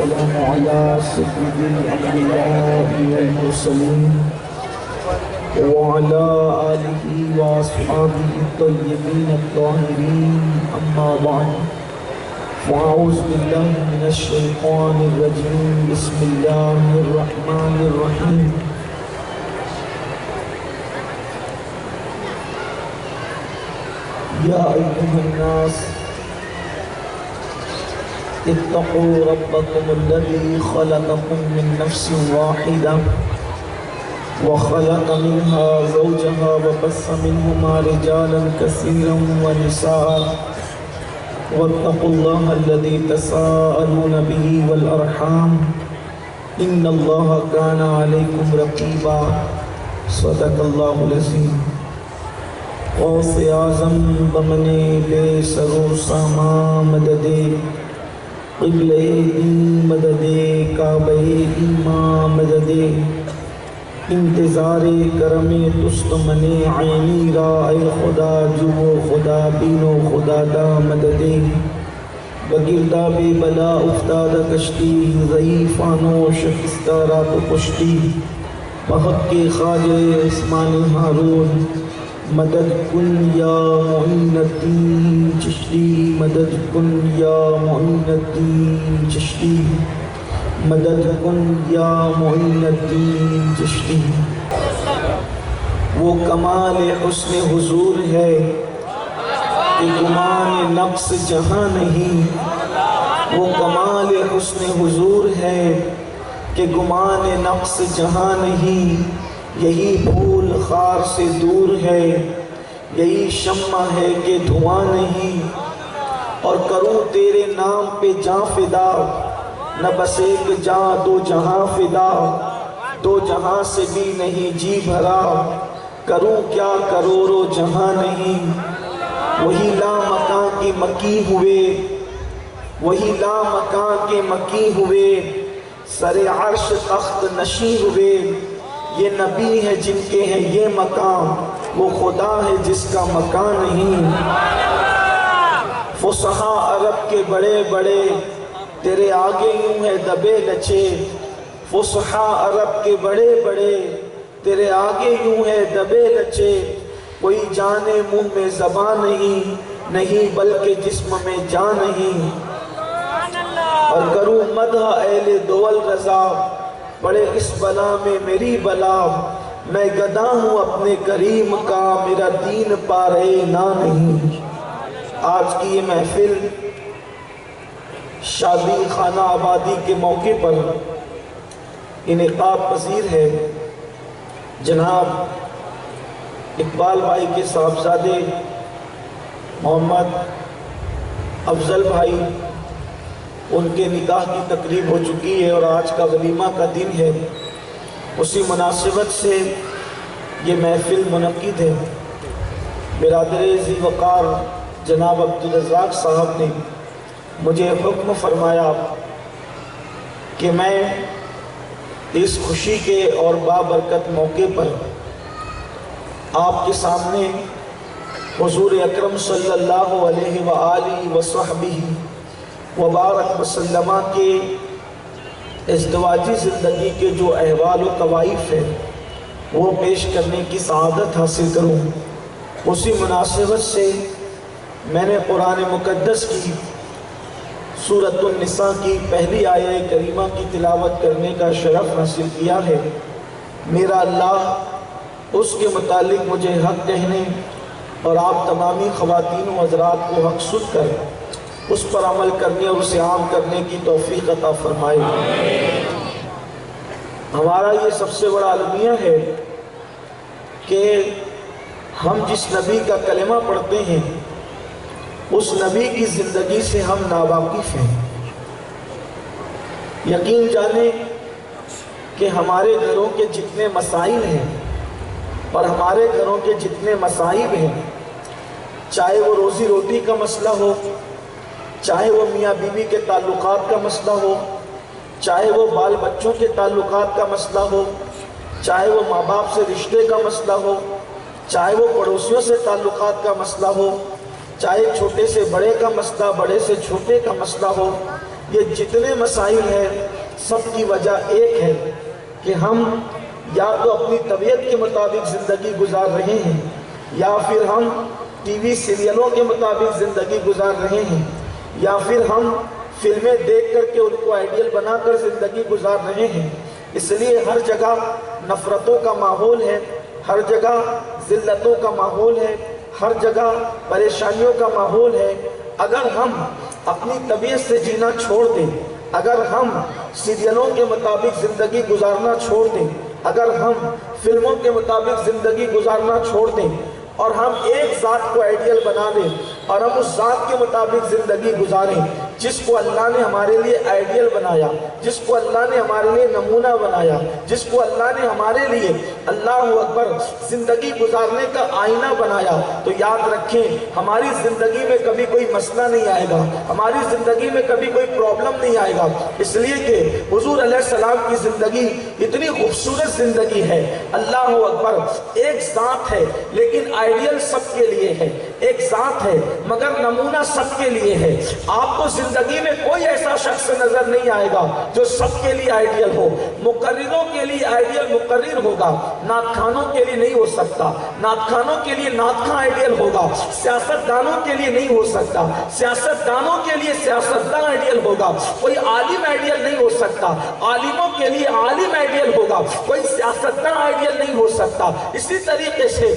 والسلام على سيد الأنبياء والمرسلين وعلى آله وأصحابه الطيبين الطاهرين أما بعد فأعوذ بالله من الشيطان الرجيم بسم الله الرحمن الرحيم يا أيها الناس اتقوا ربكم الذي خلقكم من نفس واحدة وخلق منها زوجها وبث منهما رجالا كثيرا ونساء واتقوا الله الذي تساءلون به والأرحام إن الله كان عليكم رقيبا صدق الله العظيم غوث اعظم بمنے بے سرو ساما مددے قبلِ دین مددے کعبہ ایمان مددے انتظار کرم تست منے عینی را اے خدا جو خدا بینو خدا دا مددے بگردہ بے بلا افتادہ کشتی ضعیفانو شکستہ رات پشتی بحق کے خواجہ عثمان ہارون مدد کن یا معین الدین چشتی مدد کن یا معین الدین چشتی مدد کن یا معین الدین چشتی وہ کمال حسن حضور ہے کہ گمان نقص جہاں نہیں وہ کمال حسن حضور ہے کہ گمان نقص جہاں نہیں یہی پھول خار سے دور ہے یہی شمع ہے کہ دھواں نہیں اور کروں تیرے نام پہ جاں فدا نہ بس ایک جاں دو جہاں فدا دو جہاں سے بھی نہیں جی بھرا کروں کیا کروڑوں جہاں نہیں وہی لا مکان کے مکی ہوئے وہی لا مکان کے مکی ہوئے سر عرش تخت نشیں ہوئے یہ نبی ہے جن کے ہیں یہ مقام وہ خدا ہے جس کا مکان نہیں فصحاء عرب کے بڑے بڑے تیرے آگے یوں ہے دبے لچے فصحاء عرب کے بڑے بڑے تیرے آگے یوں ہے دبے لچے کوئی جانے منہ میں زبان نہیں بلکہ جسم میں جان نہیں اور کروں مدح اہل دول رضا پڑے اس بلا میں میری بلا میں گدا ہوں اپنے کریم کا میرا دین پارے نہ نہیں آج کی یہ محفل شادی خانہ آبادی کے موقع پر انعقاد پذیر ہے جناب اقبال بھائی کے صاحبزادے محمد افضل بھائی ان کے نکاح کی تقریب ہو چکی ہے اور آج کا ولیمہ کا دن ہے اسی مناسبت سے یہ محفل منعقد ہے برادر ذی وقار جناب عبدالرزاق صاحب نے مجھے حکم فرمایا کہ میں اس خوشی کے اور بابرکت موقع پر آپ کے سامنے حضور اکرم صلی اللہ علیہ وآلہ وصحبہ وبارک وسلمہ کے ازدواجی زندگی کے جو احوال و طوائف ہیں وہ پیش کرنے کی سعادت حاصل کروں اسی مناسبت سے میں نے قرآن مقدس کی سورۃ النساء کی پہلی آیہ کریمہ کی تلاوت کرنے کا شرف حاصل کیا ہے میرا اللہ اس کے متعلق مجھے حق کہنے اور آپ تمامی خواتین و حضرات کو حق سن کر اس پر عمل کرنے اور اسے عام کرنے کی توفیق عطا فرمائے ہمارا یہ سب سے بڑا المیہ ہے کہ ہم جس نبی کا کلمہ پڑھتے ہیں اس نبی کی زندگی سے ہم ناواقف ہیں یقین جانیں کہ ہمارے گھروں کے جتنے مسائل ہیں اور ہمارے گھروں کے جتنے مصائب ہیں چاہے وہ روزی روٹی کا مسئلہ ہو چاہے وہ میاں بیوی کے تعلقات کا مسئلہ ہو چاہے وہ بال بچوں کے تعلقات کا مسئلہ ہو چاہے وہ ماں باپ سے رشتے کا مسئلہ ہو چاہے وہ پڑوسیوں سے تعلقات کا مسئلہ ہو چاہے چھوٹے سے بڑے کا مسئلہ بڑے سے چھوٹے کا مسئلہ ہو یہ جتنے مسائل ہیں سب کی وجہ ایک ہے کہ ہم یا تو اپنی طبیعت کے مطابق زندگی گزار رہے ہیں، یا پھر ہم ٹی وی سیریلوں کے مطابق زندگی گزار رہے ہیں، یا پھر ہم فلمیں دیکھ کر کے ان کو آئیڈیل بنا کر زندگی گزار رہے ہیں۔ اس لیے ہر جگہ نفرتوں کا ماحول ہے، ہر جگہ ذلتوں کا ماحول ہے، ہر جگہ پریشانیوں کا ماحول ہے۔ اگر ہم اپنی طبیعت سے جینا چھوڑ دیں، اگر ہم سیریلوں کے مطابق زندگی گزارنا چھوڑ دیں، اگر ہم فلموں کے مطابق زندگی گزارنا چھوڑ دیں اور ہم ایک ذات کو آئیڈیل بنا دیں اور ہم اس ذات کے مطابق زندگی گزاریں جس کو اللہ نے ہمارے لیے آئیڈیل بنایا، جس کو اللہ نے ہمارے لیے نمونہ بنایا، جس کو اللہ نے ہمارے لیے اللہ اکبر زندگی گزارنے کا آئینہ بنایا، تو یاد رکھیں ہماری زندگی میں کبھی کوئی مسئلہ نہیں آئے گا، ہماری زندگی میں کبھی کوئی پرابلم نہیں آئے گا۔ اس لیے کہ حضور علیہ السلام کی زندگی اتنی خوبصورت زندگی ہے۔ اللہ اکبر، ایک ذات ہے لیکن آئیڈیل سب کے لیے ہے، ایک ذات ہے مگر نمونہ سب کے لیے ہے۔ آپ کو زندگی میں کوئی ایسا شخص نظر نہیں آئے گا جو سب کے لیے آئیڈیل ہو۔ مقرروں کے لیے آئیڈیل مقرر ہوگا، نعت خانوں کے لیے نہیں ہو سکتا، نعت خانوں کے لیے نعت خان آئیڈیل ہوگا، سیاست دانوں کے لیے نہیں ہو سکتا، سیاست دانوں کے لیے سیاست دان آئیڈیل ہوگا، کوئی عالم آئیڈیل نہیں ہو سکتا، عالموں کے لیے عالم آئیڈیل ہوگا، کوئی سیاست دان آئیڈیل نہیں ہو سکتا۔ اسی طریقے سے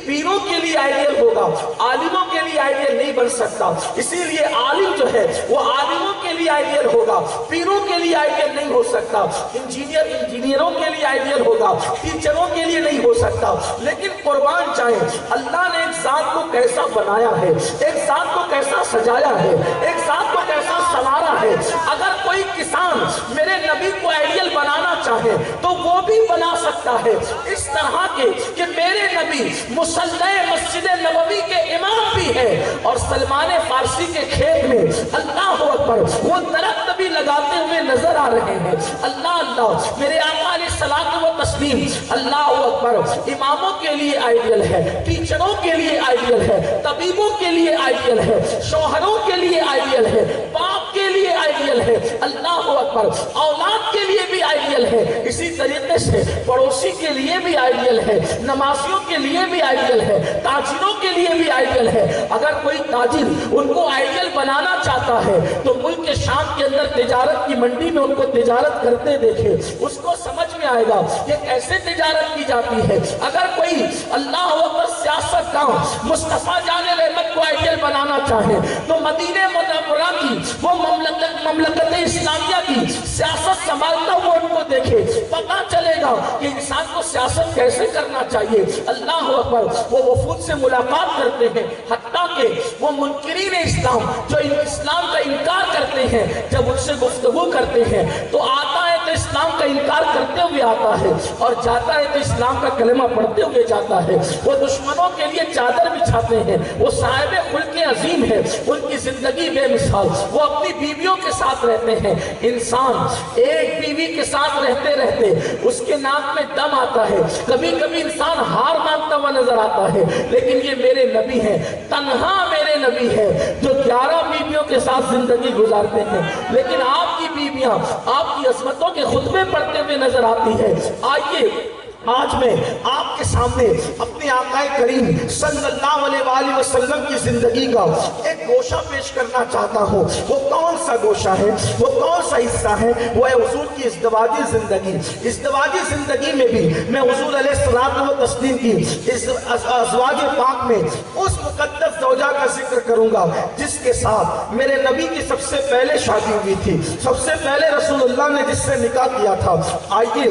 پیروں کے لیے آئیڈیل ہوگا، عالموں کے لیے آئیڈیل نہیں بن سکتا۔ اسی لیے عالم جو ہے وہ عالموں کے لیے آئیڈیل ہوگا، پیروں کے لیے آئیڈیل نہیں ہو سکتا۔ انجینئروں کے لیے آئیڈیل ہوگا، ٹیچروں کے لیے نہیں ہو سکتا۔ لیکن قربان چاہیں اللہ نے ایک ذات کو کیسا بنایا ہے، ایک ذات کو کیسا سجایا ہے، ایک ذات کو کیسا سنوارا ہے۔ اگر کوئی کسان میرے نبی کو آئیڈیل بنانا چاہے تو وہ بھی بنا سکتا ہے، اس طرح کے کہ میرے نبی مصلی مسجد نبوی کے امام بھی ہے اور سلمان فارسی کے کھیت میں اللہ اکبر وہ درخت بھی لگاتے ہوئے نظر آ رہے ہیں۔ اللہ اللہ، میرے آقا علیہ الصلوۃ والتسلیم اللہ اکبر اماموں کے لیے آئیڈیل ہے، ٹیچروں کے لیے آئیڈیل ہے، طبیبوں کے لیے آئیڈیل ہے، شوہروں کے لیے آئیڈیل ہے، باپ کے لیے آئیڈیل ہے، اللہ اکبر اولاد کے لیے بھی آئیڈیل ہے۔ اسی طریقے سے پڑوسی کے لیے بھی آئیڈیل ہے، نمازیوں کے لیے بھی آئیڈیل ہے، تاجروں کے لیے بھی آئیڈیل ہے۔ اگر کوئی تاجر ان کو آئیڈیل بنانا چاہتا ہے تو ملک شام کے اندر تجارت کی منڈی میں ان کو تجارت کرتے دیکھے، اس کو سمجھ میں آئے گا کہ کیسے تجارت کی جاتی ہے۔ اگر کوئی اللہ اکبر سیاست داں مصطفیٰ جان رحمت کو آئیڈیل بنانا چاہے تو مدینہ منورہ کی وہ مملکت اسلامیہ کی سیاست سنبھالتا ہوا ان کو دیکھے، پتہ چلے گا کہ انسان کو سیاست کیسے کرنا چاہیے۔ اللہ اکبر وہ وفود سے ملاقات کرتے ہیں، حتیٰ کہ وہ منکرین اسلام جو اسلام کا انکار کرتے ہیں جب ان سے گفتگو کرتے ہیں تو آتا ہے تو اسلام کا انکار کرتے ہوئے آتا ہے اور جاتا ہے تو اسلام کا کلمہ پڑھتے ہوئے جاتا ہے۔ وہ دشمنوں کے لیے چادر بچھاتے ہیں، وہ صاحب خلق عظیم ہے، ان کی زندگی بے مثال، وہ اپنی بیویوں کے ساتھ رہتے ہیں۔ انسان ایک بیوی کے ساتھ رہتے رہتے اس کے ناک میں دم آتا ہے، کبھی کبھی انسان ہار مانتا ہوا نظر آتا ہے، لیکن یہ میرے نبی ہیں، تنہا میرے نبی ہے جو 11 بیویوں کے ساتھ زندگی گزارتے ہیں، لیکن آپ کی بیویاں آپ کی عظمتوں کے خطبے پڑھتے ہوئے نظر آتی ہے۔ آئیے آج میں آپ کے سامنے اپنے آقا کریم صلی اللہ علیہ وآلہ وسلم کی زندگی کا ایک گوشہ پیش کرنا چاہتا ہوں۔ وہ کون سا گوشہ ہے، وہ کون سا حصہ ہے؟ وہ ہے حضور کی ازدواجی زندگی۔ ازدواجی زندگی میں بھی میں حضور علیہ الصلوۃ والتسلیم کی ازواج پاک میں اس مقدس زوجہ کا ذکر کروں گا جس کے ساتھ میرے نبی کی سب سے پہلے شادی ہوئی تھی، سب سے پہلے رسول اللہ نے جس سے نکاح کیا تھا۔ آئیے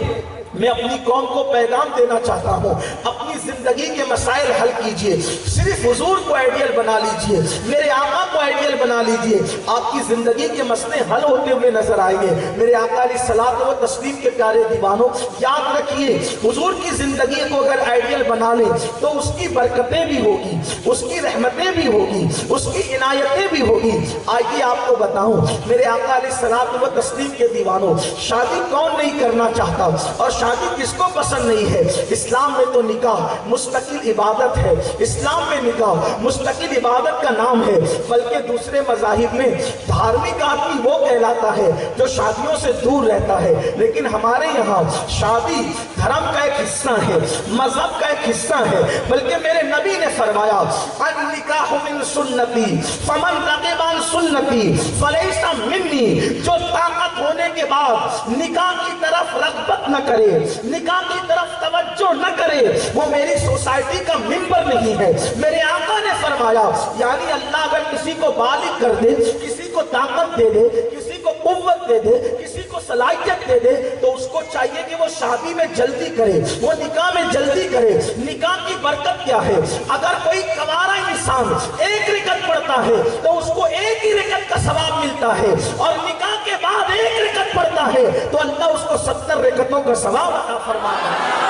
میں اپنی قوم کو پیغام دینا چاہتا ہوں، اپنی زندگی کے مسائل حل کیجئے، صرف حضور کو آئیڈیل بنا لیجئے، میرے آقا کو آئیڈیل بنا لیجئے، آپ کی زندگی کے مسئلے حل ہوتے ہوئے نظر آئیں گے۔ میرے آقا علیہ الصلوۃ والتسلیم کے پیارے دیوانوں، یاد رکھیے حضور کی زندگی کو اگر آئیڈیل بنا لیں تو اس کی برکتیں بھی ہوگی، اس کی رحمتیں بھی ہوگی، اس کی عنایتیں بھی ہوگی۔ آئیے آپ کو بتاؤں، میرے آقا علیہ الصلوۃ والتسلیم کے دیوانوں، شادی کون نہیں کرنا چاہتا، اور شادی کس کو پسند نہیں ہے؟ اسلام میں تو نکاح مستقل عبادت ہے، اسلام میں نکاح مستقل عبادت کا نام ہے، بلکہ دوسرے مذاہب میں دھارمک آدمی وہ کہلاتا ہے جو شادیوں سے دور رہتا ہے، لیکن ہمارے یہاں شادی دھرم کا ایک حصہ ہے، مذہب کا ایک حصہ ہے، بلکہ میرے نبی نے فرمایا النکاح من سنتی فمن رغب عن سنتی فلیس منی، جو طاقت ہونے کے بعد نکاح کی طرف رغبت نہ کرے، نکاح کی طرف توجہ نہ کرے، وہ میری سوسائٹی کا ممبر نہیں ہے۔ میرے آقا نے فرمایا یعنی اللہ اگر کسی کو بالغ کر دے، کسی کو طاقت دے دے، کسی کو قوت دے دے، کسی کو صلاحیت دے دے، تو اس کو چاہیے کہ وہ شادی میں جلدی کرے، وہ نکاح میں جلدی کرے۔ نکاح کی برکت کیا ہے؟ اگر کوئی کنوارا انسان ایک رکعت پڑھتا ہے تو اس کو ایک ہی رکعت کا ثواب ملتا ہے، اور نکاح کے بعد ایک رکعت پڑھتا ہے تو اللہ اس کو 70 رکعتوں کا ثواب عطا فرماتا ہے۔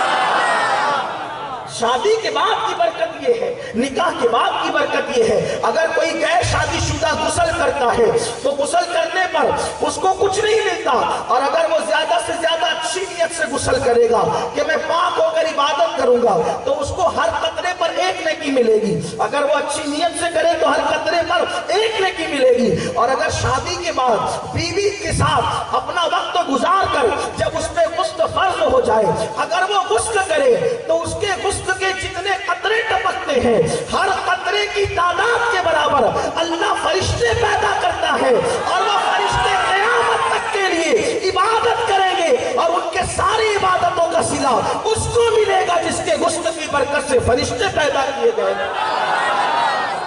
شادی کے بعد کی برکت یہ ہے، نکاح کے بعد کی برکت یہ ہے، اگر کوئی غیر شادی شدہ غسل کرتا ہے تو غسل کرنے پر اس کو کچھ نہیں ملتا، اور اگر وہ زیادہ سے زیادہ اچھی نیت سے غسل کرے گا کہ میں پاک ہو کر عبادت کروں گا تو اس کو ہر قطرے پر ایک نیکی ملے گی، اگر وہ اچھی نیت سے کرے تو ہر قطرے پر ایک نیکی ملے گی۔ اور اگر شادی کے بعد بیوی کے ساتھ اپنا وقت گزار کر جب اس پہ غسل فرض ہو جائے، اگر وہ غسل کرے تو اس کے غسل کے جتنے قطرے ٹپکتے ہیں ہر قطرے کی تعداد کے برابر اللہ فرشتے پیدا کرتا ہے، اور وہ فرشتے قیامت تک کے لیے عبادت کریں گے، اور ان کے ساری عبادتوں کا صلہ اس کو ملے گا جس کے غسل کی برکت سے فرشتے پیدا کیے گئے۔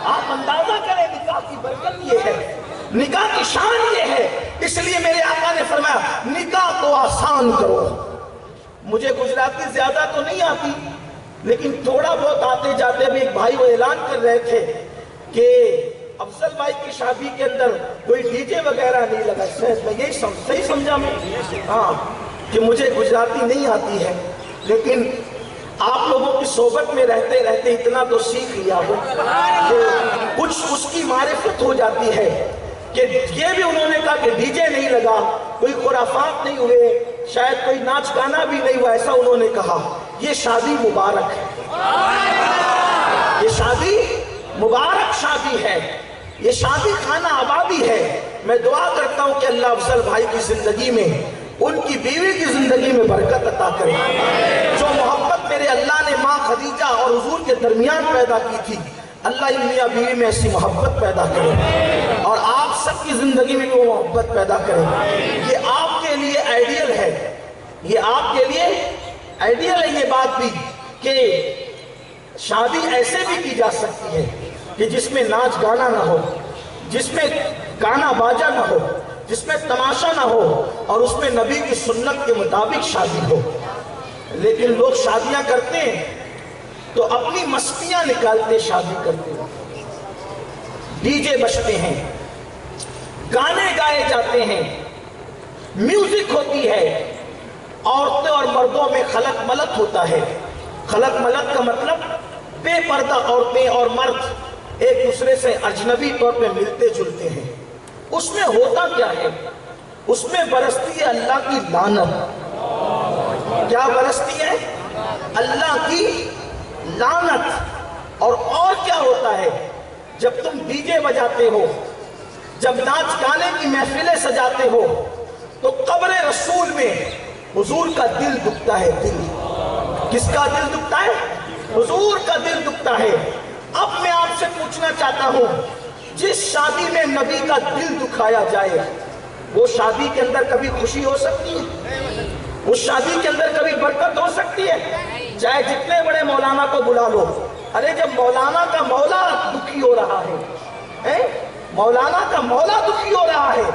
آپ اندازہ کریں نکاح کی برکت یہ ہے، نکاح کی شان یہ ہے، اس لیے میرے آقا نے فرمایا نکاح کو آسان کرو۔ مجھے گجراتی زیادہ تو نہیں آتی، لیکن تھوڑا بہت آتے جاتے بھی ایک بھائی وہ اعلان کر رہے تھے کہ افضل بھائی کی شادی کے اندر کوئی ڈی جے وغیرہ نہیں لگا۔ میں یہی صحیح سمجھا میں، ہاں، کہ مجھے گجراتی نہیں آتی ہے، لیکن آپ لوگوں کی صحبت میں رہتے رہتے اتنا تو سیکھ لیا ہو کہ کچھ اس کی معرفت ہو جاتی ہے کہ یہ بھی انہوں نے کہا کہ ڈی جے نہیں لگا، کوئی خرافات نہیں ہوئے، شاید کوئی ناچ گانا بھی نہیں ہوا، ایسا انہوں نے کہا۔ یہ شادی مبارک ہے، یہ شادی مبارک شادی ہے، یہ شادی خانہ آبادی ہے۔ میں دعا کرتا ہوں کہ اللہ افضل بھائی کی زندگی میں، ان کی بیوی کی زندگی میں برکت عطا کرے۔ جو محبت میرے اللہ نے ماں خدیجہ اور حضور کے درمیان پیدا کی تھی، اللہ ان میاں بیوی میں ایسی محبت پیدا کرے، اور آپ سب کی زندگی میں وہ محبت پیدا کرے۔ یہ آپ کے لیے آئیڈیل ہے، یہ آپ کے لیے آئیڈیل ہے یہ بات بھی کہ شادی ایسے بھی کی جا سکتی ہے کہ جس میں ناچ گانا نہ ہو، جس میں گانا باجا نہ ہو، جس میں تماشا نہ ہو، اور اس میں نبی کی سنت کے مطابق شادی ہو۔ لیکن لوگ شادیاں کرتے ہیں تو اپنی مستیاں نکالتے شادی کرتے ہیں، ڈی جے بجتے ہیں، گانے گائے جاتے ہیں، میوزک ہوتی ہے، عورتوں اور مردوں میں خلط ملط ہوتا ہے۔ خلط ملط کا مطلب بے پردہ عورتیں اور مرد ایک دوسرے سے اجنبی طور پہ ملتے جلتے ہیں۔ اس میں ہوتا کیا ہے؟ اس میں برستی ہے اللہ کی لعنت۔ کیا برستی ہے؟ اللہ کی لعنت۔ اور کیا ہوتا ہے؟ جب تم ڈی جے بجاتے ہو، جب ناچ گانے کی محفلیں سجاتے ہو، تو قبر رسول میں حضور کا دل دکھتا ہے۔ دل کس کا دل دکھتا ہے؟ حضور کا دل دکھتا ہے۔ اب میں آپ سے پوچھنا چاہتا ہوں، جس شادی میں نبی کا دل دکھایا جائے وہ شادی کے اندر کبھی خوشی ہو سکتی ہے؟ اس شادی کے اندر کبھی برکت ہو سکتی ہے؟ چاہے جتنے بڑے مولانا کو بلا لو، ارے جب مولانا کا مولا دکھی ہو رہا ہے، مولانا کا مولا دکھی ہو رہا ہے،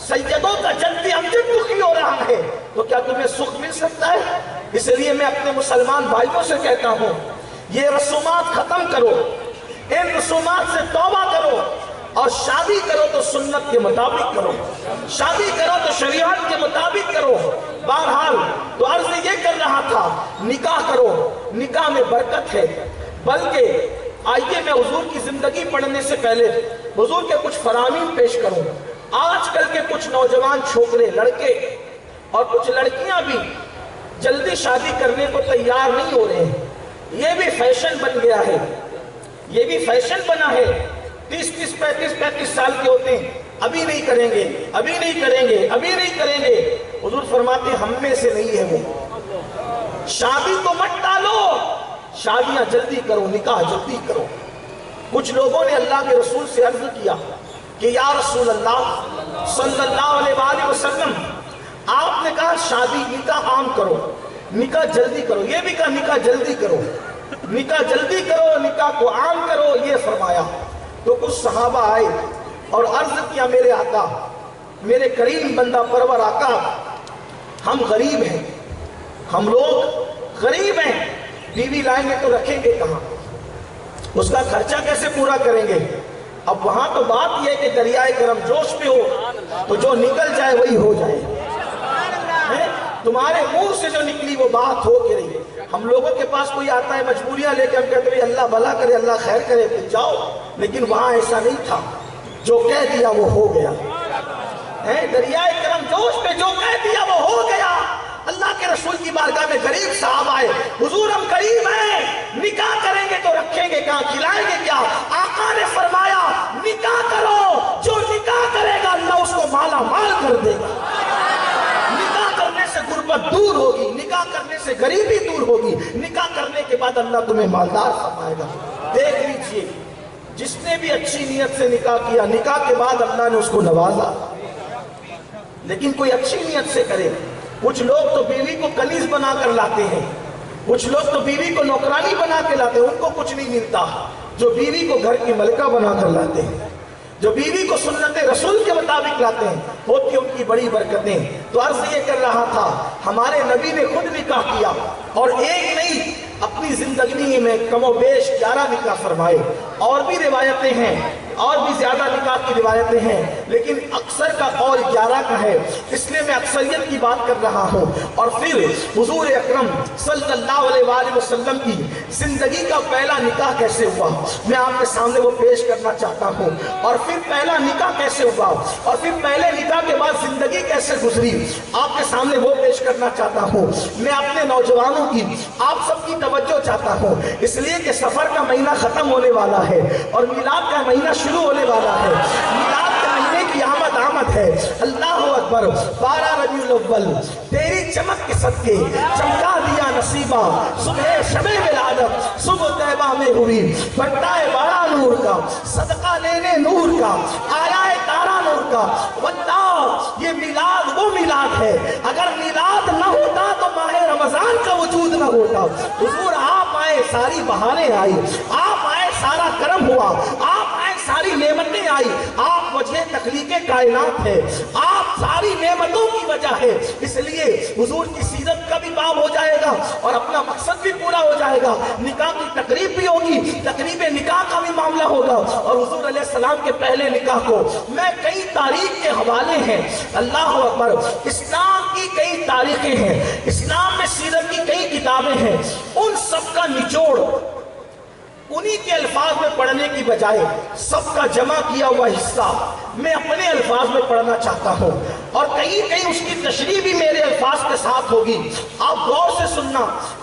سیدوں کا جدی امجد دکھی ہو رہا ہے، تو کیا تمہیں سکھ مل سکتا ہے؟ اس لیے میں اپنے مسلمان بھائیوں سے کہتا ہوں، یہ رسومات ختم کرو، ان رسومات سے توبہ کرو، اور شادی کرو تو سنت کے مطابق کرو، شادی کرو تو شریعت کے مطابق کرو۔ بہرحال تو عرض یہ کر رہا تھا، نکاح کرو، نکاح میں برکت ہے۔ بلکہ آئیے میں حضور کی زندگی پڑھنے سے پہلے حضور کے کچھ فرامین پیش کروں۔ آج کل کے کچھ نوجوان چھوکرے، لڑکے اور کچھ لڑکیاں بھی جلدی شادی کرنے کو تیار نہیں ہو رہے ہیں. یہ بھی فیشن بن گیا ہے, یہ بھی فیشن بنا ہے. 30 35 سال کے ہوتے ہیں, ابھی نہیں کریں گے, ابھی نہیں کریں گے, ابھی نہیں کریں گے. حضور فرماتے ہیں ہم میں سے نہیں ہے وہ. شادی تو مت ٹالو, شادیاں جلدی کرو, نکاح جلدی کرو. کچھ لوگوں نے اللہ کے رسول سے عرض کیا کہ یا رسول اللہ صلی اللہ علیہ وآلہ وسلم, آپ نے کہا شادی نکاح عام کرو, نکاح جلدی کرو. یہ بھی کہا نکاح جلدی کرو, نکاح جلدی کرو, نکاح کو عام کرو, یہ فرمایا. تو کچھ صحابہ آئے اور عرض کیا میرے آقا, میرے کریم بندہ پرور آقا, ہم غریب ہیں, ہم لوگ غریب ہیں, بیوی لائیں گے تو رکھیں گے کہاں, اس کا خرچہ کیسے پورا کریں گے. اب وہاں تو بات یہ ہے کہ دریائے کرم جوش پہ ہو تو جو نکل جائے وہی ہو جائے. تمہارے منہ سے جو نکلی وہ بات ہو کے رہی. ہم لوگوں کے پاس کوئی آتا ہے مجبوریاں لے کے, ہم کہتے ہیں اللہ بھلا کرے, اللہ خیر کرے, پھر جاؤ. لیکن وہاں ایسا نہیں تھا, جو کہہ دیا وہ ہو گیا. دریائے کرم جوش پہ جو کہہ دیا وہ ہو گیا. اللہ کے رسول کی بارگاہ میں غریب صاحب آئے, حضور ہم غریب ہیں, نکاح کریں گے تو رکھیں گے کہاں, کھلائیں گے کیا. آقا نے فرمایا نکاح کرو, جو نکاح کرے گا اللہ اس کو مالا مال کر دے گا. نکاح کرنے سے غربت دور ہوگی, نکاح کرنے سے غریبی دور ہوگی, نکاح کرنے کے بعد اللہ تمہیں مالدار فرمائے گا. دیکھ لیجئے جس نے بھی اچھی نیت سے نکاح کیا, نکاح کے بعد اللہ نے اس کو نوازا. لیکن کوئی اچھی نیت سے کرے. کچھ لوگ تو بیوی کو کنیز بنا کر لاتے ہیں, کچھ لوگ تو بیوی کو نوکرانی بنا کے لاتے ہیں, ان کو کچھ نہیں ملتا. جو بیوی کو گھر کی ملکہ بنا کر لاتے ہیں, جو بیوی کو سنت رسول کے مطابق لاتے ہیں, ہوتی ان کی بڑی برکتیں. تو عرض یہ کر رہا تھا, ہمارے نبی نے خود نکاح کیا, اور ایک نہیں اپنی زندگی میں کم و بیش 11 نکاح فرمائے. اور بھی روایتیں ہیں, اور بھی زیادہ نکاح کی روایتیں ہیں, لیکن اکثر کا قول 11 کا ہے, اس لیے میں اکثریت کی بات کر رہا ہوں. اور پھر حضور اکرم صلی اللہ علیہ وآلہ وسلم کی زندگی کا پہلا نکاح کیسے ہوا, میں آپ کے سامنے وہ پیش کرنا چاہتا ہوں. اور پھر پہلا نکاح کیسے ہوا, اور پھر پہلے نکاح کے بعد زندگی کیسے گزری, آپ کے سامنے وہ پیش کرنا چاہتا ہوں. میں اپنے نوجوانوں کی, آپ سب کی توجہ چاہتا ہوں, اس لیے کہ سفر کا مہینہ ختم ہونے والا ہے اور میلاد کا مہینہ شروع ہونے والا ہے. میلاد کے مہینے کی آمد ہے. اللہ اکبر. 12 ربیع الاول تیری چمک کے صدقے چمکا دیا نصیبہ, صبح شب ولادت صبح طیبہ میں ہوئی, بٹا ہے بڑا نور کا, صدقہ لینے نور کا, آیا ہے تارا نور کا. واللہ یہ میلاد وہ میلاد ہے, اگر میلاد نہ ہوتا تو ماہ رمضان کا وجود نہ ہوتا. حضور آپ آئے, ساری بہاریں آئی, آپ آئے, سارا کرم ہوا, آپ آئے, ساری نعمتیں آئی. آپ وجہ تخلیق کائنات ہے, آپ ساری نعمتوں کی وجہ ہے. اس لیے حضور کی سیرت کا بھی باب ہو جائے گا اور اپنا مقصد بھی پورا ہو جائے گا. نکاح کی تقریب بھی ہوگی, تقریب نکاح کا بھی معاملہ ہوگا. اور حضور علیہ السلام کے پہلے نکاح کو میں کئی تاریخ کے حوالے ہیں, اللہ اکبر, اسلام کی کئی تاریخیں ہیں, اسلام میں سیرت کی کئی کتابیں ہیں, ان سب کا نچوڑ انہی کے الفاظ میں پڑھنے کی بجائے سب کا جمع کیا ہوا حصہ میں اپنے الفاظ میں پڑھنا چاہتا ہوں, اور کہیں کہیں اس کی تشریح بھی میرے الفاظ کے ساتھ ہوگی. آپ غور سے سننا,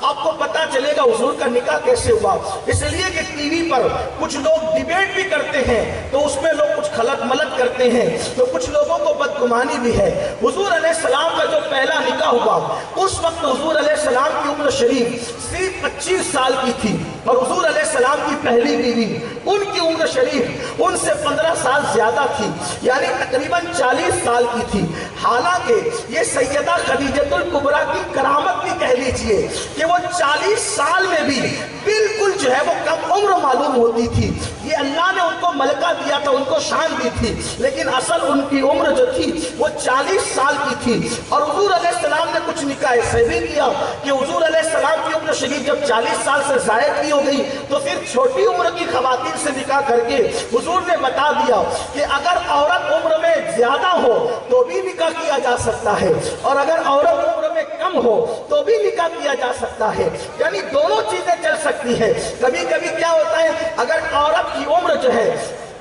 آپ کو پتا چلے گا حضور کا نکاح کیسے ہوا. اس لیے کہ ٹی وی پر کچھ لوگ ڈیبیٹ بھی کرتے ہیں تو اس میں لوگ کچھ خلط ملط کرتے ہیں, تو کچھ لوگوں کو بدگمانی بھی ہے. حضور علیہ السلام کا جو پہلا نکاح ہوا اس وقت حضور علیہ السلام کی عمر شریف صرف 25 سال کی تھی, اور حضور علیہ السلام کی پہلی بیوی ان کی عمر شریف ان سے 15 سال زیادہ تھی, یعنی تقریباً 40 سال کی تھی. حالانکہ یہ سیدہ خدیجۃ الکبریٰ کی کرامت بھی کہہ لیجئے کہ وہ 40 سال میں بھی بالکل جو ہے وہ کم عمر معلوم ہوتی تھی. یہ اللہ نے ان کو ملکہ دیا تھا, ان کو شان دی تھی, لیکن اصل ان کی عمر جو تھی وہ 40 سال کی تھی. اور حضور علیہ السلام نے کچھ نکاح ایسے بھی کیا کہ حضور علیہ السلام کی عمر شریف جب 40 سال سے زائد کی ہو گئی تو پھر چھوٹی عمر کی خواتین سے نکاح کر کے حضور نے بتا دیا کہ اگر عورت عمر میں زیادہ ہو تو بھی نکاح کیا جا سکتا ہے, اور اگر عورت عمر میں کم ہو تو بھی نکاح کیا جا سکتا ہے. یعنی دونوں چیزیں چل سکتی ہیں. کبھی کبھی کیا ہوتا ہے, اگر عورت کی عمر جو ہے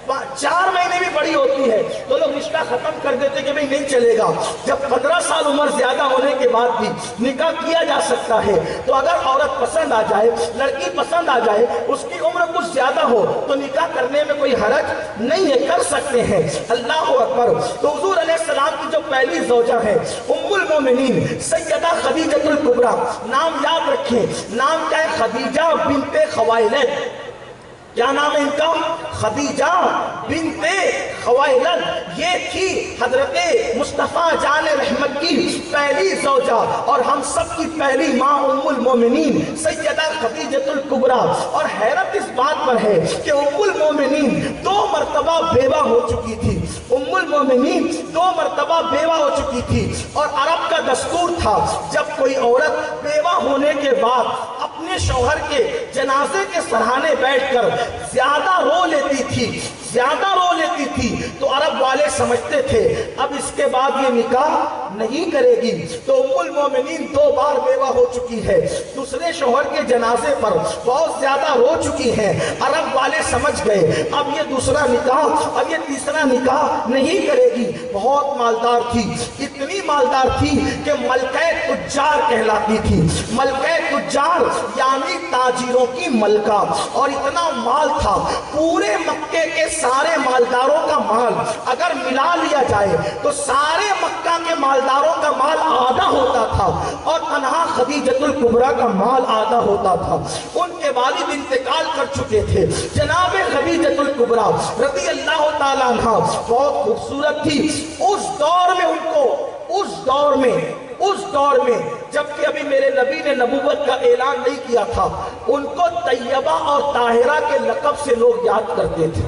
4 مہینے بھی بڑی ہوتی ہے تو لوگ رشتہ ختم کر دیتے کہ بھئی نہیں چلے گا. جب 15 سال عمر زیادہ ہونے کے بعد بھی نکاح کیا جا سکتا ہے. تو اگر عورت پسند آ جائے, لڑکی پسند آ جائے, اس کی عمر کچھ زیادہ ہو تو نکاح کرنے میں کوئی حرج نہیں ہے, کر سکتے ہیں. اللہ اکبر. تو حضور علیہ السلام کی جو پہلی زوجہ ہے ام المومنین سیدہ خدیجہ الکبریٰ, نام یاد رکھیں, نام کیا ہے؟ خدیجہ بنت خویلد. کیا نام ہے ان کا؟ خدیجہ بنت خویلد. یہ تھی حضرت مصطفیٰ جان رحمت کی پہلی زوجہ اور ہم سب کی پہلی ماں ام المومنین سیدہ خدیجہ الکبریٰ. اور حیرت اس بات پر ہے کہ ام المومنین 2 مرتبہ بیوہ ہو چکی تھی. ام المومنین 2 مرتبہ بیوہ ہو چکی تھی. اور عرب کا دستور تھا جب کوئی عورت بیوہ ہونے کے بعد اپنے شوہر کے جنازے کے سرہانے بیٹھ کر زیادہ رو لیتی تھی تو عرب والے سمجھتے تھے اب اس کے بعد یہ نکاح نہیں کرے گی. تو ام المومنین 2 بار بیوہ ہو چکی ہے, دوسرے شوہر کے جنازے پر بہت زیادہ رو چکی ہیں. عرب والے سمجھ گئے اب یہ دوسرا نکاح, اب یہ تیسرا نکاح نہیں کرے گی. بہت مالدار تھی, اتنی مالدار تھی کہ ملکہ تجار کہلاتی تھی. ملکہ تجار یعنی تاجروں کی ملکہ. اور اتنا مال تھا, پورے مکے کے سارے مالداروں کا مال اگر ملا لیا جائے تو سارے مکہ کے مالداروں کا مال آدھا ہوتا تھا اور تنہا خدیجہ الکبریٰ کا مال آدھا ہوتا تھا. ان کے والد انتقال کر چکے تھے. جناب خدیجہ الکبریٰ رضی اللہ تعالیٰ عنہ بہت خوبصورت تھی. اس دور میں جبکہ ابھی میرے نبی نے نبوت کا اعلان نہیں کیا تھا, ان کو طیبہ اور طاہرہ کے لقب سے لوگ یاد کرتے تھے.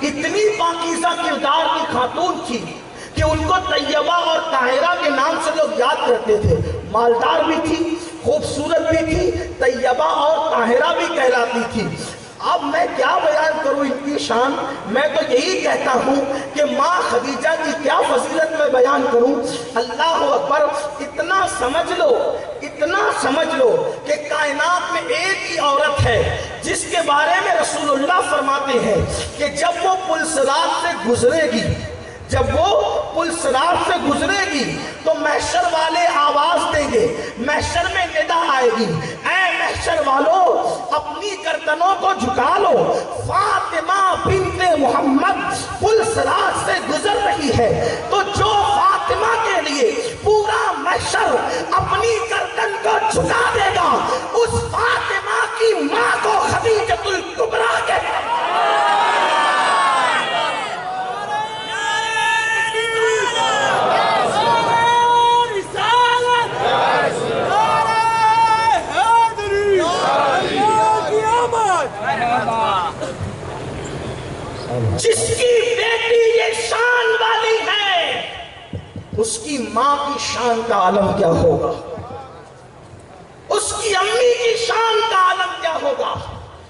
اتنی پاکیزہ کردار کی خاتون تھی کہ ان کو طیبہ اور طاہرہ کے نام سے لوگ یاد کرتے تھے. مالدار بھی تھی, خوبصورت بھی تھی, طیبہ اور طاہرہ بھی کہلاتی تھی. اب میں کیا بیان کروں ان کی شان, میں تو یہی کہتا ہوں کہ ماں خدیجہ کی کیا فضیلت میں بیان کروں. اللہ اکبر. اتنا سمجھ لو کہ کائنات میں ایک ہی عورت ہے جس کے بارے میں رسول اللہ فرماتے ہیں کہ جب وہ پل صراط سے گزرے گی تو محشر والے آواز دیں گے, محشر میں ندا آئے گی, اے محشر والو اپنی گردنوں کو جھکا لو, فاطمہ بنت محمد پل صراط سے گزر رہی ہے. تو جو فاطمہ کے لیے پورا محشر اپنی گردن کو جھکا دے گا اس فاطمہ کی ماں کو خدیجہ الکبریٰ کہتے ہیں. جس کی بیٹی یہ شان والی ہے اس کی ماں کی شان کا عالم کیا ہوگا, اس کی امی کی شان کا عالم کیا ہوگا.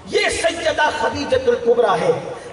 یہ سیدہ خدیجہ الکبریٰ ہے.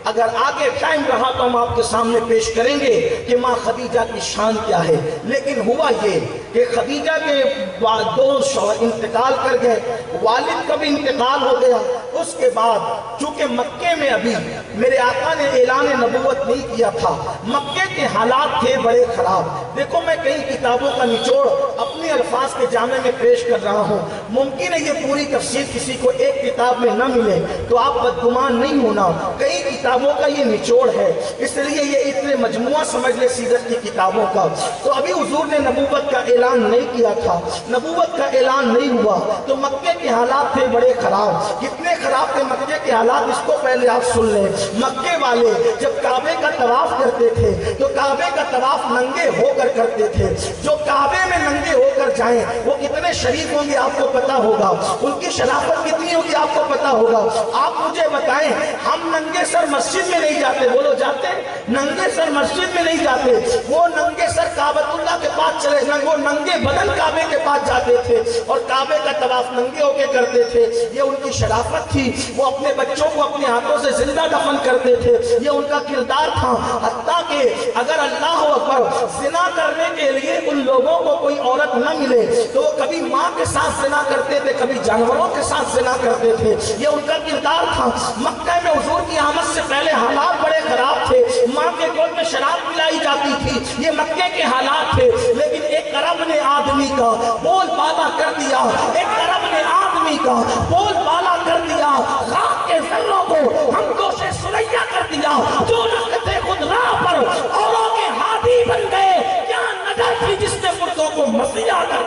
اگر آگے ٹائم رہا تو ہم آپ کے سامنے پیش کریں گے کہ ماں خدیجہ کی شان کیا ہے. لیکن ہوا یہ کہ خدیجہ کے 2 شوہر انتقال کر گئے, والد کا بھی انتقال ہو گیا. اس کے بعد چونکہ مکے میں ابھی میرے آقا نے اعلان نبوت نہیں کیا تھا, مکے کے حالات تھے بڑے خراب. دیکھو میں کئی کتابوں کا نچوڑ اپنے الفاظ کے جامع میں پیش کر رہا ہوں. ممکن ہے یہ پوری تفسیر کسی کو ایک کتاب میں نہ ملے تو آپ بدگمان نہیں ہونا, کئی کتابوں کا یہ نچوڑ ہے, اس لیے یہ اتنے مجموعہ سمجھ لے سیرت کی کتابوں کا. تو ابھی حضور نے نبوت کا اعلان نہیں کیا تھا, نبوت کا اعلان نہیں ہوا تو مکے کے حالات تھے بڑے خراب. کتنے خراب تھے مکے کے حالات اس کو پہلے آپ سن لیں. مکے والے جب کعبے کا طواف کرتے تھے تو کعبے کا طواف ننگے ہو کر کرتے تھے. جو کعبے میں ننگے ہو کر جائیں وہ کتنے شریف ہوں گے آپ کو پتا ہوگا, ان کی شرافت کتنی ہوگی آپ کو پتا ہوگا. آپ مجھے بتائیں, ہم ننگے سر مسجد میں نہیں جاتے, بولو جاتے, ننگے سر مسجد میں نہیں جاتے. وہ ننگے سر کعبۃ اللہ کے پاس چلے جائیں, وہ ننگے بدن کعبے کے پاس جاتے تھے اور کعبے کا طواف ننگے ہو کے کرتے تھے. یہ ان کی شرافت تھی. تھی وہ اپنے بچوں کو اپنے ہاتھوں سے زندہ دفن کرتے تھے، یہ ان کا کردار تھا۔ حتیٰ کہ اگر اللہ اکبر زنا کرنے کے لیے ان لوگوں کو کوئی عورت نہ ملے تو وہ کبھی ماں کے ساتھ زنا کرتے تھے، کبھی جانوروں کے ساتھ زنا کرتے تھے، یہ ان کا کردار تھا۔ مکہ میں حضور کی آمد سے پہلے حالات بڑے خراب تھے، ماں کے گود میں شراب پلائی جاتی تھی، یہ مکے کے حالات تھے، لیکن ایک عرب نے آدمی کا بول بالا کر دیا، ایک عرب نے آدمی کا بول بالا کر دیا، خاک کے ذروں کو ہم گوشِ سریا کر دیا، جو رکھتے خود راہ پر اوروں کے ہادی بن گئے، کیا نظر تھی جس نے مردوں کو مسیحا کر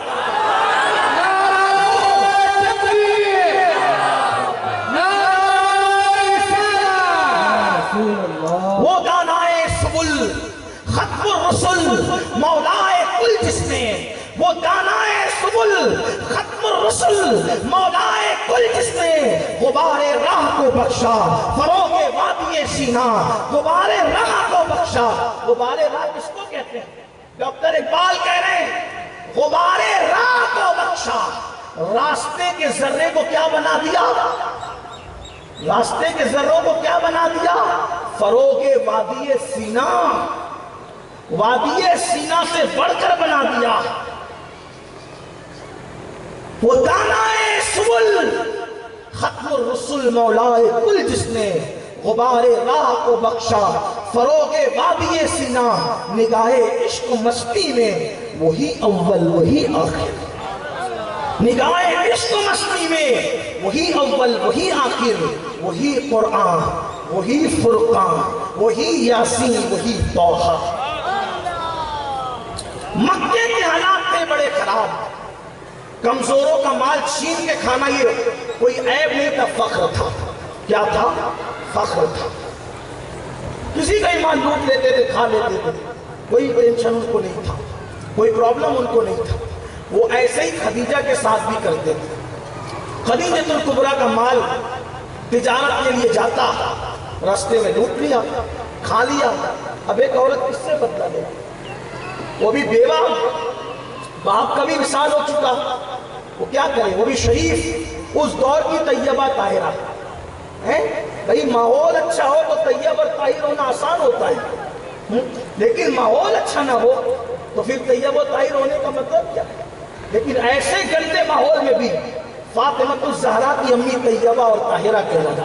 وہ دانائے سبل ختم الرسل مولائے کل جس نے، وہ دانائے سبل ختم الرسل مولائے کل جس نے، غبار راہ کو بخشا فروغ وادی سینا، غبار راہ کو بخشا۔ غبار راہ کس کو کہتے ہیں؟ ڈاکٹر اقبال کہہ رہے ہیں غبار راہ کو بخشا، راستے کے ذرے کو کیا بنا دیا؟ راستے کے ذروں کو کیا بنا دیا؟ فروغ وادی سینا، وادی سینا سے بڑھ کر بنا دیا۔ وہ دانائے سبل ختم الرسل مولائے کل جس نے، غبار راہ کو بخشا فروغ وادی سینا، نگاہ عشق مستی میں وہی اول وہی آخر، نگاہ عشق مستی میں وہی اول وہی آخر، وہی قرآن وہی فرقان وہی یاسین وہی طٰہٰ۔ مکے کے حالات تھے بڑے خراب، کمزوروں کا مال چھین کے کھانا یہ کوئی عیب نہیں تھا، فخر تھا۔ کیا تھا؟ فخر تھا۔ کسی کا ہی مال لوٹ لیتے تھے، کھا لیتے تھے، کوئی ٹینشن ان کو نہیں تھا، کوئی پرابلم ان کو نہیں تھا۔ وہ ایسے ہی خدیجہ کے ساتھ بھی کرتے تھے۔ خدیجہ الکبریٰ کا مال تجارت کے لیے جاتا، راستے میں لوٹ لیا، کھا لیا۔ اب ایک عورت کس سے بدلہ لے؟ وہ بھی بیوہ، باپ کا بھی وصال ہو چکا، وہ کیا کرے؟ وہ بھی شریف، اس دور کی طیبہ طاہرہ ہے۔ بھئی ماحول اچھا ہو تو طیب اور طاہر ہونا آسان ہوتا ہے، لیکن ماحول اچھا نہ ہو تو پھر طیب و طاہر ہونے کا مطلب کیا ہے؟ لیکن ایسے گندے ماحول میں بھی فاطمہ الزہرا کی امی طیبہ اور طاہرہ کہلائی۔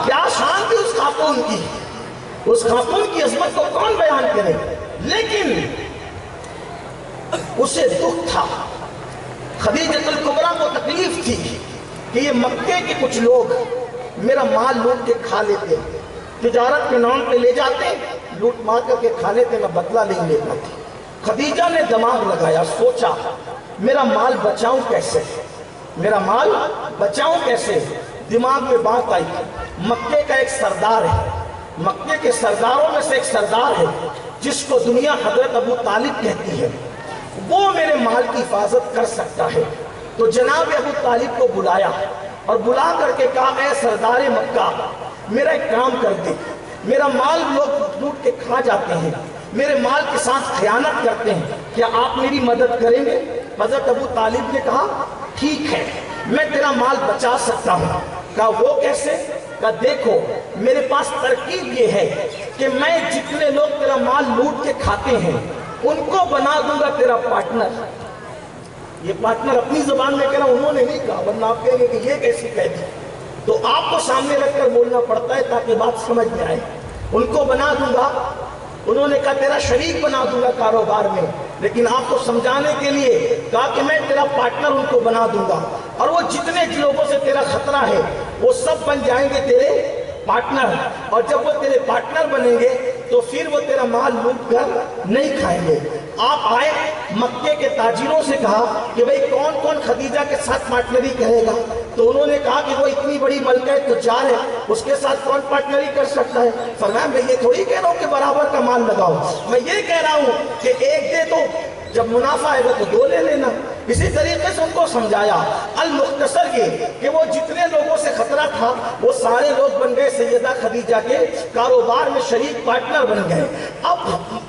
کیا شان تھی اس خاتون کی، اس خاتون کی عظمت کو کون بیان کرے؟ لیکن اسے دکھ تھا، خدیجہ الکبریٰ کو تکلیف تھی کہ یہ مکے کے کچھ لوگ میرا مال لوٹ کے کھا لیتے، تجارت کے نام پہ لے جاتے، لوٹ مار کر کے کھا لیتے، میں بدلہ نہیں لے پاتی۔ خدیجہ نے دماغ لگایا، سوچا میرا مال بچاؤں کیسے، میرا مال بچاؤں کیسے؟ دماغ میں بات آئی، مکے کا ایک سردار ہے، مکے کے سرداروں میں سے ایک سردار ہے جس کو دنیا حضرت ابو طالب کہتی ہے، وہ میرے مال کی حفاظت کر سکتا ہے۔ تو جناب ابو طالب کو بلایا اور بلا کر کے کہا، اے سردار مکہ، میرا ایک کام کر دے، میرا مال لوگ لوٹ کے کھا جاتے ہیں، میرے مال کے ساتھ خیانت کرتے ہیں، کیا آپ میری مدد کریں گے؟ حضرت ابو طالب نے کہا ٹھیک ہے، میں تیرا مال بچا سکتا ہوں۔ کہا وہ کیسے؟ کہا دیکھو میرے پاس ترکیب یہ ہے کہ میں جتنے لوگ تیرا مال لوٹ کے کھاتے ہیں ان کو بنا دوں گا تیرا پارٹنر۔ یہ پارٹنر اپنی زبان میں کہنا، انہوں نے نہیں کہا، ورنہ آپ کہیں گے کہ یہ کیسی کہہ دی؟ تو آپ کو سامنے رکھ کر بولنا پڑتا ہے تاکہ بات سمجھ میں آئے۔ ان کو بنا دوں گا، انہوں نے کہا تیرا شریک بنا دوں گا کاروبار میں، لیکن آپ کو سمجھانے کے لیے کہا کہ میں تیرا پارٹنر ان کو بنا دوں گا، اور وہ جتنے لوگوں سے تیرا خطرہ ہے وہ سب بن جائیں گے تیرے پارٹنر، اور جب وہ تیرے پارٹنر بنیں گے تو پھر وہ تیرا مال لوٹ کر نہیں کھائیں گے۔ آپ آئے، مکے کے تاجروں سے کہا کہ بھئی کون کون خدیجہ کے ساتھ پارٹنری کرے گا؟ تو انہوں نے کہا کہ وہ اتنی بڑی ملکہ تجار ہے، اس کے ساتھ کون پارٹنری کر سکتا ہے؟ فرمایا میں یہ تھوڑی کہہ رہا ہوں کہ برابر کا مال لگاؤ، میں یہ کہہ رہا ہوں کہ ایک دے تو جب منافع آئے گا تو دو لے لینا۔ اسی طریقے سے ان کو سمجھایا۔ المختصر یہ کہ وہ جتنے لوگوں سے خطرہ تھا وہ سارے لوگ بن گئے سیدہ خدیجہ کے کاروبار میں شریک پارٹنر بن گئے۔ اب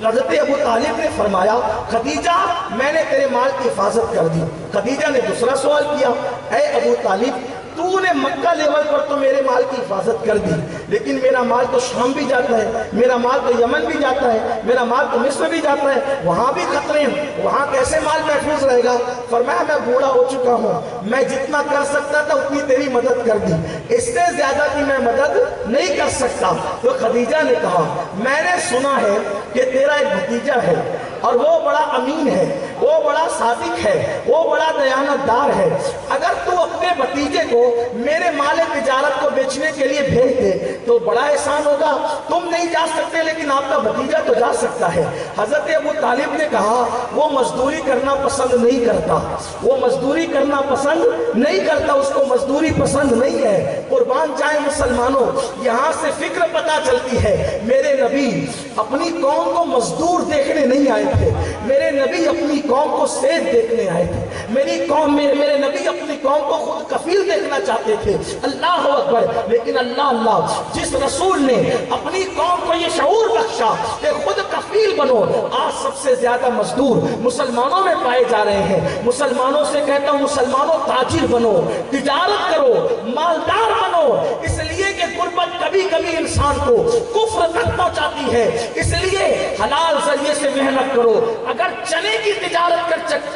حضرت ابو طالب نے فرمایا خدیجہ میں نے تیرے مال کی حفاظت کر دی۔ خدیجہ نے دوسرا سوال کیا، اے ابو طالب تو نے مکہ لیول پر تو میرے مال کی حفاظت کر دی، لیکن میرا مال تو شام بھی جاتا ہے، میرا مال تو یمن بھی جاتا ہے، میرا مال تو مصر بھی جاتا ہے، وہاں بھی خطرے ہیں، وہاں کیسے مال محفوظ رہے گا؟ فرمایا میں بوڑھا ہو چکا ہوں، میں جتنا کر سکتا تھا اتنی تیری مدد کر دی، اس سے زیادہ کی میں مدد نہیں کر سکتا۔ تو خدیجہ نے کہا میں نے سنا ہے کہ تیرا ایک بھتیجا ہے اور وہ بڑا امین ہے، وہ بڑا صادق ہے، وہ بڑا دیانت دار ہے، اگر تو اپنے بھتیجے کو میرے مال تجارت کو بیچنے کے لیے بھیج دے تو بڑا احسان ہوگا۔ تم نہیں جا سکتے لیکن آپ کا بھتیجا تو جا سکتا ہے۔ حضرت ابو طالب نے کہا وہ مزدوری کرنا پسند نہیں کرتا، وہ مزدوری کرنا پسند نہیں کرتا، اس کو مزدوری پسند نہیں ہے۔ قربان جائیں مسلمانوں، یہاں سے فکر پتہ چلتی ہے میرے نبی اپنی قوم کو مزدور دیکھنے نہیں آئے تھے، میرے نبی اپنی قوم کو سید دیکھنے آئے تھے، میرے نبی اپنی قوم کو خود کفیل دیکھنا چاہتے تھے۔ اللہ اکبر! لیکن اللہ جس رسول نے اپنی قوم کو یہ شعور بخشا کہ خود کفیل بنو، آج سب سے زیادہ مزدور مسلمانوں میں پائے جا رہے ہیں۔ مسلمانوں سے کہتا ہوں مسلمانوں تاجر بنو، تجارت کرو، مالدار بنو، اس لیے کہ غربت کبھی کبھی انسان کو کفر تک پہنچاتی ہے، اس لیے حلال ذریعے سے محنت کرو۔ اگر چنے کی تجارت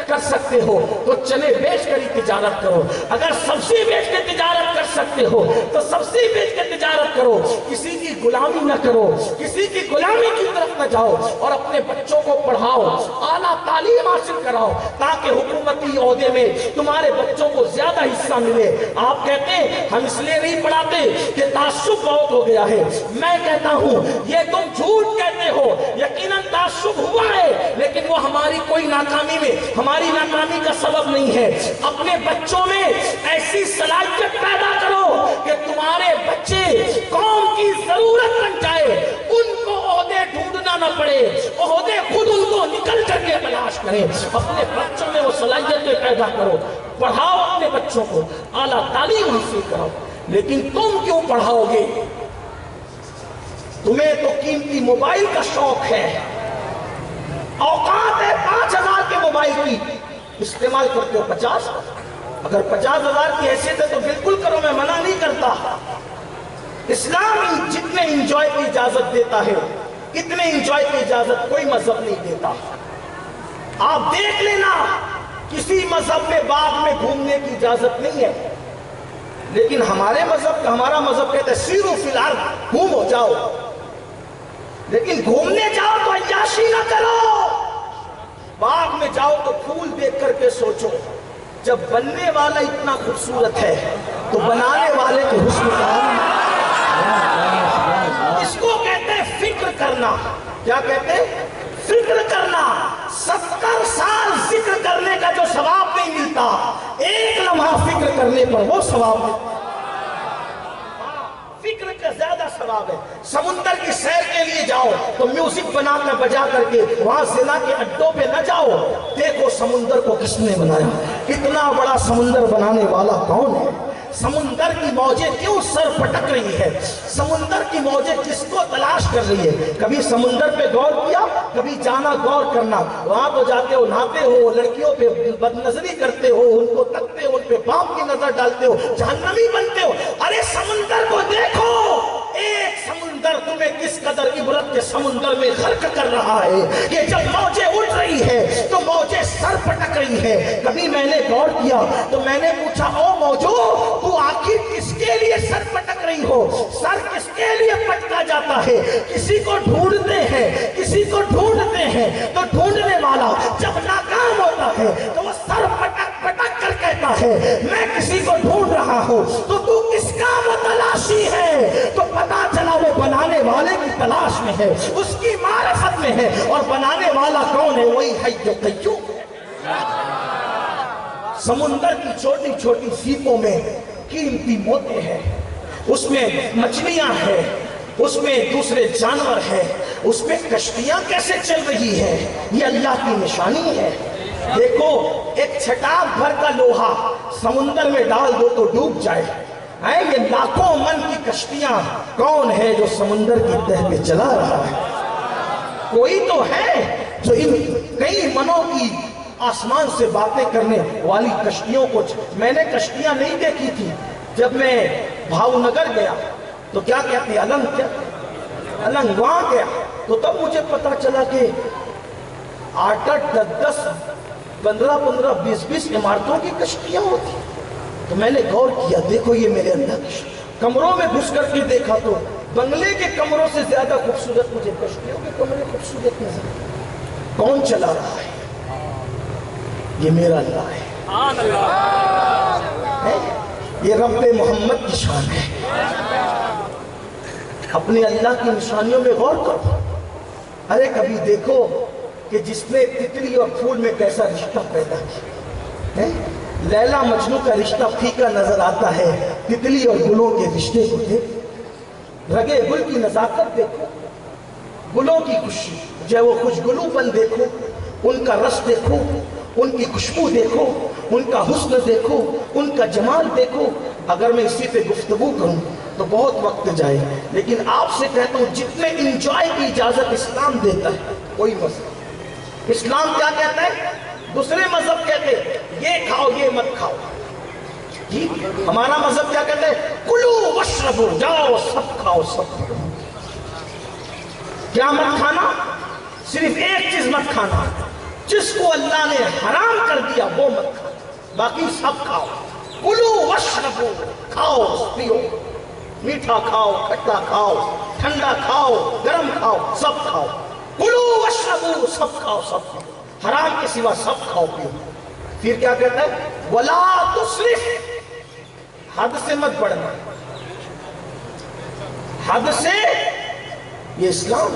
کر سکتے ہو تو چنے بیچ کر ہی تجارت کرو، اگر سبزی بیچ کے تجارت کر سکتے ہو تو سبزی بیچ کے تجارت کرو، کسی کی غلامی نہ کرو، کسی کی غلامی کی طرف نہ جاؤ، اور اپنے بچوں کو پڑھاؤ، اعلیٰ تعلیم حاصل کراؤ تاکہ حکومتی عہدے میں تمہارے بچوں کو زیادہ حصہ ملے۔ آپ کہتے ہیں ہم اس لیے نہیں پڑھاتے کہ تعصب بہت ہو گیا ہے، میں کہتا ہوں یہ تم جھوٹ کہتے ہو، یقیناً تعصب ہوا ہے لیکن وہ ہماری کوئی ناکامی میں، ہماری ناکامی کا سبب نہیں ہے۔ اپنے بچوں میں ایسی صلاحیت پیدا کرو کہ تمہارے بچے قوم کی ضرورت بن جائے، ان کو عہدے ڈھونڈنا نہ پڑے، عہدے خود ان کو نکل کر کے تلاش کریں۔ اپنے بچوں میں وہ صلاحیتیں پیدا کرو، پڑھاؤ اپنے بچوں کو، اعلیٰ تعلیم حاصل کراؤ۔ لیکن تم کیوں پڑھاؤ گے؟ تمہیں تو قیمتی موبائل کا شوق ہے، اوقات ہے 5,000 کے موبائل کی، استعمال کرتے ہو 50۔ اگر 50,000 کی حیثیت ہے تو بالکل کرو، میں منع نہیں کرتا۔ اسلام جتنے انجوائے کی اجازت دیتا ہے اتنے انجوائے کی اجازت کوئی مذہب نہیں دیتا۔ آپ دیکھ لینا کسی مذہب میں باغ میں گھومنے کی اجازت نہیں ہے، لیکن ہمارا مذہب کہتا ہے سیرو فی الارض، گھومو جاؤ، لیکن گھومنے جاؤ تو عیاشی نہ کرو۔ باغ میں جاؤ تو پھول دیکھ کر کے سوچو جب بننے والا اتنا خوبصورت ہے تو بنانے والے کے حسن کا، اس کو کہتے ہیں فکر کرنا۔ کیا کہتے ہیں؟ فکر کرنا۔ 70 سال ذکر کرنے کا جو ثواب نہیں ملتا، ایک لمحہ فکر کرنے پر وہ ثواب ملتا۔ فکر کا زیادہ ثواب ہے۔ سمندر کی سیر کے لیے جاؤ تو میوزک بنا کر بجا کر کے وہاں زنا کے اڈوں پہ نہ جاؤ، دیکھو سمندر کو کس نے بنایا، اتنا بڑا سمندر بنانے والا کون ہے، سمندر کی موجیں کیوں سر پٹک رہی ہے، سمندر کی موجیں کس کو تلاش کر رہی ہے۔ کبھی سمندر پہ غور کیا؟ کبھی جانا غور کرنا، وہاں تو جاتے ہو نہاتے ہو، لڑکیوں پہ بد نظری کرتے ہو، ان کو تکتے ہو، ان پہ پاپ کی نظر ڈالتے ہو، جہنمی بنتے ہو۔ ارے سمندر کو دیکھو، ایک سمندر تمہیں کس قدر عبرت کے سمندر میں غرق کر رہا ہے کہ جب موجیں اٹھ رہی ہے تو موجیں سر پٹک رہی ہے۔ کبھی میں نے غور کیا تو میں نے پوچھا او موجو، تو آخر کس کے لیے سر پٹک رہی ہو؟ سر کس کے لیے پٹکا جاتا ہے؟ کسی کو ڈھونڈتے ہیں، کسی کو ڈھونڈتے ہیں تو ڈھونڈنے والا جب ناکام ہوتا ہے تو وہ سر پٹک پٹک کر کہتا ہے میں کسی کو ڈھونڈ رہا ہوں، تو کس کا وہ تلاشی ہے؟ تو پتا چلا وہ بنانے والے کی تلاش میں ہے، اس کی معرفت میں ہے، اور بنانے والا کون ہے؟ وہی حی قیوم ہے۔ سمندر کی چھوٹی چھوٹی سیپوں میں قیمتی موتی ہیں، اس میں مچھلیاں ہیں، اس میں دوسرے جانور ہیں، اس میں کشتیاں کیسے چل رہی ہیں، یہ اللہ کی نشانی ہے۔ دیکھو ایک چھٹاک بھر کا لوہا سمندر میں ڈال دو تو ڈوب جائے، یہ لاکھوں من کی کشتیاں کون ہے جو سمندر کی تہ پہ چلا رہا ہے؟ کوئی تو ہے جو ان کئی منوں کی آسمان سے باتیں کرنے والی کشتیوں کو، میں نے کشتیاں نہیں دیکھی تھی، جب میں بھاؤ نگر گیا تو کیا کہتے النگ، کیا النگ وہاں گیا تو تب مجھے پتا چلا کہ 8-8 10-10 15-15 20-20 عمارتوں کی کشتیاں ہوتی. تو میں نے غور کیا، دیکھو یہ میرے اللہ کی کمروں میں گھس کر کے دیکھا تو بنگلے کے کمروں سے زیادہ خوبصورت مجھے کشتیوں کے کمرے خوبصورت نظر. کون چلا رہا ہے؟ یہ میرا اللہ ہے. یہ رب محمد کی شان ہے. اپنے اللہ کی نشانیوں میں غور کرو. ارے کبھی دیکھو کہ جس نے تتلی اور پھول میں کیسا رشتہ پیدا کیا. لیلا مجنو کا رشتہ پھیکا نظر آتا ہے، تتلی اور گلوں کے رشتے کو دیکھو. رگے گل کی نزاکت دیکھو، گلوں کی خوشی جو وہ خوشگلو پن دیکھو، ان کا رس دیکھو، ان کی خوشبو دیکھو، ان کا حسن دیکھو، ان کا جمال دیکھو. اگر میں اسی پہ گفتگو کروں تو بہت وقت جائے، لیکن آپ سے کہتا ہوں جتنے انجوائے کی اجازت اسلام دیتا ہے کوئی مذہب. اسلام کیا کہتا ہے؟ دوسرے مذہب کہتے ہیں یہ کھاؤ یہ مت کھاؤ. جی ہمارا مذہب کیا کہتا ہے؟ کلو واشربو، جاؤ سب کھاؤ سب پیو. کیا مت کھانا؟ صرف ایک چیز مت کھانا، جس کو اللہ نے حرام کر دیا وہ مت کھانا، باقی سب کھاؤ. کلو واشربو، کھاؤ پیو، میٹھا کھاؤ کھٹا کھاؤ ٹھنڈا کھاؤ گرم کھاؤ سب کھاؤ. کلو واشربو، سب کھاؤ سب پیو، حرام کے سوا سب کھاؤ پیو. پھر کیا کہتا ہے؟ ولا تسرف، حد سے مت بڑھنا. حد سے، یہ اسلام.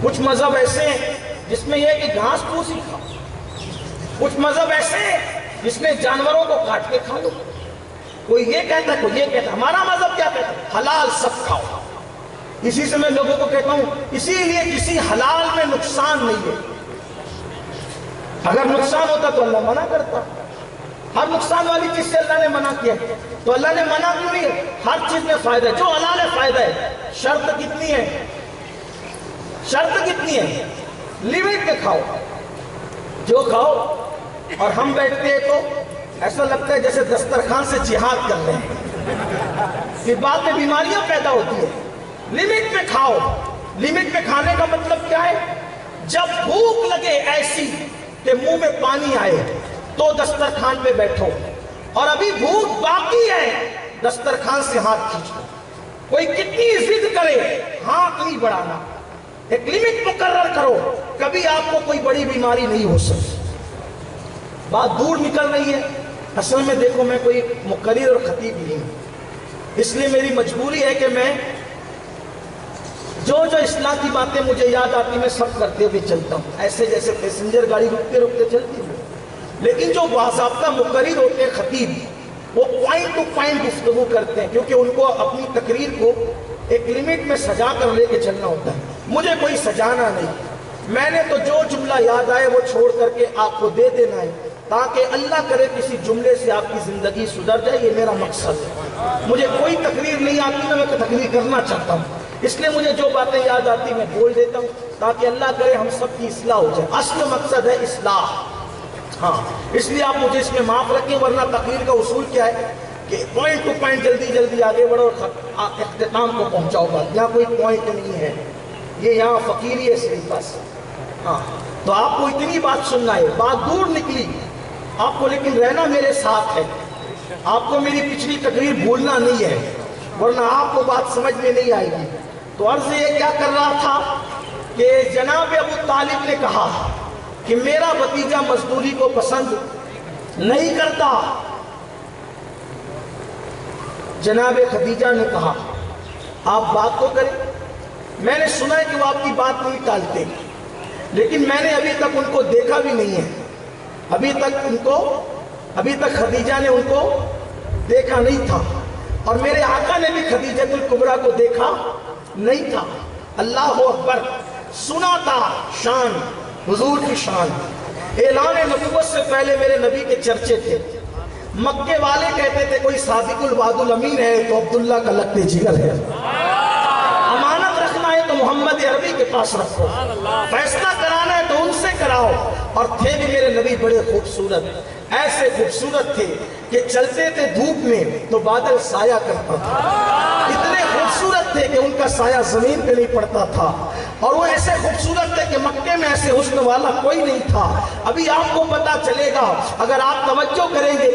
کچھ مذہب ایسے ہیں جس میں یہ کہ گھاس پھوس ہی کھاؤ. کچھ مذہب ایسے ہیں جس میں جانوروں کو کاٹ کے کھا لو. کوئی یہ کہتا ہے کوئی یہ کہتا ہے. ہمارا مذہب کیا کہتا ہے؟ حلال سب کھاؤ. اسی سے میں لوگوں کو کہتا ہوں اسی لیے کسی حلال میں نقصان نہیں ہے. اگر نقصان ہوتا تو اللہ منع کرتا. ہر نقصان والی چیز سے اللہ نے منع کیا، تو اللہ نے منع کیوں نہیں ہے؟ ہر چیز میں فائدہ ہے. جو حلال ہے فائدہ ہے. شرط کتنی ہے؟ شرط کتنی ہے؟ لیمٹ پہ کھاؤ. جو کھاؤ. اور ہم بیٹھتے ہیں تو ایسا لگتا ہے جیسے دسترخوان سے جہاد کر رہے ہیں. پھر بعد میں بیماریاں پیدا ہوتی ہیں. لیمٹ پہ کھاؤ. لیمٹ پہ کھانے کا مطلب کیا ہے؟ جب بھوک لگے ایسی کہ منہ میں پانی آئے تو دسترخوان پہ بیٹھو، اور ابھی بھوک باقی ہے دسترخوان سے ہاتھ کھینچو. کوئی کتنی ضد کرے ہاتھ نہیں بڑھانا. ایک لیمٹ مقرر کرو، کبھی آپ کو کوئی بڑی بیماری نہیں ہو سکتی. بات دور نکل رہی ہے. اصل میں دیکھو میں کوئی مقرر اور خطیب نہیں ہوں، اس لیے میری مجبوری ہے کہ میں جو اصلاح کی باتیں مجھے یاد آتی میں سب کرتے ہوئے چلتا ہوں، ایسے جیسے پیسنجر گاڑی رکتے رکتے چلتی ہے. لیکن جو باضابطہ مقرر ہوتے ہیں خطیب، وہ پوائنٹ ٹو پوائنٹ گفتگو کرتے ہیں، کیونکہ ان کو اپنی تقریر کو ایک لیمٹ میں سجا کر لے کے چلنا ہوتا ہے. مجھے کوئی سجانا نہیں. میں نے تو جو جملہ یاد آئے وہ چھوڑ کر کے آپ کو دے دینا ہے، تاکہ اللہ کرے کسی جملے سے آپ کی زندگی سدھر جائے. یہ میرا مقصد ہے. مجھے کوئی تقریر نہیں آتی، میں تقریر کرنا چاہتا ہوں، اس لیے مجھے جو باتیں یاد آتی میں بول دیتا ہوں تاکہ اللہ کرے ہم سب کی اصلاح ہو جائے. اصل مقصد ہے اصلاح. ہاں اس لیے آپ مجھے اس میں معاف رکھیں، ورنہ تقریر کا اصول کیا ہے کہ پوائنٹ ٹو پوائنٹ جلدی جلدی آگے بڑھو اور اختتام کو پہنچاؤ. بات یہاں کوئی پوائنٹ نہیں ہے، یہ یہاں فقیری ہے صرف بس. ہاں تو آپ کو اتنی بات سننا ہے. بات دور نکلی آپ کو، لیکن رہنا میرے ساتھ ہے. آپ کو میری پچھلی تقریر بھولنا نہیں ہے، ورنہ آپ کو بات سمجھ میں نہیں آئے گی. تو عرض یہ کیا کر رہا تھا کہ جناب ابو طالب نے کہا کہ میرا بھتیجا مزدوری کو پسند نہیں کرتا. جناب خدیجہ نے کہا آپ بات تو کریں. میں نے سنا ہے کہ وہ آپ کی بات نہیں ٹالتے، لیکن میں نے ابھی تک ان کو دیکھا بھی نہیں ہے. ابھی تک خدیجہ نے ان کو دیکھا نہیں تھا، اور میرے آقا نے بھی خدیجہ الکبریٰ کو دیکھا نہیں تھا. اللہ اکبر. سنا تھا شان حضور کی شان. اعلان نبوت سے پہلے میرے نبی کے چرچے تھے. مکے والے کہتے تھے کوئی صادق الوعد الامین ہے تو عبداللہ کا لگتے جگر ہے. امانت رکھنا ہے تو محمد عربی کے پاس رکھو. فیصلہ کرانا ہے تو ان سے کراؤ. اور تھے بھی میرے نبی بڑے خوبصورت. ایسے خوبصورت تھے کہ چلتے تھے دھوپ میں تو بادل سایہ کرتا تھا، اتنے خوبصورت تھے کہ ان کا سایہ زمین پہ نہیں پڑتا تھا، اور وہ ایسے خوبصورت تھے کہ مکے میں ایسے حسن والا کوئی نہیں تھا۔ ابھی آپ کو پتا چلے گا اگر آپ توجہ کریں گے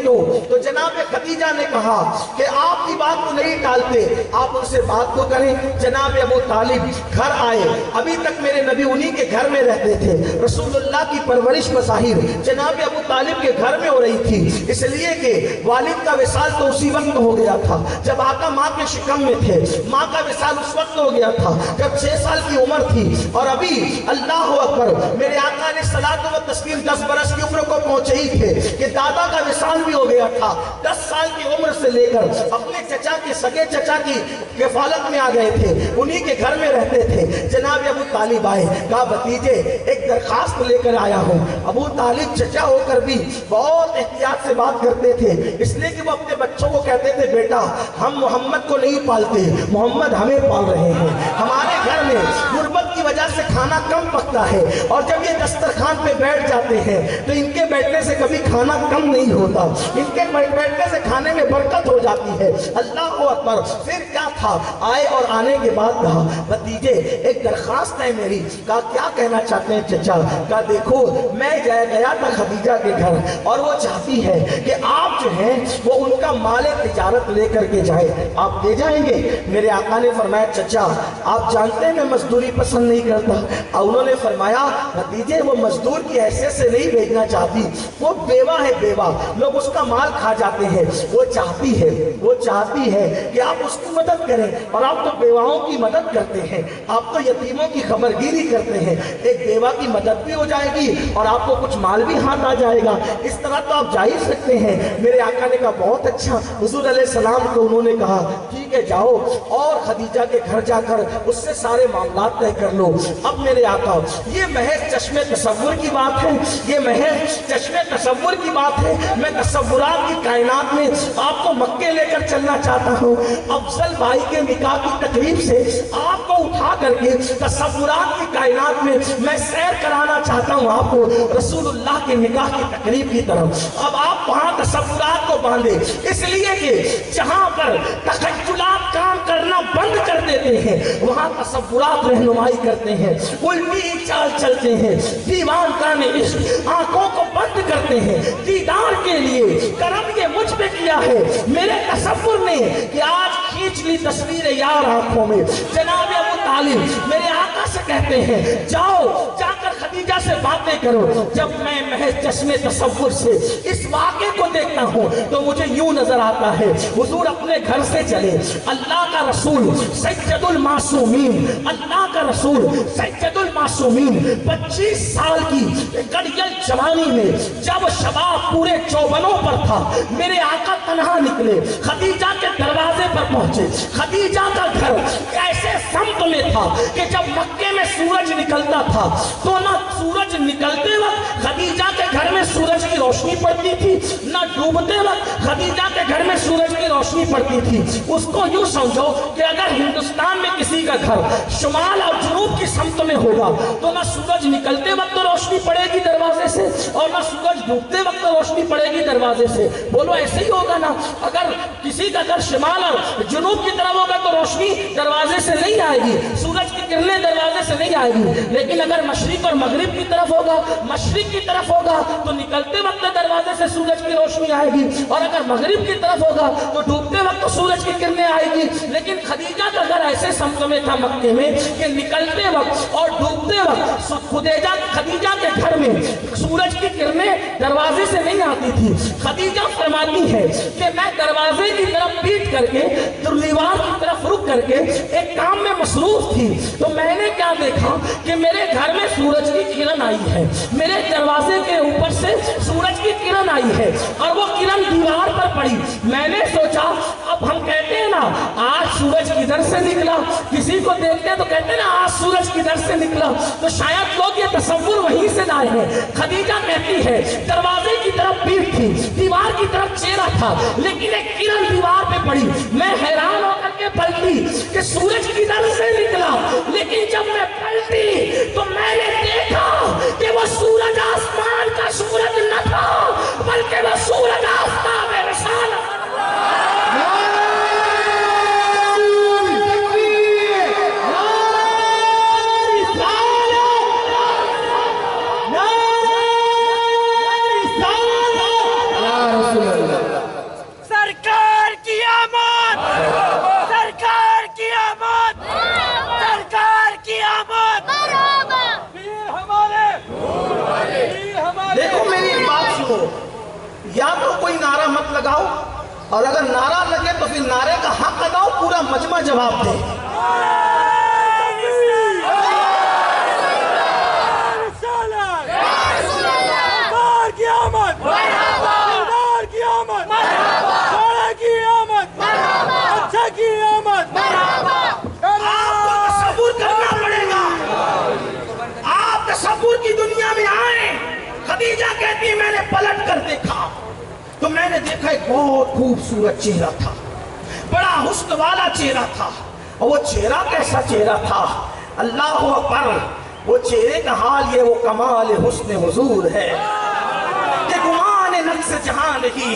تو جناب خدیجہ نے کہا کہ آپ کی بات کو نہیں ٹالتے، آپ ان سے بات کو کریں۔ جناب ابو طالب گھر آئے، ابھی تک میرے نبی انہی کے گھر میں رہتے تھے، رسول اللہ کی پرورش بظاہر جناب ابو طالب کے گھر میں ہو رہی تھی، اس لیے کہ والد کا وصال تو اسی وقت ہو گیا تھا جب آقا ماں کے شکم میں تھے، ماں کا وصال اس وقت ہو گیا تھا جب 6 سال کی عمر تھی، اور ابھی اللہ اکبر میرے آقا علیہ الصلوۃ والتسلیم 10 برس کی عمر کو پہنچے ہی تھے کہ دادا کا وصال بھی ہو گیا تھا۔ 10 سال کی عمر سے لے کر اپنے چچا کے سگے چچا کی کفالت میں آ گئے تھے، انہی کے گھر میں رہتے تھے۔ جناب ابو طالب آئے، کہا بھتیجے ایک درخواست لے کر آیا ہوں۔ ابو طالب چچا ہو کر بھی بہت احتیاط سے بات کرتے تھے، اس لیے کہ وہ اپنے بچوں کو کہتے تھے بیٹا ہم محمد کو نہیں پالتے، محمد ہمیں پال رہے ہیں۔ ہمارے گھر میں غربت کی وجہ سے کھانا کم پکتا ہے، اور جب یہ دسترخوان پہ بیٹھ جاتے ہیں تو ان کے بیٹھنے سے کبھی کھانا کم نہیں ہوتا، ان کے بیٹھنے سے کھانے میں برکت ہو جاتی ہے۔ اللہ اکبر۔ پھر کیا تھا، آئے اور آنے کے بعد کہا بھتیجے ایک درخواست ہے میری۔ کہا کیا کہنا چاہتے ہیں چچا؟ کہا دیکھو میں گیا تھا خدیجہ کے گھر، اور وہ چاہتی ہے کہ آپ جو ہیں وہ ان کا مال تجارت لے کر کے جائیں، آپ دے جائیں گے؟ میرے آقا نے فرمایا چچا آپ جانتے ہیں میں مزدوری پسند نہیں کرتا، اور انہوں نے فرمایا بھتیجے وہ مزدور کی حیثیت سے نہیں بھیجنا چاہتی، وہ بیوہ ہے، بیوہ لوگ اس کا مال کھا جاتے ہیں، وہ چاہتی ہے کہ آپ اس کی مدد کریں، اور آپ تو بیواؤں کی مدد کرتے ہیں، آپ تو یتیموں کی خبرگیری کرتے ہیں، ایک بیوہ کی مدد بھی ہو جائے گی اور آپ کو کچھ مال بھی ہاتھ آ جائے گا، اس طرح تو آپ جا ہی سکتے ہیں۔ میرے آقا نے کہا بہت اچھا۔ حضور علیہ السلام کو انہوں نے کہا ٹھیک ہے جاؤ اور خدیجہ کے گھر جا کر اس سے سارے معاملات طے کر لو۔ اب میرے آقا یہ محض چشم تصور کی بات ہے، یہ محض چشم تصور کی بات ہے، میں تصورات کی کائنات میں آپ کو مکے لے کر چلنا چاہتا ہوں۔ افضل بھائی کے نکاح کی تقریب سے آپ کو اٹھا کر کے تصورات کی کائنات میں میں سیر کرانا چاہتا ہوں آپ کو رسول اللہ کے نکاح کی تقریب کی طرف۔ اب آپ وہاں تصورات کو باندھے، اس لیے کہ جہاں پر تخیلات کام کرنا بند کر دیتے ہیں وہاں تصورات رہنمائی کرتے ہیں، الٹی چال چلتے ہیں، دیوان کان عشق آنکھوں کو بند کرتے ہیں۔ دیدار کے لیے کرم یہ مجھ پہ کیا ہے میرے تصور نے کہ آج کھینچ لی تصویر یار آنکھوں میں۔ جناب ابو طالب میرے آقا سے کہتے ہیں جاؤ جا کر خدیجہ سے باتیں کرو۔ جب میں محض چشم تصور سے اس واقعے کو دیکھتا ہوں تو مجھے یوں نظر آتا ہے حضور اپنے گھر سے چلے، اللہ کا رسول سید المعصومین، اللہ کا رسول سید المعصومین 25 سال کی گڑیل جوانی میں جب شباب پورے چوبنوں پر تھا، میرے آقا تنہا نکلے، خدیجہ کے دروازے پر پہنچے۔ خدیجہ کا گھر ایسے سمت میں تھا کہ جب مکے میں سورج نکلتا تھا تو نہ سورج نکلتے وقت خدیجہ کے گھر میں سورج کی روشنی پڑتی تھی، نہ ڈوبتے وقت خدیجہ کے گھر میں سورج کی روشنی پڑتی تھی۔ اس کو یوں سمجھو کہ اگر ہندوستان میں کسی کا گھر شمال اور جنوب کی سمت میں ہوگا تو نہ سورج نکلتے وقت روشنی پڑے گی دروازے سے اور نہ سورج ڈوبتے وقت روشنی پڑے گی دروازے سے۔ بولو ایسے ہی ہوگا نا؟ اگر کسی کا گھر شمال اور جنوب کی طرف ہوگا تو روشنی دروازے سے نہیں آئے گی، سورج کی کرنیں دروازے سے نہیں آئے گی، لیکن اگر مشرق اور مغرب کی طرف ہوگا، مشرق کی طرف ہوگا تو نکلتے وقت دروازے سے سورج کی روشنی آئے گی، اور اگر مغرب کی طرف ہوگا تو ڈوبتے وقت سورج کی کرنیں آئے گی۔ لیکن خدیجہ کا گھر ایسے سمت میں تھا مکے میں کہ نکلتے وقت اور ڈوبتے وقت خدیجہ کے گھر میں سورج کی کرنیں دروازے سے نہیں آتی تھی۔ خدیجہ فرماتی ہے کہ میں دروازے کی طرف پیٹ کر کے دیوار کی طرف رک کر کے ایک کام میں مصروف تھی تو میں نے کیا دیکھا کہ میرے گھر میں سورج کی کرن آئی ہے، میرے دروازے کے اوپر سے سورج کی کرن آئی ہے اور وہ کرن دیوار پر پڑی۔ میں نے سوچا اب ہم کہتے ہیں نا آج سورج کدھر سے نکلا، کسی کو دیکھتے ہیں تو کہتے ہیں نا آج سورج کدھر سے نکلا، تو شاید لوگ یہ تصور وہیں سے لائے ہیں۔ خدیجہ کہتی ہے دروازے کی طرف پیٹ تھی، دیوار کی طرف چہرہ تھا، لیکن ایک کرن دیوار پہ پڑی، میں حیران ہو کر کے پلٹی کہ سورج کدھر سے نکلا، لیکن جب میں پلٹی تو میں نے دیکھا کہ وہ سورج آسمان کا سورج نہ تھا، بلکہ وہ سورج آفتاب رسالت۔ یا تو کوئی نعرہ مت لگاؤ، اور اگر نعرہ لگے تو پھر نعرے کا حق ادا، پورا مجمع جواب دے۔ آپ کو تصور کرنا پڑے گا، آپ تصور کی دنیا میں آئیں۔ خدیجہ کہتی میں نے پلٹ کر دیکھا تو میں نے دیکھا ایک بہت خوبصورت چہرہ تھا، بڑا حسن والا چہرہ تھا، اور وہ چہرہ کیسا چہرہ تھا، اللہ اکبر، وہ چہرے کا حال یہ، وہ کمال حسن حضور ہے کہ گمان نقص جہاں نہیں،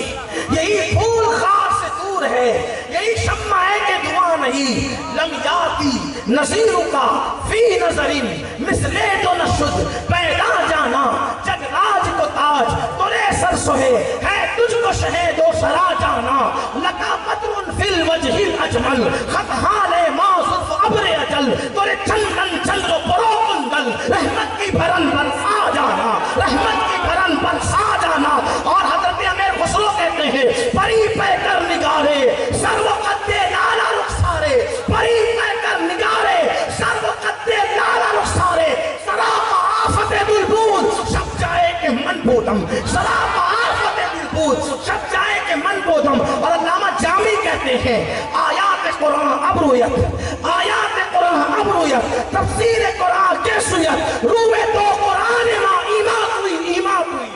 یہی پھول خار سے دور ہے، یہی شمع ہے کہ دعا نہیں، لم یاتی نظیر کا فی نظر مثلے تو نشد پیدا جانا، جگ راج کو تاج ترے سر سوہے ہے تجھ کو شہید و سرا جانا، لکا قطر فی الوجہ الاجمل خط حال ما صرف عبر اجل، ترے چندن چند و پرو کندل، رحمت کی بھرن برسا جانا، رحمت کی بھرن برسا جانا۔ اور حضرت امیر خسرو کہتے ہیں پری پہ کر نگارے سر و قد لالا رخسارے، پری پہ کر نگارے سر و قد لالا رخسارے، سراپا آفت دلبود شب جائے کہ من بودم، سراپا آفت دلبود شب جائے کہ من بودم۔ اور علامہ جامی کہتے ہیں آیات قرآن ابرویت، آیات قرآن ابرویت، تفسیر قرآن کیسویت، روے تو قرآن ما ایمات ہوئی، ایمات ہوئی۔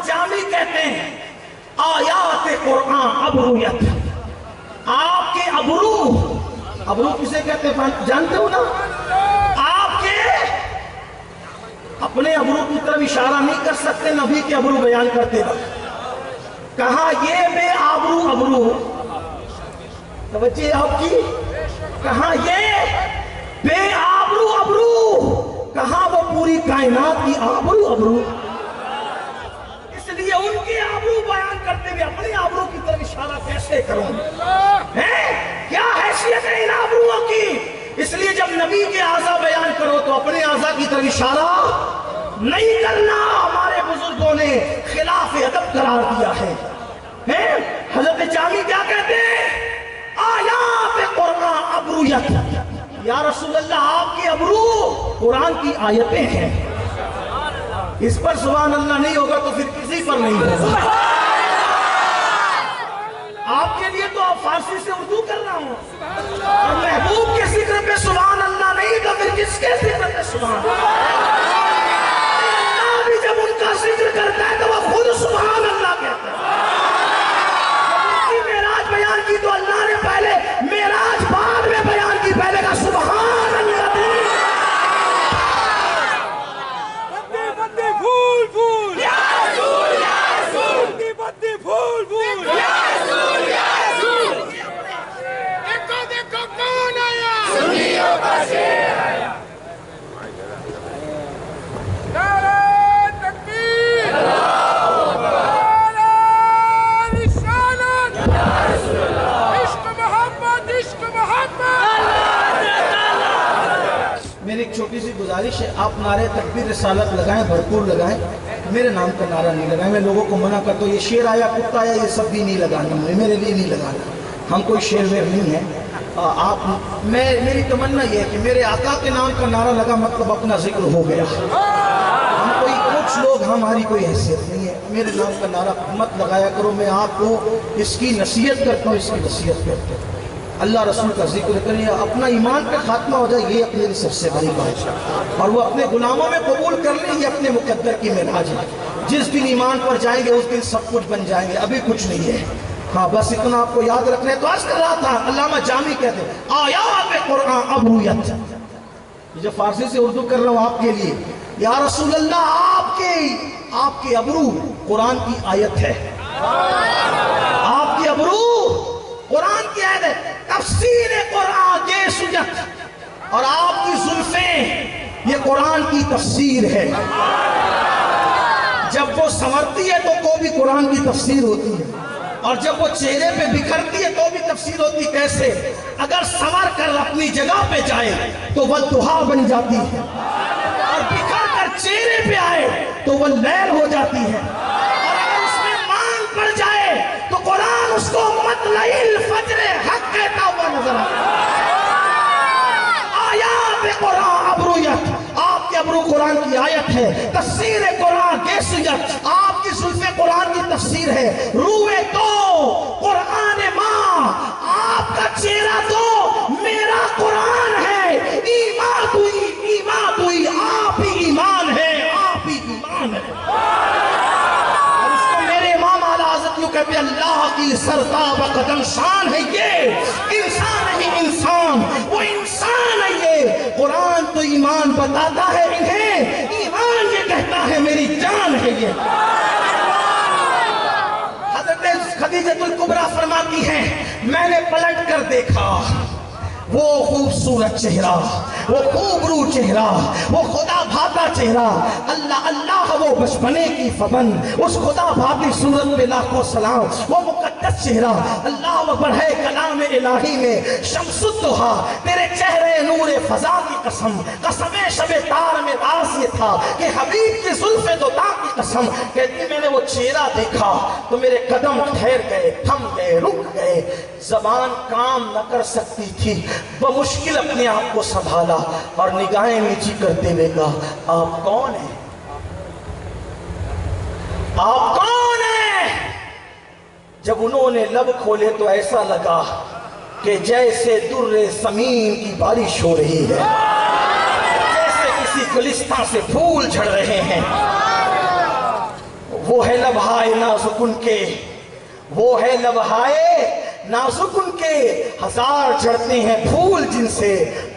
جامی کہتے ہیں آیات قرآن ابرویت، آپ کے ابرو کسے کہتے ہیں جانتے ہو نا؟ آپ کے اپنے ابرو کی طرف اشارہ نہیں کر سکتے، نبی کے ابرو بیان کرتے وقت کہا یہ بے آبرو ابرو، توجہ آپ کی، کہا یہ بے آبرو ابرو، کہا وہ پوری کائنات کی آبرو ابرو، یہ ان کے آبرو بیان کرتے ہوئے اپنی آبرو کی طرف اشارہ کیسے کروں؟ کیا حیثیت ہے ان آبروؤں کی؟ اس لیے جب نبی کے اعضاء بیان کرو تو اپنے اعضاء کی طرف اشارہ نہیں کرنا، ہمارے بزرگوں نے خلاف ادب قرار دیا ہے۔ حضرت جامی کیا کہتے ہیں؟ آیات قرآن ابرویت، یا رسول اللہ آپ کے ابرو قرآن کی آیتیں ہیں، اس پر سبحان اللہ نہیں ہوگا تو پھر کسی پر نہیں ہوگا۔ آپ کے لیے تو آپ فارسی سے اردو کر رہا ہوں، اور محبوب کے ذکر پہ سبحان اللہ نہیں تو پھر کس کے ذکر پہ سبحان اللہ؟ اللہ بھی جب ان کا ذکر کرتا ہے تو وہ خود سبحان اللہ کہتا ہے۔ جب ان کی معراج بیان کی تو اللہ نے پہلے معراج بعد میں بیان کی، پہلے کا سبحان اللہ۔ میری ایک چھوٹی سی گزارش ہے، آپ نعرے تکبیر رسالت لگائیں، بھرپور لگائیں، میرے نام کا نعرہ نہیں لگائیں۔ میں لوگوں کو منع کرتا ہوں یہ شیر آیا کتا آیا یہ سب بھی نہیں لگانا، میرے لیے نہیں لگانا، ہم کوئی شیر ویر نہیں ہے۔ میری تمنا یہ ہے کہ میرے آقا کے نام کا نعرہ لگا مطلب اپنا ذکر ہو گیا، ہم کوئی کچھ لوگ ہماری کوئی حیثیت نہیں ہے، میرے نام کا نعرہ مت لگایا کرو۔ میں آپ کو اس کی نصیحت کرتا ہوں، اس کی نصیحت کرتا ہوں۔ اللہ رسول کا ذکر کریں یا اپنا ایمان پہ خاتمہ ہو جائے، یہ اپنے لیے سب سے بڑی بات ہے، اور وہ اپنے غلاموں میں قبول کر لیں، یہ اپنے مقدر کی معراج ہے۔ جس دن ایمان پر جائیں گے اس دن سب کچھ بن جائیں گے، ابھی کچھ نہیں ہے۔ ہاں بس اتنا آپ کو یاد رکھنا ہے۔ تو عرض کر رہا تھا، علامہ جامی کہتے ہیں آیات قرآن ابرویت، یہ جو فارسی سے اردو کر رہا ہوں آپ کے لیے، یا رسول اللہ آپ کے ابرو قرآن کی آیت ہے، آپ کی ابرو قرآن کی آیت ہے، تفسیر قرآن کے سجت، اور آپ کی زلفیں یہ قرآن کی تفسیر ہے۔ جب وہ سنورتی ہے تو بھی قرآن کی تفسیر ہوتی ہے، اور جب وہ چہرے پہ بکھرتی ہے تو بھی تفسیر ہوتی۔ کیسے؟ اگر سنور کر اپنی جگہ پہ جائے تو وہ دہا بن جاتی ہے، اور بکھر کر چہرے پہ آئے تو وہ لیل ہو جاتی ہے، اور اگر اس میں مان پڑ جائے تو قرآن اس کو مطلع الفجر حق کہتا ہوا نظر آتا ہے۔ آیات قرآن ابرویت، آپ کے ابرو قرآن کی آیت ہے، تفسیر قرآن کے سجت، آپ کی زلفیں قرآن کی تفسیر ہے، روئے تو قرآن ماں، آپ کا چہرہ تو میرا قرآن ہے، ایمان دوئی آپ ہی ایمان ہے، آپ ہی ایمان ہے۔ اور اس کو میرے امام اعلیٰ حضرت یوں کہتے ہیں، اللہ کی سرتاب قدم شان ہے یہ، انسان نہیں انسان، وہ انسان ہے یہ۔ قرآن تو ایمان بتاتا ہے انہیں، ایمان یہ کہتا ہے میری جان ہے یہ۔ حضرت خدیجہ الکبریٰ فرماتی ہیں، میں نے پلٹ کر دیکھا وہ خوبصورت چہرہ، وہ خوبرو چہرہ، وہ خدا بھاتا چہرہ، اللہ اللہ وہ بچپنے کی فبن، اس خدا بھاتی صورت پہ لاکھوں سلام، وہ مقدس چہرہ، اللہ اکبر ہے کلام الہی میں شمس الضحیٰ، تیرے چہرے نور فضا کی قسم، قسم شب تار میں راز یہ تھا کہ حبیب کی زلف دوتا کی قسم، کہتی میں نے وہ چہرہ دیکھا تو میرے قدم ٹھہر گئے، تھم گئے، رک گئے، زبان کام نہ کر سکتی تھی، بمشکل اپنے آپ کو سنبھالا اور نگاہیں نیچی کرتے ہوئے کہا، آپ کون ہیں؟ آپ کون ہیں؟ جب انہوں نے لب کھولے تو ایسا لگا کہ جیسے در سمین کی بارش ہو رہی ہے، جیسے کسی گلستان سے پھول جھڑ رہے ہیں۔ وہ ہے لبہائے نازکن کے، وہ ہے لبہائے نازکن کے، ہزار جڑتے ہیں پھول جن سے،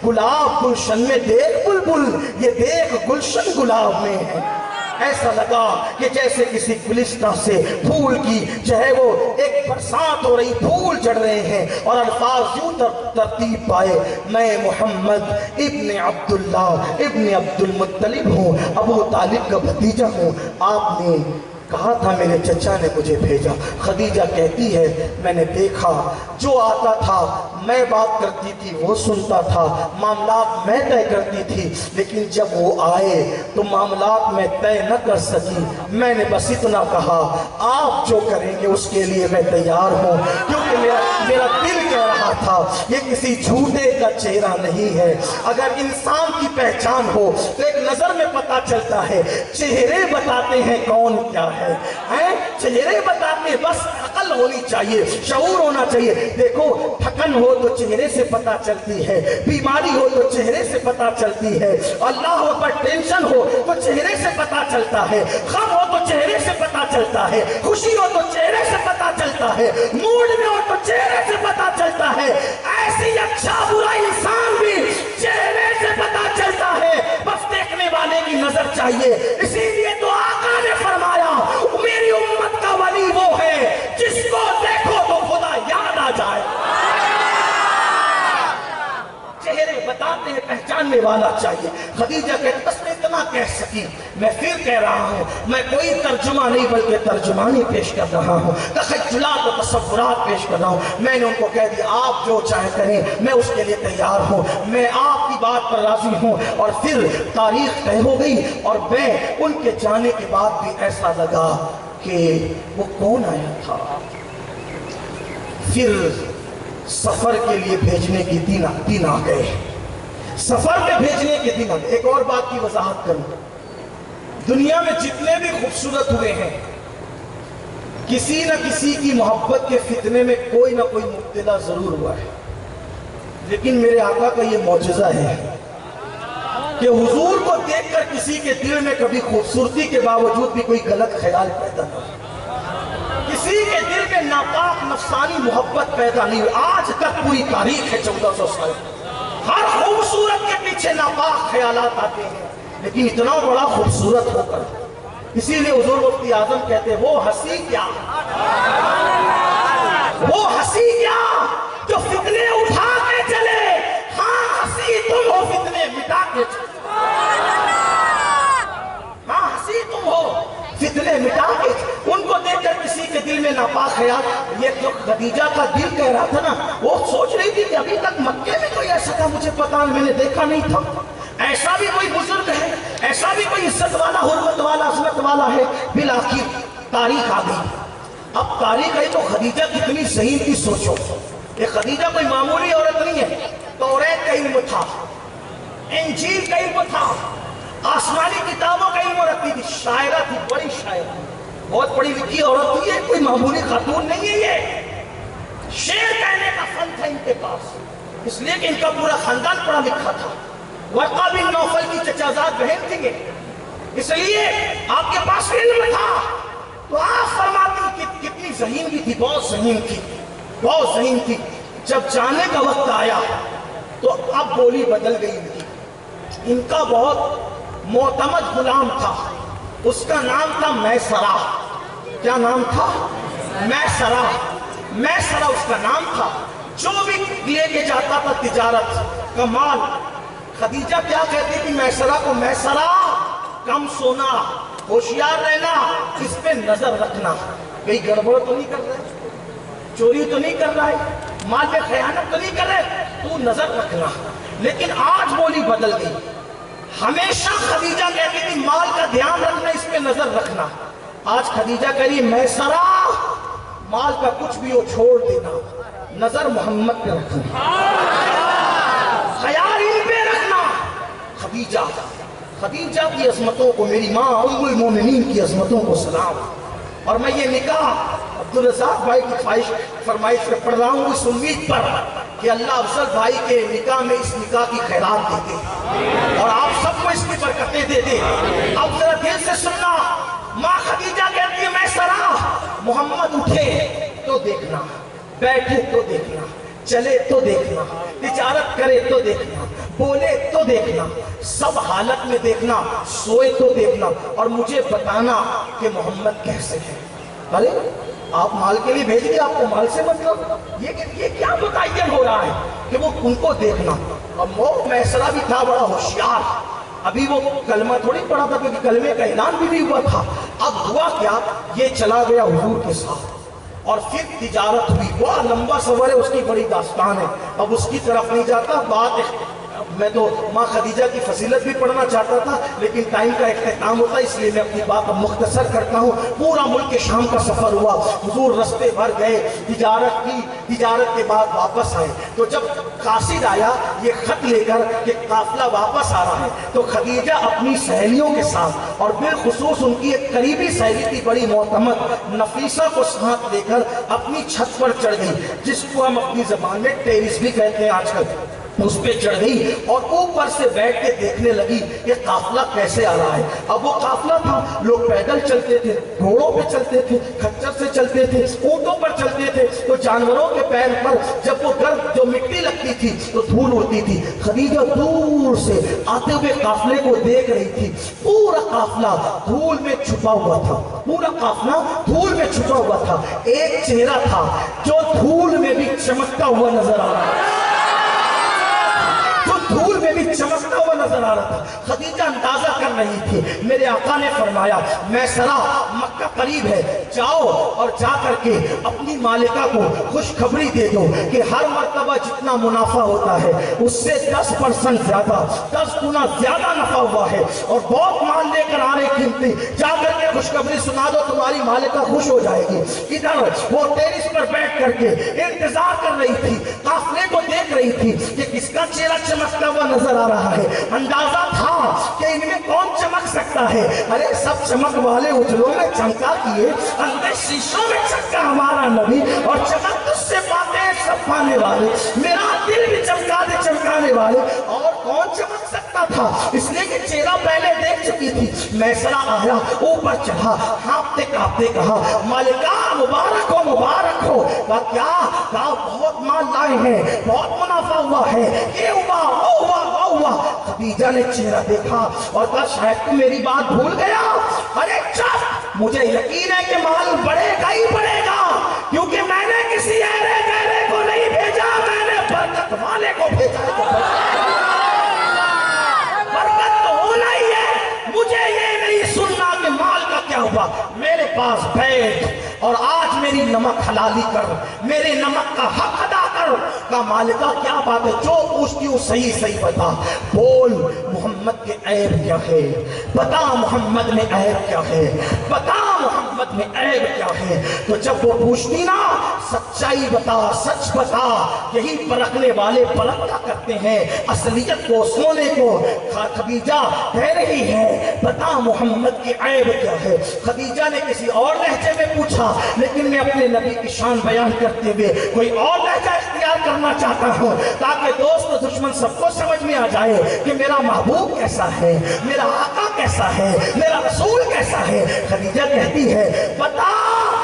گلاب گلشن میں دیکھ بلبل، یہ دیکھ گلشن گلاب میں ہے۔ ایسا لگا کہ جیسے کسی گلستان سے پھول کی جو ہے وہ ایک برسات ہو رہی، پھول جڑ رہے ہیں، اور الفاظ یوں ترتیب پائے، میں محمد ابن عبداللہ ابن عبد المطلب ہوں، ابو طالب کا بھتیجا ہوں، آپ نے کہا تھا میرے چچا نے مجھے بھیجا۔ خدیجہ کہتی ہے میں نے دیکھا جو آتا تھا میں بات کرتی تھی وہ سنتا تھا، معاملات میں طے کرتی تھی، لیکن جب وہ آئے تو معاملات میں طے نہ کر سکی۔ میں نے بس اتنا کہا آپ جو کریں گے اس کے لیے میں تیار ہوں، کیونکہ میرا دل کہہ رہا تھا یہ کسی جھوٹے کا چہرہ نہیں ہے۔ اگر انسان کی پہچان ہو تو ایک نظر میں پتہ چلتا ہے، چہرے بتاتے ہیں کون کیا ہے، چہرے بتاتے ہیں، بس عقل ہونی چاہیے، شعور ہونا چاہیے۔ دیکھو تھکن ہو تو چہرے سے پتہ چلتی ہے، بیماری ہو تو چہرے سے پتہ چلتی ہے، اللہ پر ٹینشن ہو تو چہرے سے پتہ چلتا ہے، غم ہو تو چہرے سے پتہ چلتا ہے، خوشی ہو تو چہرے سے پتہ چلتا ہے، موڈ میں ہو تو چہرے سے پتہ چلتا ہے۔ ایسی اچھا برا انسان بھی چہرے سے پتہ چلتا ہے، بس دیکھنے والے کی نظر چاہیے۔ اسی لیے تو آقا نے فرمایا میری امت کا ولی وہ ہے جس کو دیکھو تو خدا یاد آ جائے۔ چہرے بتاتے ہیں، پہچاننے والا چاہیے۔ خدیجہ کہتی بس میں اتنا کہہ سکی، میں پھر کہہ رہا ہوں، میں کوئی ترجمہ نہیں بلکہ ترجمانی پیش کر رہا ہوں، تخیلات و تصورات پیش کر رہا ہوں۔ میں نے ان کو کہہ دیا آپ جو چاہے کریں، میں اس کے لیے تیار ہوں، میں آپ کی بات پر راضی ہوں۔ اور پھر تاریخ طے ہو گئی، اور میں ان کے جانے کے بعد بھی ایسا لگا کہ وہ کون آیا تھا۔ پھر سفر کے لیے بھیجنے کی دن آ گئے، سفر میں بھیجنے کے دن آ گئے۔ ایک اور بات کی وضاحت کروں، دنیا میں جتنے بھی خوبصورت ہوئے ہیں، کسی نہ کسی کی محبت کے فتنے میں کوئی نہ کوئی مبتلا ضرور ہوا ہے۔ لیکن میرے آقا کا یہ معجزہ ہے کہ حضور کو دیکھ کر کسی کے دل میں کبھی خوبصورتی کے باوجود بھی کوئی غلط خیال پیدا نہ ہو، کسی کے دل میں ناپاک نفسانی محبت پیدا نہیں ہوئی۔ آج تک پوری تاریخ ہے 1400 سال، ہر خوبصورت کے پیچھے ناپاک خیالات آتے ہیں، لیکن اتنا بڑا خوبصورت ہو کر، اسی لیے حضور مفتی اعظم کہتے ہیں وہ ہنسی کیا، وہ ہنسی کیا جو فتنے اٹھا کے چلے، ہاں ہنسی تم ہو فتنے مٹا کے چلے، ہاں ہنسی تم ہو فتنے مٹا کے۔ ان کو دیکھ کر کسی کے دل میں ناپاک خیال، یہ جو خدیجہ کا دل کہہ رہا تھا نا، وہ سوچ رہی تھی کہ ابھی تک مکے میں کوئی ایسا تھا مجھے پتا نہیں، میں نے دیکھا نہیں تھا، ایسا بھی کوئی بزرگ ہے، ایسا بھی کوئی عزت والا، حرمت والا، عظمت والا ہے۔ بالآخر تاریخ آ گئی، اب تاریخ ہے تو خدیجہ کتنی ذہین تھی سوچو، یہ خدیجہ کوئی معمولی عورت نہیں ہے، توریت کا علم تھا، انجیل کا علم تھا، آسمانی کتابوں کا علم رکھتی تھی، شاعرہ تھی، بڑی شاعرہ، بہت پڑھی لکھی عورت تھی، یہ کوئی معمولی خاتون نہیں ہے، یہ شعر کہنے کا فن تھا ان کے پاس، اس لیے کہ ان کا پورا خاندان پڑھا لکھا تھا، ورقہ بن نوفل کی چچازاد بہن تھی، اس لیے آپ کے پاس علم تھا۔ تو آپ فرماتی کہ کتنی ذہین بھی تھی، بہت ذہین تھی، بہت ذہین تھی۔ جب جانے کا وقت آیا تو اب بولی بدل گئی ان کی، ان کا بہت معتمد غلام تھا، اس کا نام تھا میسرہ۔ کیا نام تھا؟ میسرہ، میسرہ اس کا نام تھا، جو بھی لے کے جاتا تھا تجارت کا مال، خدیجہ کیا کہتی تھی میسرہ کو، میسرہ کم سونا، ہوشیار رہنا، اس پہ نظر رکھنا، کہیں گڑبڑ تو نہیں کر رہے، چوری تو نہیں کر رہا ہے، مال میں خیانت تو نہیں کر رہے، تو نظر رکھنا۔ لیکن آج بولی بدل گئی، ہمیشہ خدیجہ کہتی تھی مال کا دھیان رکھنا، اس پہ نظر رکھنا، آج خدیجہ کہہ رہی ہے میسرہ مال کا کچھ بھی ہو چھوڑ دینا، نظر محمد پہ رکھنا، خیال ان پہ رکھنا۔ خدیجہ کی عظمتوں کو، میری ماں ام المومنین کی عظمتوں کو سلام۔ اور میں یہ نکاح عبدالرزاق بھائی کی فرمائش پہ پڑھ رہا ہوں اس امید پر کہ اللہ افضل بھائی کے نکاح میں اس نکاح کی خیرات دے دے اور آپ سب کو اس کی برکتیں دے دے۔ اب ذرا دل سے سننا، ماں خدیجہ کہتی ہے میسرہ محمد اٹھے تو دیکھنا، بیٹھے تو دیکھنا، چلے تو دیکھنا، تجارت کرے تو دیکھنا، بولے تو دیکھنا، سب حالت میں دیکھنا، سوئے تو دیکھنا، اور مجھے بتانا کہ محمد کیسے ہے۔ ارے آپ مال کے لیے بھیج دیا، آپ کو مال سے مطلب، یہ کیا متعین ہو رہا ہے کہ وہ ان کو دیکھنا۔ اب وہ میسرہ بھی تھا بڑا ہوشیار، ابھی وہ کلمہ تھوڑی پڑھا تھا کیونکہ کلمے کا اعلان بھی نہیں ہوا تھا۔ اب ہوا کیا، یہ چلا گیا حضور کے ساتھ اور پھر تجارت ہوئی، بڑا لمبا سفر ہے، اس کی بڑی داستان ہے، اب اس کی طرف نہیں جاتا۔ بات میں تو ماں خدیجہ کی فضیلت بھی پڑھنا چاہتا تھا لیکن ٹائم کا اختتام ہوتا ہے، اس لیے میں اپنی بات مختصر کرتا ہوں۔ پورا ملک شام کا سفر ہوا، حضور رستے بھر گئے، تجارت کی، تجارت کے بعد واپس آئے، تو جب قاصد آیا یہ خط لے کر کہ قافلہ واپس آ رہا ہے، تو خدیجہ اپنی سہیلیوں کے ساتھ اور بالخصوص ان کی ایک قریبی سہیلی تھی بڑی معتمد نفیسہ کو ساتھ لے کر اپنی چھت پر چڑھ گئی، جس کو ہم اپنی زبان میں ٹیرس بھی کہتے ہیں آج کل، اس پہ چڑھ گئی اور اوپر سے بیٹھ کے دیکھنے لگی کہ قافلہ کیسے آ رہا ہے۔ اب وہ قافلہ تھا، لوگ پیدل چلتے تھے، گھوڑوں پہ چلتے تھے، کھچر سے چلتے تھے، اونٹوں پر چلتے تھے، تو جانوروں کے پیر پر جب وہ گرد جو مٹی لگتی تھی تو دھول اڑتی تھی۔ خدیجہ دور سے آتے ہوئے قافلے کو دیکھ رہی تھی، پورا قافلہ دھول میں چھپا ہوا تھا، پورا قافلہ دھول میں چھپا ہوا تھا، ایک چہرہ تھا جو دھول میں بھی چمکتا ہوا نظر آ رہا تھا، دھول میں بھی چمکتا ہوا نظر آ رہا تھا۔ خدیجہ اندازہ کر رہی تھی، میرے آقا نے فرمایا میسرہ مکہ قریب ہے، جاؤ اور جا کر کے اپنی مالکہ کو خوشخبری دے دو کہ ہر مرتبہ جتنا منافع ہوتا ہے اس سے 10% زیادہ، 10 گنا زیادہ نفع ہوا ہے اور بہت مال لے کر آ رہے قیمتی، جا کر کے خوشخبری سنا دو، تمہاری مالکہ خوش ہو جائے گی۔ ادھر وہ ٹیرس پر بیٹھ کر کے انتظار کر رہی تھی، قافلے کو دیکھ رہی تھی کہ کس کا چہرہ چمکتا ہوا نظر آ رہا ہے۔ اندازہ تھا کہ ان میں کون چمک سکتا ہے، ارے سب چمک والے اجلوں میں چمکا کیے، اندر شیشوں میں چمکا ہمارا نبی، اور چمک تجھ سے پاتے ہیں سب پانے والے، میرا دل بھی چمکا چمکانے والے اور کون چمک سکتا تھا؟ اس لیے کہ چہرہ پہلے دیکھ چکی تھی۔ میسرہ آیا، اوپر چڑھا، ہانپتے کانپتے کہا مالکہ مبارک ہو مبارک ہو۔ کہا کیا؟ کہا بہت مال لائے ہیں، بہت منافع ہوا ہے، یہ ہوا وہ ہوا وہ ہوا۔ خدیجہ نے چہرہ دیکھا اور کہا شاید تو میری بات بھول گیا۔ ارے چپ، مجھے یقین ہے کہ مال بڑھے گا ہی بڑھے گا، کیونکہ میں نے کسی ایرے گہرے کو نہیں بھیجا، میں نے برکت والے کو بھیجا ہے۔ برکت تو ہونا ہی ہے، مجھے یہ نہیں سننا کہ مال کا کیا ہوا۔ میرے پاس بیٹھ اور آج میری نمک حلالی کر، میرے نمک کا حق ادا کر۔ کہا مالکہ کیا بات ہے، جو پوچھتی ہوں صحیح صحیح بتا، بول محمد کے عیب کیا ہے، بتا محمد میں عیب کیا ہے، بتا محمد میں عیب کیا ہے۔ تو جب وہ پوچھتی نا سچائی بتا، سچ بتا، یہی پرکھنے والے پرکھا کرتے ہیں اصلیت کو، سونے کو۔ خدیجہ کہہ رہی ہے بتا محمد کے عیب کیا ہے۔ خدیجہ نے کسی اور لہجے میں پوچھا، لیکن میں اپنے نبی کی شان بیان کرتے ہوئے کوئی اور لہجہ اختیار کرنا چاہتا ہوں تاکہ دوست و دشمن سب کو سمجھ میں آ جائے کہ میرا محبوب کیسا ہے، میرا آقا کیسا ہے، میرا رسول کیسا ہے۔ خدیجہ کہتی ہے بتا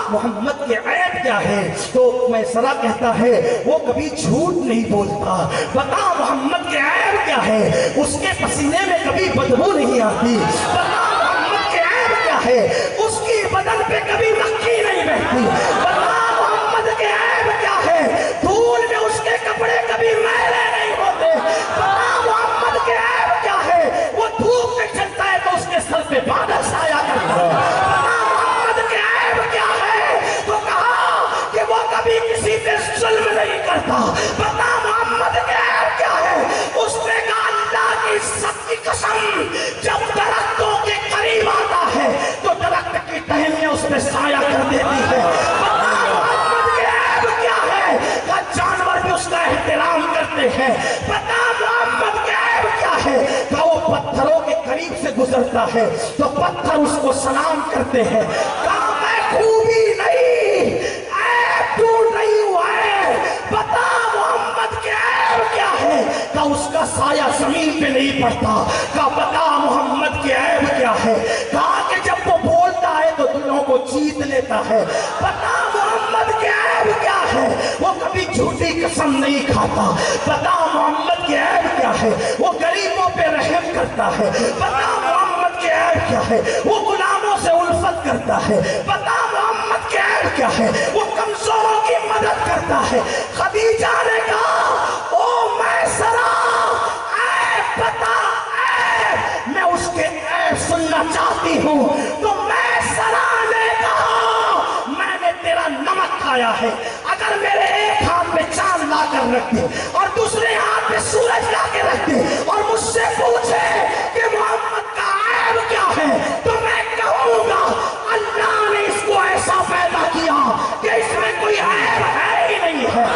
محمد کے عیب کیا ہے۔ تو میسرہ کہتا ہے وہ کبھی جھوٹ نہیں بولتا۔ بتا محمد کے عیب کیا ہے، اس کے پسینے میں کبھی بدبو نہیں آتی۔ بتا محمد کے عیب کیا ہے، اس کی بدن پہ کبھی مکھی نہیں بیٹھتی۔ بتا محمد کے عیب کیا ہے، دھول میں اس کے کپڑے کبھی میلے نہیں ہوتے۔ بتا محمد کے عیب کیا ہے، وہ دھوپ میں چلتا ہے تو اس کے سر پہ بادل سایہ کرتا ہے۔ بتا محمد کے عیب کیا ہے، تو کہا کہ وہ کبھی کسی پہ ظلم نہیں کرتا۔ بتا محمد کے عیب کیا ہے، اس نے کہا اللہ کی عزت کی قسم جب درختوں کے قریب آتا ہے تو درخت کی ٹہنیاں اس پہ سایہ کر دیتی ہے۔ بتا محمد کے عیب کیا ہے، کہ جانور بھی اس کا احترام کرتے ہیں۔ بتا محمد کے عیب کیا ہے، کہ وہ پتھروں کے قریب سے گزرتا ہے تو پتھر اس کو سلام کرتے ہیں۔ کہا میں خوبی نہیں، عیب ڈھونڈ رہی ہوں ہے۔ بتا محمد کے عیب کیا ہے، کہ اس کا سایہ زمین پہ نہیں پڑتا۔ کہا بتا محمد کے عیب کیا ہے، کہا کہ جب وہ بولتا ہے تو دلوں کو جیت لیتا ہے۔ بتا محمد کے عیب کیا ہے، وہ کبھی جھوٹی قسم نہیں کھاتا۔ بتا محمد کے عیب کیا ہے، وہ غریبوں پہ رحم کرتا ہے۔ بتا محمد کے عیب کیا ہے، وہ غلاموں سے الفت کرتا ہے۔ بتا محمد کے عیب کیا ہے، وہ کمزوروں کی مدد کرتا ہے۔ خدیجہ نے کہا او میسرہ عیب بتا عیب، میں اس کے عیب سننا چاہتی ہوں۔ تو میسرہ نے کہا میں نے تیرا نمک کھایا ہے، اگر میرے ایک ہاتھ میں چاند لا کر رکھ دے اور دوسرے ہاتھ میں سورج لا کے رکھ دے اور مجھ سے پوچھے کہ محمد کا عیب کیا ہے، تو میں کہوں گا اللہ نے اس کو ایسا پیدا کیا کہ اس میں کوئی عیب ہے ہی نہیں ہے۔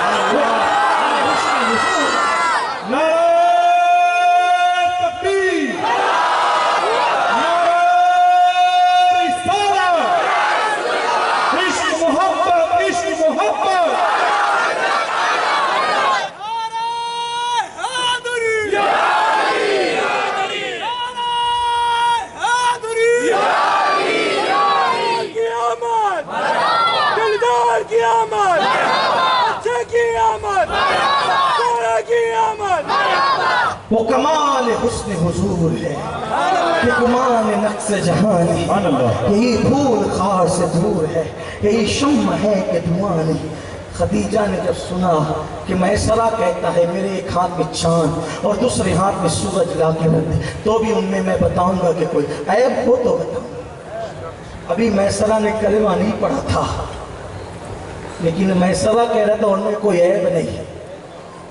وہ کمال حسن حضور ہے کہ گمان نقص جہان ہے، یہی پھول خار سے دور ہے، یہی شمع ہے کہ دھواں نہیں۔ خدیجہ نے جب سنا کہ میسرہ کہتا ہے میرے ایک ہاتھ میں چاند اور دوسرے ہاتھ میں سورج لا کے رکھ دے تو بھی ان میں بتاؤں گا کہ کوئی عیب ہو تو بتاؤں۔ ابھی میسرہ نے کلمہ نہیں پڑھا تھا، لیکن میسرہ کہہ رہا تھا ان میں کوئی عیب نہیں،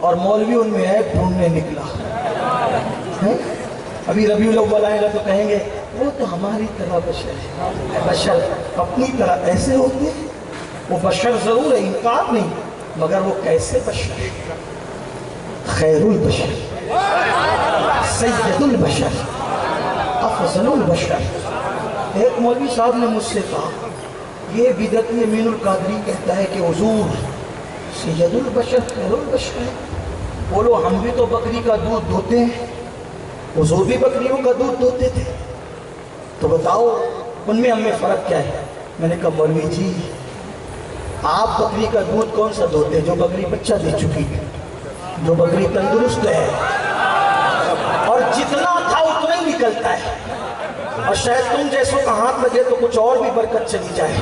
اور مولوی ان میں عیب ڈھونڈنے نکلا۔ ابھی ربیع الاول آئے گا تو کہیں گے وہ تو ہماری طرح بشر ہے، بشر اپنی طرح ایسے ہوتے ہیں۔ وہ بشر ضرور ہے، انکار نہیں، مگر وہ کیسے بشر ہے؟ خیر البشر، سید البشر، افضل البشر۔ ایک مولوی صاحب نے مجھ سے کہا یہ بدعتی امین القادری کہتا ہے کہ حضور سید البشر خیر البشر ہے، بولو ہم بھی تو بکری کا دودھ دھوتے ہیں، حضور بھی بکریوں کا دودھ دھوتے تھے، تو بتاؤ ان میں ہمیں فرق کیا ہے؟ میں نے کہا مولوی جی آپ بکری کا دودھ کون سا دھوتے ہیں؟ جو بکری بچہ دے چکی ہے، جو بکری تندرست ہے اور جتنا تھا اتنا ہی نکلتا ہے، اور شاید تم جیسوں کا ہاتھ لگے تو کچھ اور بھی برکت چلی جائے۔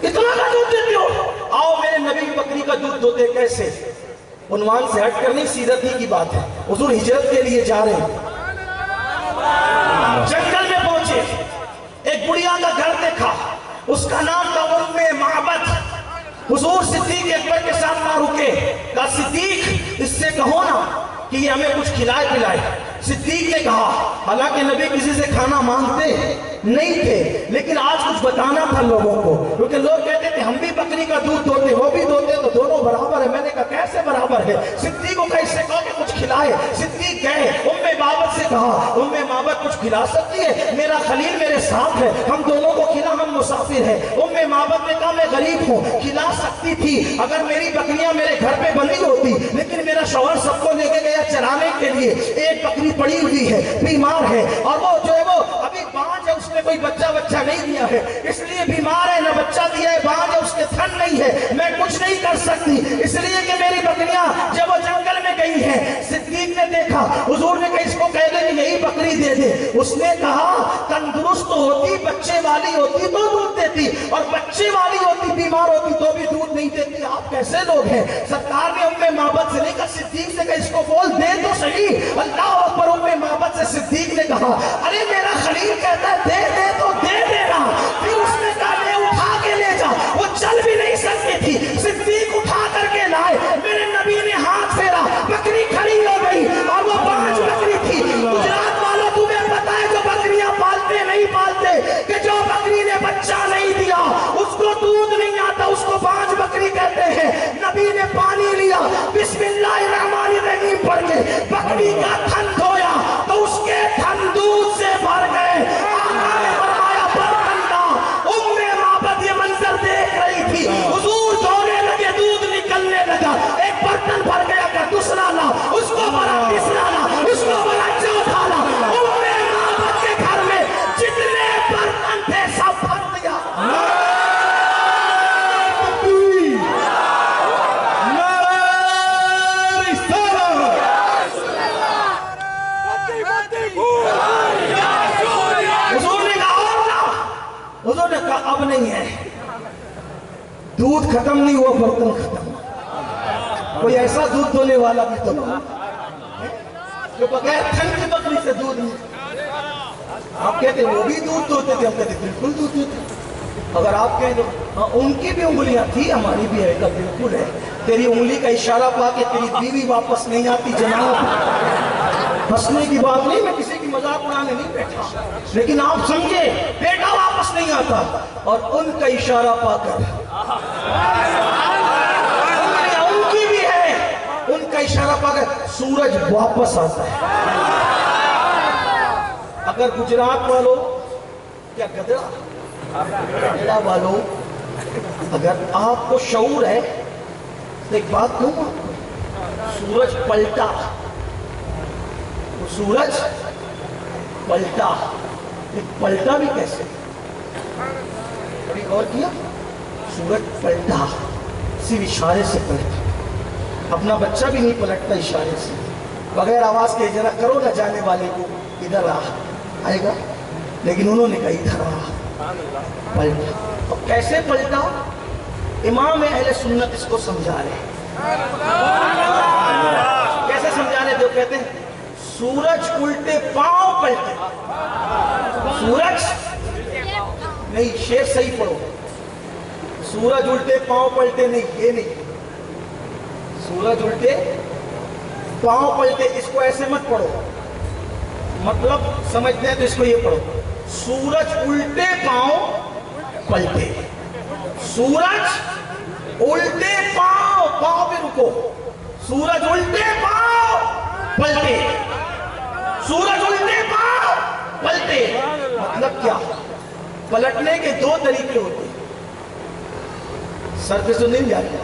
اتنا کا دودھ دیتے ہو؟ آؤ میرے نبی بکری کا دودھ دھوتے کیسے؟ عنوان سے ہٹ کرنی سیرت ہی کی بات ہے۔ حضور ہجرت کے لیے جا رہے ہیں، جنگل میں پہنچے، ایک بڑھیا کا گھر دیکھا، اس کا نام تھا ام معبد۔ حضور صدیق اکبر کے ساتھ نہ رکے، کہا صدیق اس سے کہو نا کہ یہ ہمیں کچھ کھلائے پلائے۔ صدیق نے کہا، حالانکہ نبی کسی سے کھانا مانگتے نہیں تھے، لیکن آج کچھ بتانا تھا لوگوں کو، کیونکہ لوگ کہتے تھے ہم بھی بکری کا دودھ دھوتے وہ بھی دھوتے تو دونوں برابر ہے۔ میں نے کہا کیسے برابر ہے؟ صدیق کو کہا اس سے کہو کہ کچھ کھلائے۔ صدیق گئے، ام معبد سے کہا ام معبد کچھ کھلا سکتی ہے؟ میرا خلیل میرے ساتھ ہے، ہم دونوں کو کھلا، ہم مسافر ہیں۔ ام معبد نے کہا میں غریب ہوں، کھلا سکتی تھی اگر میری بکریاں میرے گھر پہ بندھی ہوتی، لیکن میرا شوہر سب کو لے کے گیا چرانے کے لیے، ایک بکری پڑی ہوئی ہے، بیمار ہے، اور وہ جو ہے وہ ابھی بانج ہے، اس نے کوئی بچہ نہیں دیا ہے، اس لیے بیمار ہے، نہ بچہ دیا ہے، بانج ہے، اس کے تھن نہیں ہے، میں کچھ نہیں کر سکتی، اس لیے کہ میری بکریاں جب وہ جنگل میں گئی ہیں۔ صدیق نے دیکھا، حضور نے کہا اس کو کہہ دے کہ یہی بکری دے دے۔ اس نے کہا تندرست ہوتی، بچے والی ہوتی تو دودھ دیتی، اور بچے والی ہوتی بیمار ہوتی تو بھی دودھ نہیں دیتی۔ آپ کیسے لوگ ہیں؟ سرکار نے ام معبد سے نہیں کہا، صدیق سے کہا اس کو بول دے تو صحیح۔ اللہ اکبر۔ ام معبد سے صدیق نے کہا ارے میرا خلیل کہتا ہے دے دے تو دے دینا۔ پھر اس نے کہا لے اٹھا کے لے جا، وہ چل بھی نہیں سکتی تھی، صدیق اٹھا کر کے لائے، میرے نبی نے ہاتھ پھیرا، بکری کھڑی ہو گئی، اور وہ 5 بکری تھی۔ گجرات والوں تمہیں پتا ہے جو بکریاں پالتے نہیں پالتے کہ جو بکری نے بچہ نہیں دیا اس کو دودھ نہیں آتا، اس کو 5 بکری کہتے ہیں۔ نبی نے پانی لیا، بسم اللہ الرحمن الرحیم پڑھ کے بکری کا تھن دھویا تو اس کے تھن دودھ سے بھر گئے۔ آقا نے فرمایا برتن لا۔ ام معبد یہ منظر دیکھ رہی تھی، حضور دھونے لگے، دودھ نکلنے لگا، ایک برتن بھر گیا کہ دوسرا لا، اس کو بڑا تیسرا لا، اس کو بڑا چوتھا لا۔ ام معبد کے گھر میں جتنے برتن تھے سب بھر دیا۔ حضور نے کہا اب نہیں ہے، دودھ ختم نہیں ہوا، برتن ختم۔ کوئی ایسا دودھ دھونے والا بھی تو جو بغیر تھن کی بکری سے دودھ نہیں۔ آپ کہتے ہیں وہ بھی دودھ دھوتے تھے، ہم کہتے ہیں بالکل دودھ دھوتے۔ اگر آپ کہیں تو ان کی بھی انگلیاں تھی، ہماری بھی ہے، کہ بالکل ہے۔ تیری انگلی کا اشارہ پا کے تیری بیوی واپس نہیں آتی جناب۔ ہنسنے کی بات نہیں، میں کسی کی مذاق اڑانے نہیں بیٹھا، لیکن آپ سمجھے بیٹا واپس نہیں آتا، اور ان کا اشارہ پا کر ان کی بھی ہے، ان کا اشارہ پا کر سورج واپس آتا ہے۔ اگر گجرات والوں کیا گدڑا والوں اگر آپ کو شعور ہے تو ایک بات کہوں، سورج پلٹا، سورج پلٹا، پلٹا بھی کیسے؟ کبھی غور کیا؟ سورج پلٹا، صرف اشارے سے پلٹا، اپنا بچہ بھی نہیں پلٹتا اشارے سے، بغیر آواز کے ذرا کرو نہ جانے والے کو ادھر آئے گا، لیکن انہوں نے کہا ادھر پلٹا۔ اور کیسے پلٹا؟ امام اہل سنت اس کو سمجھا رہے ہیں۔ کیسے سمجھا رہے؟ جو کہتے ہیں سورج الٹے پاؤں پلٹے، سورج نہیں، شیر صحیح پڑھو، سورج الٹے پاؤں پلٹے نہیں، یہ نہیں، سورج الٹے پاؤں پلٹے، اس کو ایسے مت پڑھو، مطلب سمجھتے ہیں تو اس کو یہ پڑھو، سورج الٹے پاؤں پلٹے، سورج الٹے پاؤں، پاؤں پہ رکو، سورج الٹے پاؤں پلٹے، سورج الٹے پاؤں پلٹے، مطلب کیا؟ پلٹنے کے 2 طریقے ہوتے ہیں، سر پہ تو نہیں جاتے،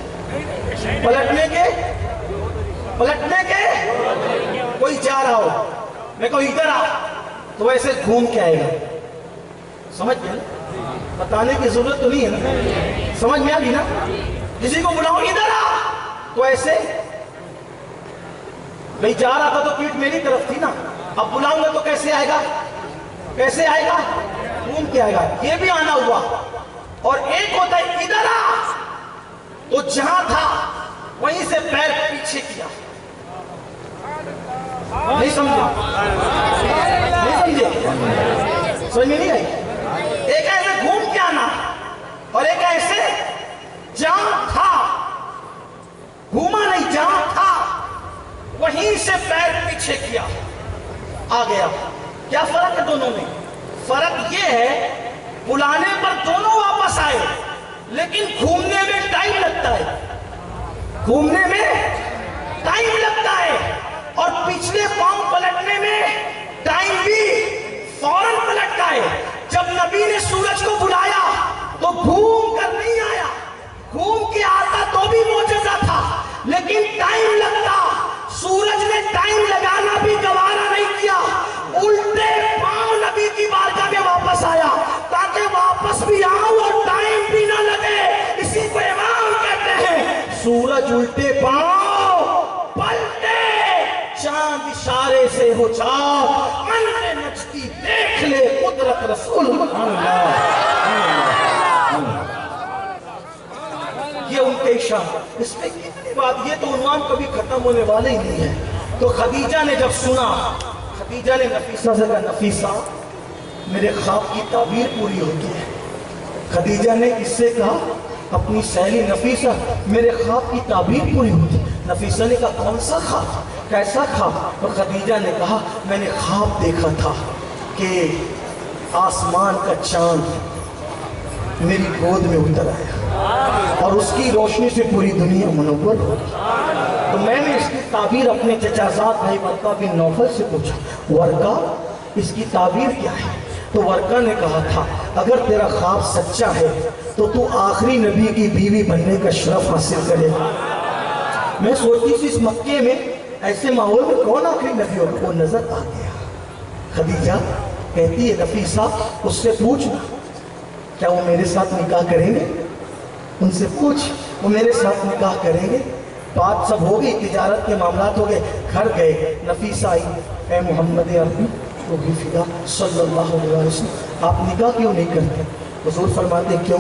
پلٹنے کے کوئی جا رہا ہو، میں کہوں ادھر آ، تو ایسے گھوم کے آئے گا. سمجھ گیا نا؟ بتانے کی ضرورت تو نہیں ہے نا، سمجھ میں آ گئی نا؟ کسی کو بلاؤ ادھر آ، تو ایسے بھئی جا رہا تھا تو پیٹھ میری طرف تھی نا، اب بلاؤں گا تو کیسے آئے گا؟ کیسے آئے گا؟ گھوم کے آئے گا. یہ بھی آنا ہوا. اور ایک ہوتا ہے ادھر آ، تو جہاں تھا وہیں سے پیر پیچھے کیا. نہیں سمجھا؟ نہیں سمجھے؟ سمجھ میں نہیں آئی؟ ایک ایسے گھوم کے آنا اور ایک ایسے جہاں تھا، گھوما نہیں، جہاں تھا وہیں سے پیر پیچھے کیا آ گیا. کیا فرق ہے دونوں میں؟ فرق یہ ہے بلانے پر دونوں واپس آئے، لیکن گھومنے میں ٹائم لگتا ہے. گھومنے میں ٹائم لگتا ہے اور پچھلے پاؤں پلٹنے میں ٹائم بھی فوراً پلٹتا ہے. جب نبی نے سورج کو بلایا تو گھوم کر نہیں آیا، گھوم کے آتا تو بھی معجزہ تھا، لیکن ٹائم لگتا. سورج نے ٹائم لگانا بھی گوارا نہیں کیا، الٹے پاؤں نبی کی بارگاہ میں واپس آیا تاکہ واپس بھی آؤں اور ٹائم بھی نہ لگے. اسی کو امام کہتے ہیں سورج الٹے پاؤں پلٹے، چاند اشارے سے ہو جاؤ، من نچتی دیکھ لے قدرت رسول اللہ. یہ ان کے اشارے. اس میں کتنی بات، یہ تو عنوان کبھی ختم ہونے والے ہی نہیں ہے. تو خدیجہ نے جب سنا، خدیجہ نے نفیسہ سے کہا نفیسہ میرے خواب کی تعبیر پوری ہوتی ہے. خدیجہ نے اس سے کہا اپنی سہیلی نفیسہ میرے خواب کی تعبیر پوری ہوتی ہے. نفیسہ نے کہا کون سا خواب، کیسا خواب؟ اور خدیجہ نے کہا میں نے خواب دیکھا تھا کہ آسمان کا چاند میری گود میں اتر آیا اور اس کی روشنی سے پوری دنیا منور ہو گئی. تو میں نے اس کی تعبیر اپنے چچا زاد بھائی ورقہ بن نوفل سے پوچھا، ورقہ اس کی تعبیر کیا ہے؟ تو ورقہ نے کہا تھا اگر تیرا خواب سچا ہے تو تو آخری نبی کی بیوی بننے کا شرف حاصل کرے گا. میں سوچتی تھی اس مکے میں ایسے ماحول میں کون آخری نبی ہوگا؟ وہ نظر آ گیا. خدیجہ کہتی ہے نفیسہ اس سے پوچھنا کیا وہ میرے ساتھ نکاح کریں گے؟ ان سے پوچھ وہ میرے ساتھ نکاح کریں گے؟ بات سب ہو گئی، تجارت کے معاملات ہو گئے، گھر گئے. نفیسہ آئی، اے محمد عربی وہ بھی فدا صلی اللہ علیہ وسلم آپ نکاح کیوں نہیں کرتے؟ حضور فرماتے کیوں؟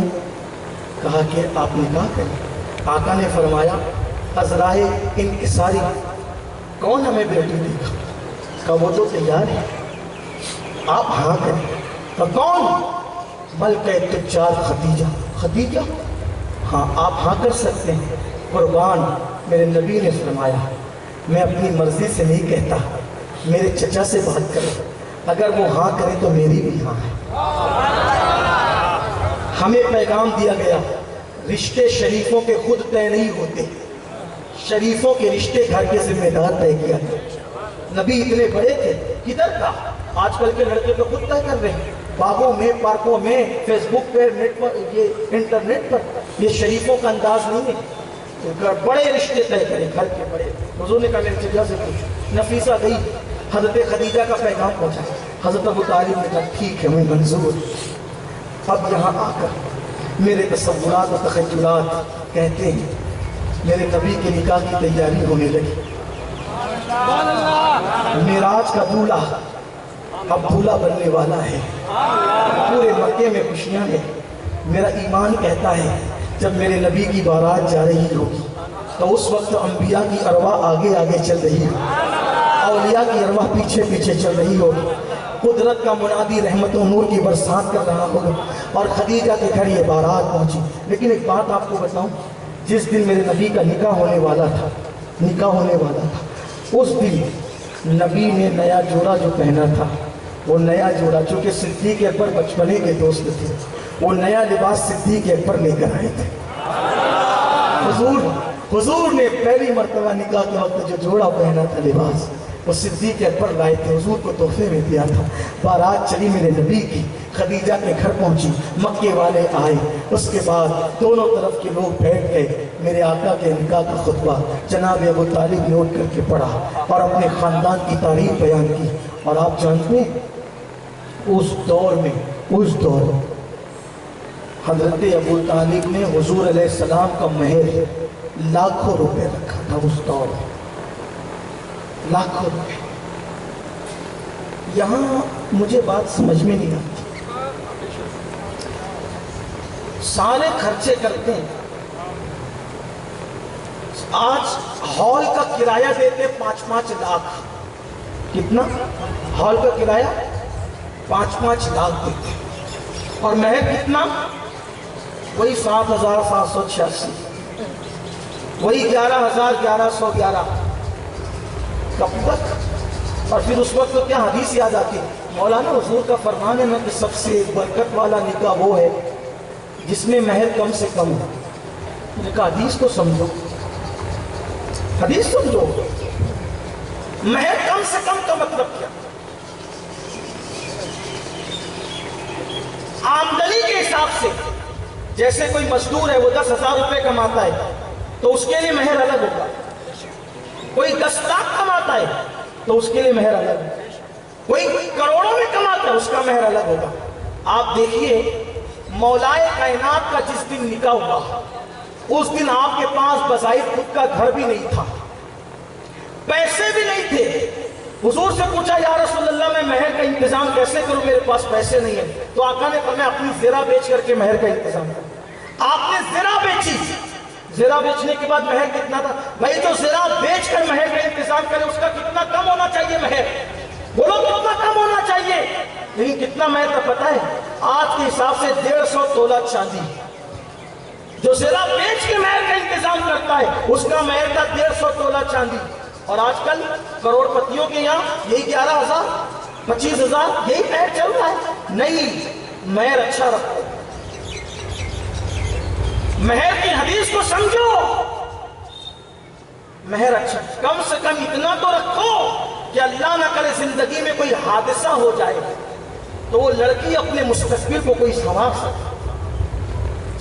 کہا کہ آپ نکاح کریں. آقا نے فرمایا عذرائے انکساری کون ہمیں بیٹی دے گا؟ کہا وہ تو تیار ہے، آپ ہاں کریں. کہا کون؟ ملکہ تجار خدیجہ. خدیجہ؟ ہاں آپ ہاں کر سکتے ہیں. قربان میرے نبی نے فرمایا میں اپنی مرضی سے نہیں کہتا، میرے چچا سے بات کریں، اگر وہ ہاں کرے تو میری بھی ہاں ہے. ہمیں پیغام دیا گیا رشتے شریفوں کے خود طے نہیں ہوتے، شریفوں کے رشتے گھر کے ذمہ دار طے کیا گیا. نبی اتنے بڑے تھے، کدھر کا؟ آج کل کے لڑکے تو خود طے کر رہے ہیں، باغوں میں، پارکوں میں، فیس بک پہ، نیٹ پر، یہ انٹرنیٹ پر. یہ شریفوں کا انداز نہیں ہے. بڑے رشتے طے کریں گھر کے بڑے. حضور نے کہا میرے چچا سے پوچھو. نفیسہ گئی، حضرت خدیجہ کا پیغام پہنچا. حضرت ابو طالب نے کہا ٹھیک ہے میں منظور. اب یہاں آ کر میرے تصورات و تخیلات کہتے ہیں میرے نبی کے نکاح کی تیاری ہونے لگی. معراج کا دولہا اب دولہا بننے والا ہے. پورے مکے میں خوشیاں ہیں. میرا ایمان کہتا ہے جب میرے نبی کی بارات جا رہی ہوگی تو اس وقت انبیاء کی ارواح آگے آگے چل رہی ہوگی، اولیاء کی ارواح پیچھے پیچھے چل رہی ہوگی. قدرت کا منادی رحمت و نور کی برسات کر رہا ہوگا اور خدیجہ کے گھر یہ بارات پہنچی. لیکن ایک بات آپ کو بتاؤں، جس دن میرے نبی کا نکاح ہونے والا تھا اس دن نبی نے نیا جوڑا جو پہنا تھا، وہ نیا جوڑا چونکہ صدیق اکبر بچپنے کے دوست تھے، وہ نیا لباس صدیق اکبر لے کر آئے تھے. حضور نے پہلی مرتبہ نکاح کے وقت جو جوڑا پہنا تھا لباس، وہ صدیق اکبر لائے تھے، حضور کو تحفے میں دیا تھا۔ بارات چلی میرے نبی کی، خدیجہ کے گھر پہنچی، مکے والے آئے، اس کے بعد دونوں طرف کے لوگ بیٹھ گئے۔ میرے آقا کے نکاح کا خطبہ جناب ابو طالب نے اٹھ کر کے پڑھا اور اپنے خاندان کی تعریف بیان کی۔ اور آپ جانتے ہیں اس دور میں حضرت ابو طالب نے حضور علیہ السلام کا مہر لاکھوں روپے رکھا تھا، اس دور میں لاکھوں روپے۔ یہاں مجھے بات سمجھ میں نہیں آتی، سارے خرچے کرتے ہیں، آج ہال کا کرایہ دیتے 5-5 لاکھ، کتنا؟ ہال کا کرایہ 5-5 لاکھ دیتے، اور مہر کتنا؟ وہی 7,786، وہی 11,1111۔ کب تک؟ اور پھر اس وقت تو کیا حدیث یاد آتی؟ مولانا حضور کا فرمان ہے نا کہ سب سے برکت والا نکاح وہ ہے جس میں مہر کم سے کم ہو۔ میں نے کہا حدیث کو سمجھو، حدیث سمجھو، مہر کم سے کم کا مطلب کیا؟ آمدنی کے حساب سے، جیسے کوئی مزدور ہے وہ 10,000 روپے کماتا ہے تو اس کے لیے مہر الگ ہوگا، کوئی 10 لاکھ کماتا ہے تو اس کے لیے مہر الگ ہوگا، کوئی کروڑوں میں کماتا ہے اس کا مہر الگ ہوگا۔ آپ دیکھیے مولائے کائنات کا جس دن نکاح ہوا اس دن آپ کے پاس بظاہر خود کا گھر بھی نہیں تھا، پیسے بھی نہیں تھے۔ حضور سے پوچھا یا رسول اللہ میں مہر کا انتظام کیسے کروں، میرے پاس پیسے نہیں ہیں۔ تو آقا نے فرمایا اپنی زرہ بیچ کر کے مہر کا انتظام کرو۔ آپ نے زرہ بیچی، زرہ بیچنے کے بعد مہر کتنا تھا؟ بھائی جو زرہ بیچ کر مہر کا انتظام کرے اس کا کتنا کم ہونا چاہیے مہر؟ بولو کتنا کم ہونا چاہیے؟ لیکن کتنا مہر کا پتہ ہے؟ آج کے حساب سے 150 تولہ چاندی۔ جو زرہ بیچ کے مہر کا انتظام کرتا ہے اس کا مہر تھا 150 تولہ چاندی۔ اور آج کل کروڑ پتیوں کے یہاں یہی 11,000 25,000 یہی مہر چل رہا ہے۔ نہیں، مہر اچھا رکھو، مہر کی حدیث کو سمجھو، مہر اچھا، کم سے کم اتنا تو رکھو کہ اللہ نہ کرے زندگی میں کوئی حادثہ ہو جائے تو وہ لڑکی اپنے مستقبل کو کوئی سنوار سکے۔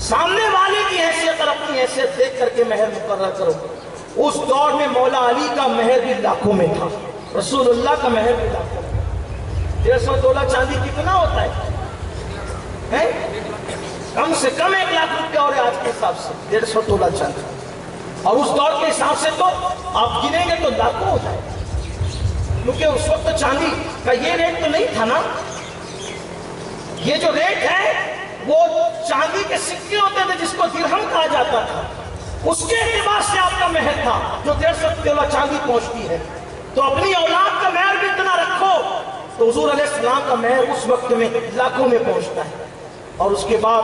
سامنے والے کی حیثیت اور اپنی حیثیت دیکھ کر کے مہر مقرر کرو۔ اس دور میں مولا علی کا مہر بھی لاکھوں میں تھا، رسول اللہ کا مہر بھی لاکھوں میں۔ 150 تولہ چاندی کتنا ہوتا ہے؟ کم سے کم 1 لاکھ روپیہ اور آج کے حساب سے 150 تولہ چاندی، اور اس دور کے حساب سے تو آپ گنیں گے تو لاکھوں ہو جائے، کیونکہ اس وقت چاندی کا یہ ریٹ تو نہیں تھا نا۔ یہ جو ریٹ ہے وہ چاندی کے سکے ہوتے تھے جس کو درہم کہا جاتا تھا، اس کے اعتبار سے آپ کا مہر تھا جو 150 تولہ چاندی پہنچتی ہے۔ تو اپنی اولاد کا مہر بھی اتنا رکھو تو حضور علیہ السلام کا مہر اس وقت میں لاکھوں میں پہنچتا ہے۔ اور اس کے بعد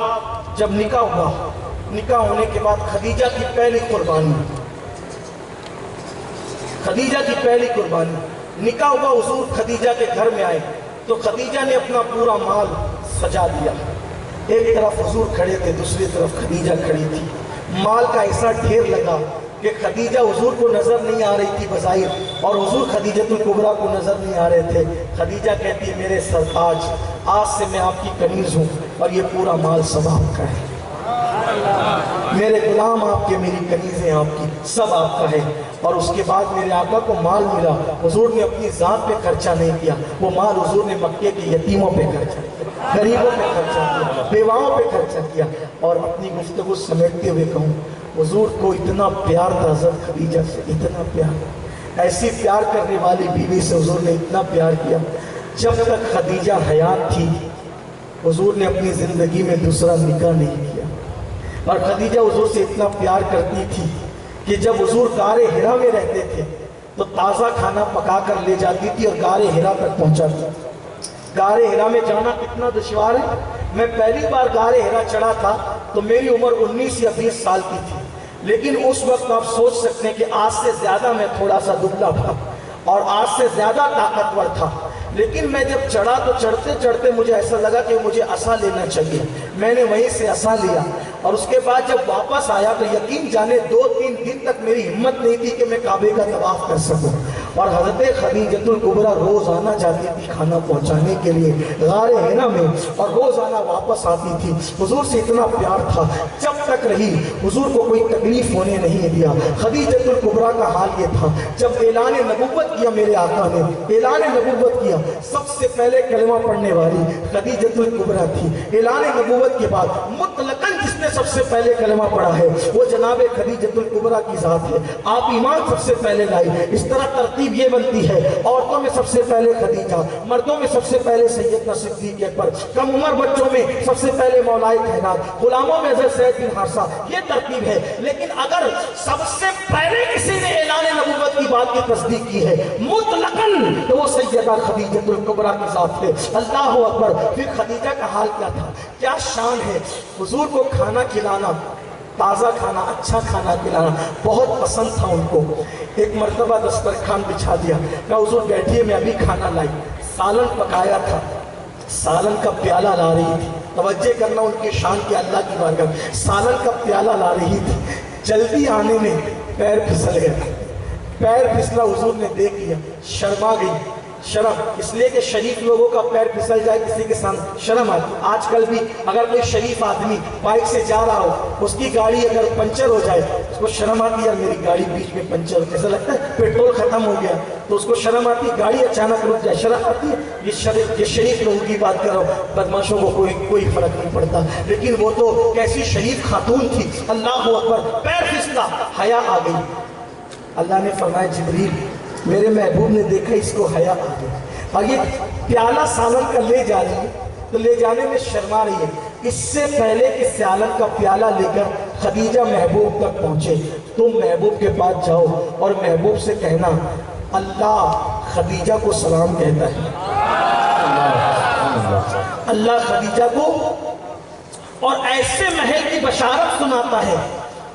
جب نکاح ہوا، نکاح ہونے کے بعد خدیجہ کی پہلی قربانی، خدیجہ کی پہلی قربانی، نکاح ہوا، حضور خدیجہ کے گھر میں آئے تو خدیجہ نے اپنا پورا مال سجا دیا۔ ایک طرف حضور کھڑے تھے، دوسری طرف خدیجہ کھڑی تھی۔ مال کا ایسا ڈھیر لگا کہ خدیجہ حضور کو نظر نہیں آ رہی تھی بظاہر، اور حضور خدیجۃ الکبریٰ کو نظر نہیں آ رہے تھے۔ خدیجہ کہتی ہے میرے سرتاج، آج سے میں آپ کی کنیز ہوں اور یہ پورا مال سب آپ کا ہے، میرے غلام آپ کے، میری کنیزیں آپ کی، سب آپ کا ہے۔ اور اس کے بعد میرے آقا کو مال ملا، حضور نے اپنی ذات پہ خرچہ نہیں کیا، وہ مال حضور نے مکے کے یتیموں پہ خرچہ کیا، غریبوں پہ خرچہ کیا، بیواؤں پہ خرچہ کیا۔ اور اپنی گفتگو سمیٹتے ہوئے کہوں، حضور کو اتنا پیار تھا حضرت خدیجہ سے، اتنا پیار، ایسی پیار کرنے والی بیوی سے حضور نے اتنا پیار کیا، جب تک خدیجہ حیات تھی حضور نے اپنی زندگی میں دوسرا نکاح نہیں کیا۔ اور خدیجہ حضور سے اتنا پیار کرتی تھی کہ جب حضور غار حرا میں رہتے تھے تو تازہ کھانا پکا کر لے جاتی تھی اور غار حرا تک پہنچاتی تھی۔ غار حرا میں جانا کتنا دشوار ہے۔ میں پہلی بار غار حرا چڑھا تھا تو میری عمر 19 یا 20 سال کی تھی، لیکن اس وقت آپ سوچ سکتے ہیں کہ آج سے زیادہ میں تھوڑا سا دبلا تھا اور آج سے زیادہ طاقتور تھا، لیکن میں جب چڑھا تو چڑھتے چڑھتے مجھے ایسا لگا کہ مجھے عصا لینا چاہیے، میں نے وہیں سے عصا لیا، اور اس کے بعد جب واپس آیا تو یقین جانے 2-3 دن تک میری ہمت نہیں تھی کہ میں کعبے کا طواف کر سکوں۔ اور حضرت خدیجۃ الکبریٰ روزانہ جاتی تھی کھانا پہنچانے کے لیے غار حرا میں، اور روزانہ واپس آتی تھی۔ حضور سے اتنا پیار تھا، جب تک رہی حضور کو کوئی تکلیف ہونے نہیں دیا۔ خدیجۃ الکبریٰ کا حال یہ تھا، جب اعلان نبوت کیا میرے آقا نے، اعلان نبوت کیا، سب سے پہلے کلمہ پڑھنے والی خدیجۃ الکبریٰ تھی۔ اعلان نبوت کے بعد مطلقاً جس نے سب سے پہلے کلمہ پڑھا ہے وہ جناب خدیجۃ الکبریٰ کی ذات ہے۔ آپ ایمان سب سے پہلے لائی۔ اس طرح ترتیب یہ بنتی ہے، عورتوں میں سب سے پہلے خدیجہ، مردوں میں سب سے پہلے سیدنا صدیق اکبر، کم عمر بچوں میں سب سے پہلے مولائے کائنات، غلاموں میں حضرت زید بن حارثہ، یہ ترتیب ہے۔ لیکن اگر سب سے پہلے کسی نے اعلان نبوت کی بات کی تصدیق کی ہے مطلقاً تو وہ سیدہ خدیجۃ الکبریٰ کی ذات ہے۔ اللہ اکبر۔ پھر خدیجہ کا حال کیا تھا، کیا شان ہے۔ حضور کو کھانا کھلانا، تازہ کھانا، اچھا کھانا کھلانا بہت پسند تھا ان کو۔ ایک مرتبہ دسترخوان بچھا دیا، کہا حضور بیٹھیے میں ابھی کھانا لائی۔ سالن پکایا تھا، سالن کا پیالہ لا رہی تھی، توجہ کرنا ان کی شان کی اللہ کی بارگاہ، سالن کا پیالہ لا رہی تھی، جلدی آنے میں پیر پھسل گیا، پیر پھسلا، حضور نے دیکھ لیا، شرما گئی۔ شرم اس لیے کہ شریف لوگوں کا پیر پھسل جائے کسی کے سامنے شرم آتی۔ آج کل بھی اگر کوئی شریف آدمی بائک سے جا رہا ہو، اس کی گاڑی اگر پنچر ہو جائے اس کو شرم آتی ہے، یار میری گاڑی بیچ میں پنچر ہو، ایسا لگتا ہے پیٹرول ختم ہو گیا تو اس کو شرم آتی ہے، گاڑی اچانک رک جائے شرم آتی ہے۔ یہ شریف لوگوں کی بات کر رہا ہوں، بدماشوں کو کوئی فرق نہیں پڑتا، لیکن وہ تو کیسی شریف خاتون تھی۔ اللہ اکبر۔ پیر پھسلا، حیا آ گئی۔ اللہ نے فرمایا جبریل میرے محبوب نے دیکھا اس کو حیا آ گئی، اور یہ پیالہ سالن کا لے جا رہی ہے تو لے جانے میں شرما رہی ہے۔ اس سے پہلے کہ سالن کا پیالہ لے کر خدیجہ محبوب تک پہنچے، تم محبوب کے پاس جاؤ اور محبوب سے کہنا اللہ خدیجہ کو سلام کہتا ہے، اللہ خدیجہ کو، اور ایسے محل کی بشارت سناتا ہے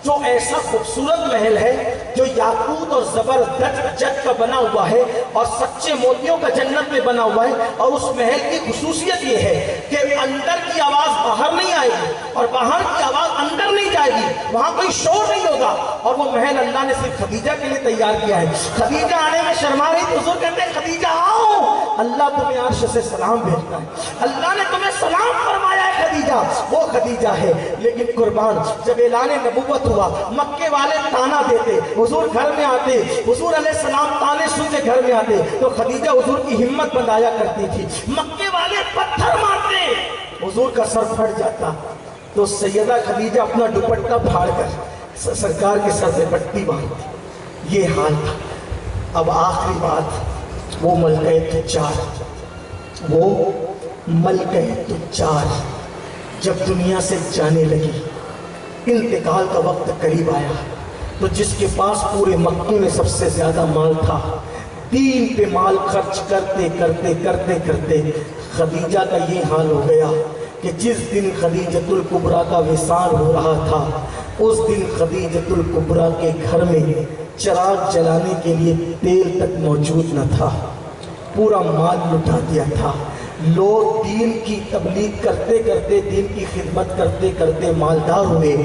جو ایسا خوبصورت محل ہے جو یاقوت اور زبرجد کا بنا ہوا ہے اور سچے موتیوں کا جنت میں بنا ہوا ہے، اور اس محل کی خصوصیت یہ ہے کہ اندر کی آواز باہر نہیں آئے گی اور باہر کی آواز اندر نہیں جائے گی، وہاں کوئی شور نہیں ہوگا، اور وہ محل اللہ نے صرف خدیجہ کے لیے تیار کیا ہے۔ خدیجہ آنے میں شرما رہی تو حضور کہتے ہیں خدیجہ آؤ، اللہ تمہیں عرش سے سلام بھیجتا ہے، اللہ نے تمہیں سلام فرمایا ہے خدیجہ، وہ خدیجہ ہے۔ لیکن قربان جب اعلان نبوت ہوا، مکے والے تانا دیتے، حضور گھر میں آتے، حضور علیہ السلام تانے سنتے گھر میں آتے تو خدیجہ حضور کی ہمت بندایا کرتی تھی، مکے والے پتھر مارتے، حضور کا سر پھٹ جاتا تو سیدہ خدیجہ اپنا دوپٹہ پھاڑ کر سرکار کے سر پہ پٹی باندھتی۔ یہ حال تھا۔ اب آخری بات، وہ ملکہ تجار، وہ ملکہ تجار جب دنیا سے جانے لگی، انتقال کا وقت قریب آیا تو جس کے پاس پورے مکے میں سب سے زیادہ مال تھا، دین پہ مال خرچ کرتے کرتے کرتے کرتے خدیجہ کا یہ حال ہو گیا کہ جس دن خدیجۃ الکبریٰ کا وصال ہو رہا تھا اس دن خدیجۃ الکبریٰ کے گھر میں چراغ جلانے کے لیے تیل تک موجود نہ تھا، پورا مال لٹا دیا تھا۔ لوگ دین کی تبلیغ کرتے کرتے، دین کی خدمت کرتے کرتے مالدار ہوئے۔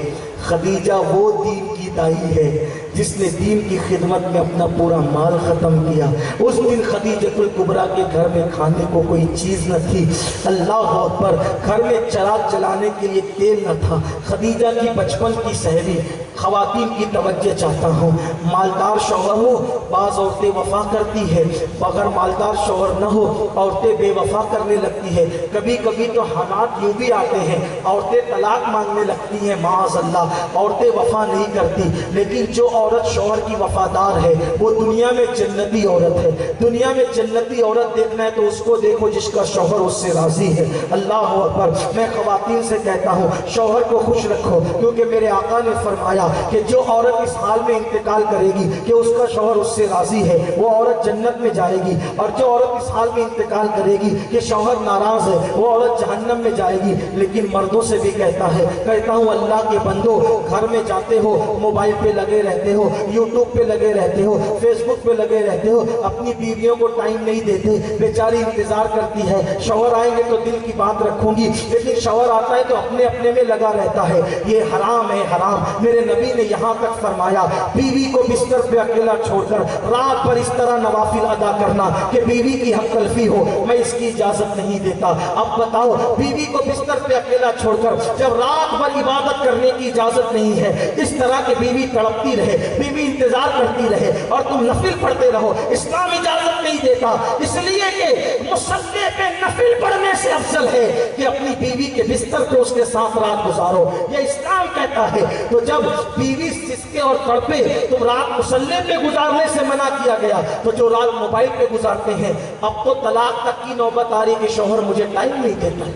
خدیجہ وہ دین کی دائی ہے جس نے دین کی خدمت میں اپنا پورا مال ختم کیا۔ اس دن خدیجۃ الکبریٰ کے گھر میں کھانے کو کوئی چیز نہ تھی، اللہ اکبر، گھر میں چراغ جلانے کے لیے تیل نہ تھا۔ خدیجہ کی بچپن کی سہیلی، خواتین کی توجہ چاہتا ہوں، مالدار شوہر ہو بعض عورتیں وفا کرتی ہے، اگر مالدار شوہر نہ ہو عورتیں بے وفا کرنے لگتی ہے، کبھی کبھی تو حالات یوں بھی آتے ہیں عورتیں طلاق مانگنے لگتی ہیں، معاذ اللہ، عورتیں وفا نہیں کرتی، لیکن جو عورت شوہر کی وفادار ہے وہ دنیا میں جنتی عورت ہے۔ دنیا میں جنتی عورت دیکھنا ہے تو اس کو دیکھو جس کا شوہر اس سے راضی ہے۔ اللہ اکبر۔ میں خواتین سے کہتا ہوں شوہر کو خوش رکھو، کیونکہ میرے آقا نے فرمایا کہ جو عورت اس حال میں انتقال کرے گی کہ اس کا شوہر اس سے راضی ہے وہ عورت جنت میں جائے گی، اور جو عورت اس حال میں انتقال کرے گی کہ شوہر ناراض ہے وہ عورت جہنم میں جائے گی۔ لیکن مردوں سے بھی کہتا ہوں اللہ کے بندو، گھر میں جاتے ہو موبائل پہ لگے رہتے ہو، یوٹیوب پہ لگے رہتے ہو، فیس بک پہ لگے رہتے ہو، اپنی بیویوں کو ٹائم نہیں دیتے، بیچاری انتظار کرتی ہے شوہر آئیں گے تو دل کی بات رکھوں گی، لیکن شوہر آتا ہے تو اپنے میں لگا رہتا ہے۔ یہ حرام ہے، حرام۔ میرے نبی نے یہاں تک فرمایا بیوی کو بستر پہ اکیلا چھوڑ کر رات بھر اس طرح نوافل ادا کرنا کہ بیوی کی حق تلفی ہو، میں اس کی اجازت نہیں دیتا۔ اب بتاؤ، بیوی کو بستر پہ اکیلا چھوڑ کر جب رات بھر عبادت کرنے کی اجازت نہیں ہے، اس طرح کہ بیوی تڑپتی رہے، بیوی انتظار کرتی رہے اور تم نفل پڑھتے رہو، اسلام اجازت نہیں دیتا۔ اس لیے کہ مصلی پہ نفل پڑھنے سے افضل ہے کہ اپنی بیوی کے بستر پہ اس کے ساتھ رات گزارو، یہ اسلام کہتا ہے۔ تو جب بیوی سسکے اور تڑپے تو رات مصلی پہ گزارنے سے منع کیا گیا، تو جو رات موبائل پہ گزارتے ہیں، اب تو طلاق تک کی نوبت آ رہی کہ شوہر مجھے ٹائم نہیں دیتا۔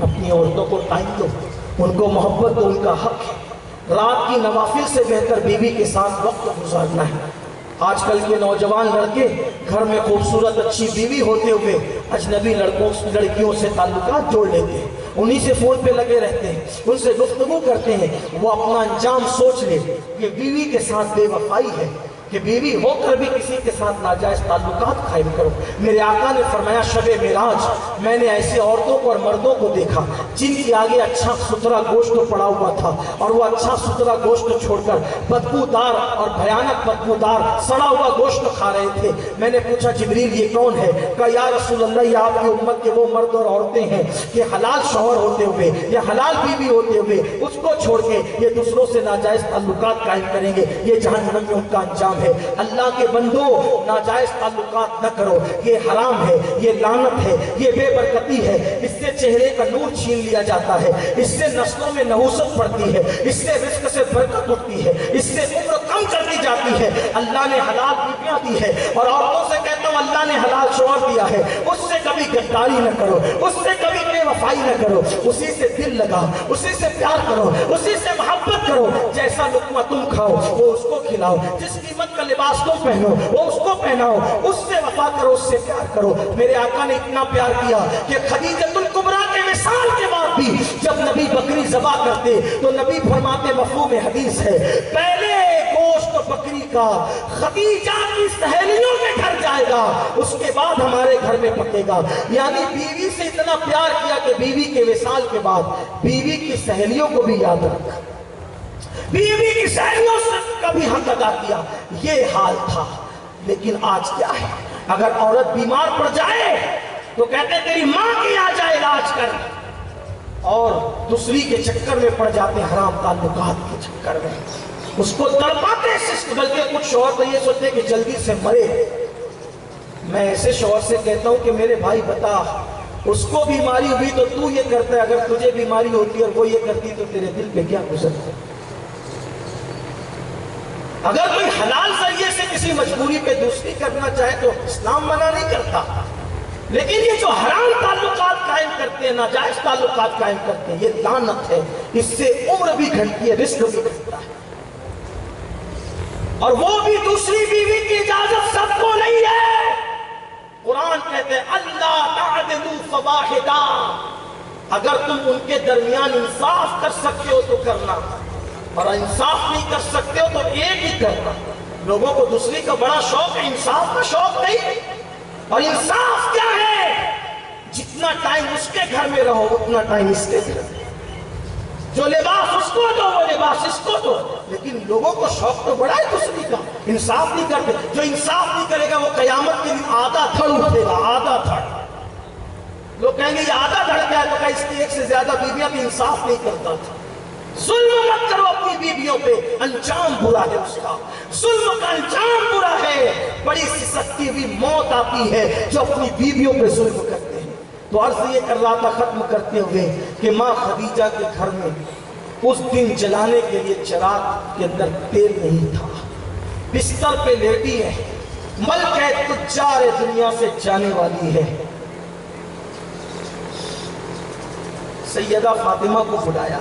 اپنی عورتوں کو ٹائم دو، ان کو محبت دو، ان کا حق ہے۔ رات کی نوافل سے بہتر بیوی کے ساتھ وقت گزارنا ہے۔ آج کل کے نوجوان لڑکے گھر میں خوبصورت اچھی بیوی ہوتے ہوئے اجنبی لڑکیوں سے تعلقات جوڑ لیتے ہیں، انہی سے فون پہ لگے رہتے ہیں، ان سے گفتگو کرتے ہیں۔ وہ اپنا انجام سوچ لے، یہ بیوی کے ساتھ بے وفائی ہے کہ بیوی ہو کر بھی کسی کے ساتھ ناجائز تعلقات قائم کرو۔ میرے آقا نے فرمایا شب معراج میں نے ایسے عورتوں کو اور مردوں کو دیکھا جن کے آگے اچھا ستھرا گوشت پڑا ہوا تھا اور وہ اچھا ستھرا گوشت چھوڑ کر بدبودار اور بھیانک بدبودار سڑا ہوا گوشت کھا رہے تھے۔ میں نے پوچھا جبریل یہ کون ہے؟ کہا یا رسول اللہ یہ آپ کی امت کے وہ مرد اور عورتیں ہیں کہ حلال شوہر ہوتے ہوئے یا حلال بیوی ہوتے ہوئے اس کو چھوڑ کے یہ دوسروں سے ناجائز تعلقات قائم کریں گے، یہ جہنم میں ان کا انجام ہے۔ اللہ کے بندو ناجائز تعلقات نہ کرو، یہ حرام ہے، یہ لعنت ہے، یہ بے برکتی ہے، اس سے چہرے کا نور چھین لیا جاتا ہے، اس سے نسلوں میں نحوست پڑتی ہے، اس سے رزق سے برکت اٹھتی ہے، اس سے عمر کم کر دی جاتی ہے۔ اللہ نے حلال بیویاں دی ہے اور عورتوں سے کہتا ہوں اللہ نے حلال شوہر دیا ہے، اس سے کبھی غداری نہ کرو، اس سے کبھی بے وفائی نہ کرو، اسی سے دل لگاؤ، اسی سے پیار کرو، اسی سے محبت کرو۔ جیسا لقمہ تم کھاؤ وہ اس کو کھلاؤ، جس قیمت کا لباس تم پہنو وہ اس کو پہناؤ، اس سے وفا کرو، اس سے پیار کرو۔ میرے آقا نے اتنا پیار کیا کہ خدیجۃ الکبریٰ کے وصال کے بعد بھی جب نبی بکری ذبح کرتے تو نبی فرماتے مفہوم حدیث ہے پہلے گوشت بکری کا خدیجہ کی سہیلیوں کے گھر جائے گا، اس کے بعد ہمارے گھر میں پکے گا۔ یعنی بیوی سے اتنا پیار کیا کہ بیوی کے وصال کے بعد بیوی کی سہیلیوں کو بھی یاد رکھا، بیوی کی سہیلیوں سے کبھی حق ادا کیا۔ یہ حال تھا، لیکن آج کیا ہے؟ اگر عورت بیمار پڑ جائے تو کہتے تیری ماں کی آ جائے علاج کر، اور دوسری کے چکر میں پڑ جاتے حرام تعلقات کے چکر میں، اس کو تڑپاتے بلکہ کچھ شوہر تو یہ سوچتے کہ جلدی سے مرے۔ میں ایسے شوہر سے کہتا ہوں کہ میرے بھائی بتا اس کو بیماری ہوئی تو تو یہ کرتا ہے، اگر تجھے بیماری ہوتی اور وہ یہ کرتی تو تیرے دل پہ کیا گزرتا؟ اگر کوئی حلال ذریعے سے کسی مجبوری پہ دوستی کرنا چاہے تو اسلام منع نہیں کرتا، لیکن یہ جو حرام تعلقات قائم کرتے ہیں، ناجائز تعلقات قائم کرتے ہیں، یہ لعنت ہے، اس سے عمر بھی گھٹتی ہے، رزق بھی گھٹتا ہے، اور وہ بھی دوسری بیوی کی اجازت سب کو نہیں ہے۔ قرآن کہتے ہیں اللہ تعدلوا فواحدا، اگر تم ان کے درمیان انصاف کر سکتے ہو تو کرنا، اور انصاف نہیں کر سکتے ہو تو ایک ہی کرنا۔ لوگوں کو دوسری کا بڑا شوق ہے، انصاف کا شوق نہیں۔ اور انصاف کیا ہے؟ جتنا ٹائم اس کے گھر میں رہو اتنا ٹائم اس کے گھر میں، جو لباس اس کو دو وہ لباس اس کو دو۔ لیکن لوگوں کو شوق تو بڑا ہے دوسری کا، انصاف نہیں کرتے۔ جو انصاف نہیں کرے گا وہ قیامت کے دن آدھا دھڑ اٹھے گا، آدھا دھڑ۔ لوگ کہیں گے یہ آدھا دھڑ کیا ہے؟ تو کہ اس کی ایک سے زیادہ بیویاں بھی انصاف نہیں کرتا تھا۔ ظلم مت کرو اپنی بیویوں پہ، انجام برا ہے اس کا، ظلم کا انجام برا ہے۔ بڑی سسکتی ہوئی موت آتی ہے جو اپنی بیویوں پہ ظلم کرتے ہیں۔ تو عرض یہ کر رہا تھا ختم کرتے ہوئے کہ ماں خدیجہ کے گھر میں اس دن جلانے کے لیے چراغ کے اندر تیل نہیں تھا، بستر پہ لیٹی ہے، ملک ہے تجار دنیا سے جانے والی ہے۔ سیدہ فاطمہ کو بلایا،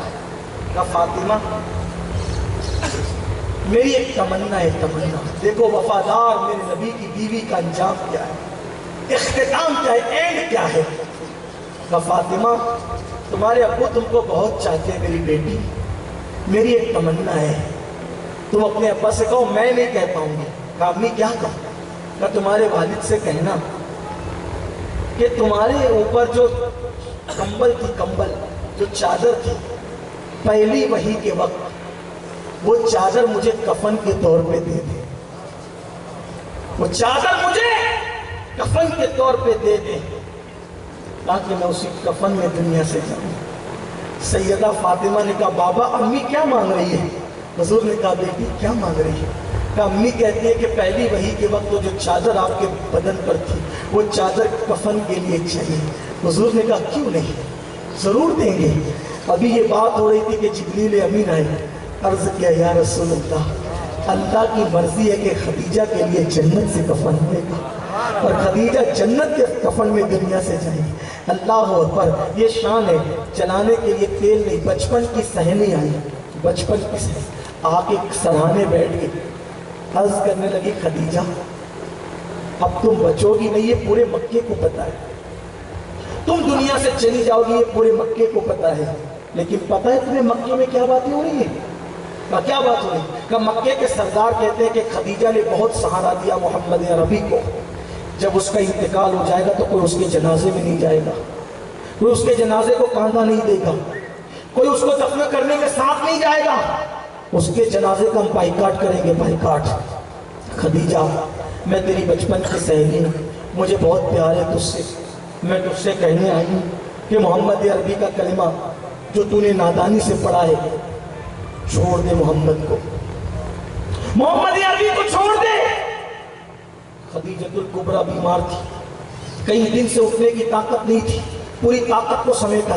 کہا فاطمہ میری ایک تمنا ہے، تمنا دیکھو وفادار میرے نبی کی بیوی کا انجام کیا ہے، اختتام کیا ہے، اینڈ کیا ہے۔ کہا فاطمہ تمہارے ابو تم کو بہت چاہتے ہیں میری بیٹی، میری ایک تمنا ہے، تم اپنے ابا سے کہو میں نہیں کہہ پاؤں گی۔ کہا امی کیا کہا؟ کہا تمہارے والد سے کہنا کہ تمہارے اوپر جو کمبل تھی، کمبل جو چادر تھی، پہلی وحی کے وقت وہ چادر مجھے کفن کے طور پہ دے دے، وہ چادر مجھے کفن کے طور پہ دے دے تاکہ میں اسی کفن میں دنیا سے جاؤں۔ سیدہ فاطمہ نے کہا بابا امی کیا مانگ رہی ہے؟ حضور نے کہا بیٹی کیا مانگ رہی ہے؟ کہا امی کہتی ہے کہ پہلی وحی کے وقت وہ جو چادر آپ کے بدن پر تھی وہ چادر کفن کے لیے چاہیے۔ حضور نے کہا کیوں نہیں، ضرور دیں گے۔ ابھی یہ بات ہو رہی تھی کہ جبریل امین آئے، عرض کیا یا رسول اللہ کی مرضی ہے کہ خدیجہ کے لیے جنت سے کفن ہوئے گا اور خدیجہ جنت کے کفن میں دنیا سے جائے گی۔ اللہ اکبر، یہ شان ہے۔ چلانے کے لیے تیل نہیں، بچپن کی سہیلی آئی، بچپن کی سہیلی آ کے سراہنے بیٹھ گئی، عرض کرنے لگی خدیجہ اب تم بچو گی نہیں، یہ پورے مکے کو پتہ ہے، تم دنیا سے چلی جاؤ گی، یہ پورے مکے کو پتہ ہے، لیکن پتہ ہے تمہیں مکے میں کیا باتیں ہو رہی ہیں؟ کیا بات ہو رہی ہے؟ کہ مکے کے سردار کہتے ہیں کہ خدیجہ نے بہت سہارا دیا محمد عربی کو، جب اس کا انتقال ہو جائے گا تو کوئی اس کے جنازے میں نہیں جائے گا، کوئی اس کے جنازے کو کاندھا نہیں دے گا، کوئی اس کو دفن کرنے کے ساتھ نہیں جائے گا، اس کے جنازے کا ہم بائیکاٹ کریں گے، بائیکاٹ۔ خدیجہ میں تیری بچپن کی سہیلی ہوں، مجھے بہت پیار ہے تجھ سے، میں تجھ سے کہنے آئی ہوں کہ محمد عربی کا کلمہ جو تو نے نادانی سے پڑھا ہے چھوڑ دے، محمد کو، محمد عربی کو چھوڑ دے۔ خدیجۃ الکبریٰ بیمار تھی، کئی دن سے اٹھنے کی طاقت نہیں تھی، پوری طاقت کو سمیٹا،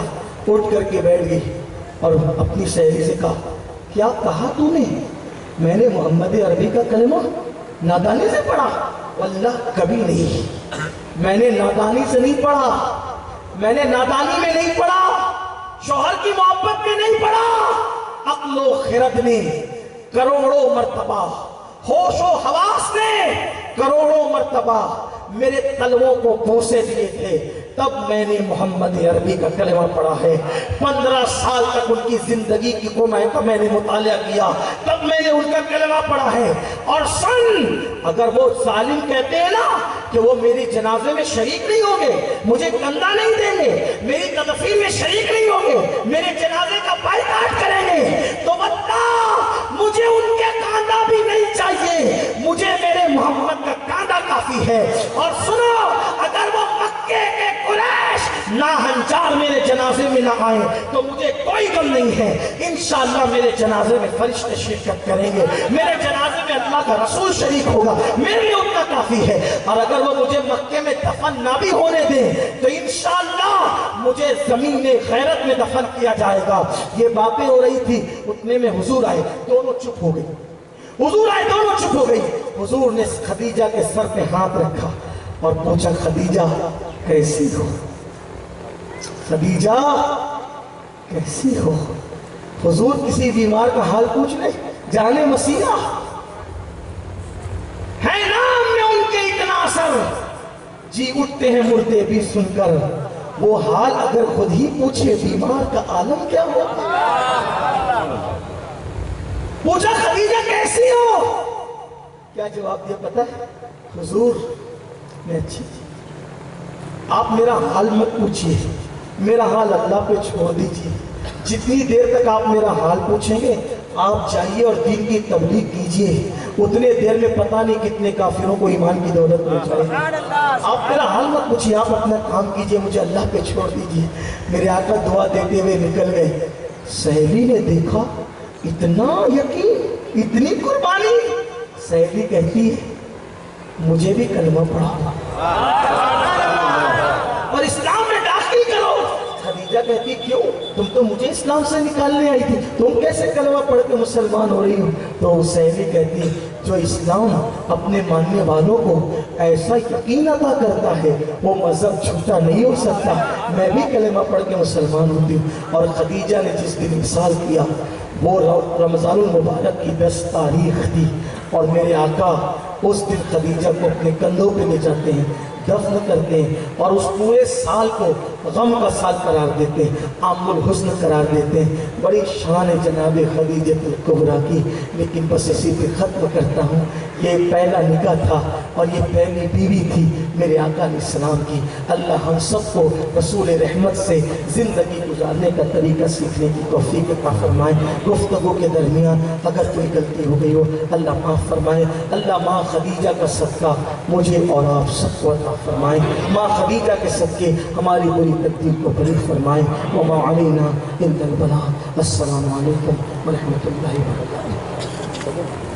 اٹھ کر کے بیٹھ گئی اور اپنی سہیلی سے کہا کیا کہا تو نے؟ میں نے محمد عربی کا کلمہ نادانی سے پڑھا؟ واللہ کبھی نہیں، میں نے نادانی سے نہیں پڑھا، میں نے نادانی میں نہیں پڑھا، شوہر کی محبت میں نہیں پڑھا، عقل و خرد نے کروڑوں مرتبہ، ہوش و حواس نے کروڑوں مرتبہ میرے قلبوں کو بوسے دیے تھے، تب میں نے محمد عربی کا کلمہ پڑھا ہے۔ 15 سال تک ان کی زندگی کو میں نے مطالعہ کیا، تب میں نے ان کا کلمہ پڑھا ہے۔ اور اگر وہ ظالم کہتے ہیں نا کہ وہ میری جنازے میں شریک نہیں ہوں گے، مجھے کندھا نہیں دیں گے، میری تدفین میں شریک نہیں ہوں گے، میرے جنازے کا بائیکاٹ کریں گے، تو واللہ مجھے ان کے کاندھا بھی نہیں چاہیے، مجھے میرے محمد کا کاندھا کافی ہے۔ اور سنو، اگر وہ مکے کے قریش ناہنجار میرے جنازے میں نہ آئیں تو مجھے کوئی غم نہیں ہے، انشاءاللہ میرے جنازے میں فرشتے شرکت کریں گے، میرے جنازے میں اللہ کا رسول شریک ہوگا، میرے لیے اتنا کافی ہے۔ اور اگر وہ مجھے مکے میں دفن نہ بھی ہونے دیں تو انشاءاللہ مجھے زمین غیرت میں دفن کیا جائے گا۔ یہ باتیں ہو رہی تھی، اتنے میں حضور آئے، دونوں چپ ہو گئی، حضور آئے دونوں چپ ہو گئی۔ حضور نے خدیجہ کے سر پہ ہاتھ رکھا اور پوچھا خدیجہ کیسی ہو؟ خدیجہ کیسی ہو؟ حضور کسی بیمار کا حال پوچھ لے، جانے مسیحا ہے نام میں ان کے اتنا اثر، جی اٹھتے ہیں مردے بھی سن کر، وہ حال اگر خود ہی پوچھے بیمار کا عالم کیا ہوگا۔ پوچھا خدیجہ کیسی ہو؟ کیا جواب دیا پتہ ہے؟ حضور میں اچھی تھی، آپ میرا حال مت پوچھئے، میرا حال اللہ پہ چھوڑ دیجئے، جتنی دیر تک آپ میرا حال پوچھیں گے آپ جائیے اور دین کی تبلیغ کیجئے، اتنے دیر میں پتہ نہیں کتنے کافروں کو ایمان کی دولت مل جائے گی۔ آپ میرا حال مت پوچھئے، آپ اپنا کام کیجئے، مجھے اللہ پہ چھوڑ دیجئے۔ میرے آقا دعا دیتے ہوئے نکل گئے۔ سہیلی نے دیکھا اتنا یقین، اتنی قربانی، سہیلی کہتی ہے مجھے بھی کلمہ پڑھا اور اسلام میں داخل کرو۔ خدیجہ کہتی کیوں؟ تم تو مجھے اسلام سے نکالنے آئی تھی، تم کیسے کلمہ پڑھ کے مسلمان ہو رہی ہو؟ تو سہیلی کہتی جو اسلام اپنے ماننے والوں کو ایسا یقین عطا کرتا ہے وہ مذہب چھوٹا نہیں ہو سکتا، میں بھی کلمہ پڑھ کے مسلمان ہوتی ہوں۔ اور خدیجہ نے جس دن وصال کیا وہ رمضان المبارک کی 10 تاریخ تھی، اور میرے آقا اس دن خدیجہ کو اپنے کندھوں پہ لے جاتے ہیں، دفن کرتے ہیں اور اس پورے سال کو غم کا سال قرار دیتے ہیں، عام الحزن قرار دیتے ہیں۔ بڑی شان ہے جناب خدیجہ الکبریٰ کی، لیکن بس اسی پہ ختم کرتا ہوں۔ یہ پہلا نکاح تھا اور یہ پہلی بیوی تھی میرے آقا علیہ السلام کی۔ اللہ ہم سب کو رسول رحمت سے زندگی گزارنے کا طریقہ سیکھنے کی توفیق عطا فرمائے۔ گفتگو کے درمیان اگر کوئی غلطی ہو گئی ہو اللہ معاف فرمائے۔ اللہ ماں خدیجہ کا صدقہ مجھے اور آپ سب کو عطا فرمائے۔ ماں خدیجہ کے صدقے ہماری بری تقدیر کو بری فرمائے۔ وما علینا الا البلاغ۔ السلام علیکم ورحمۃ اللہ وبرکاتہ۔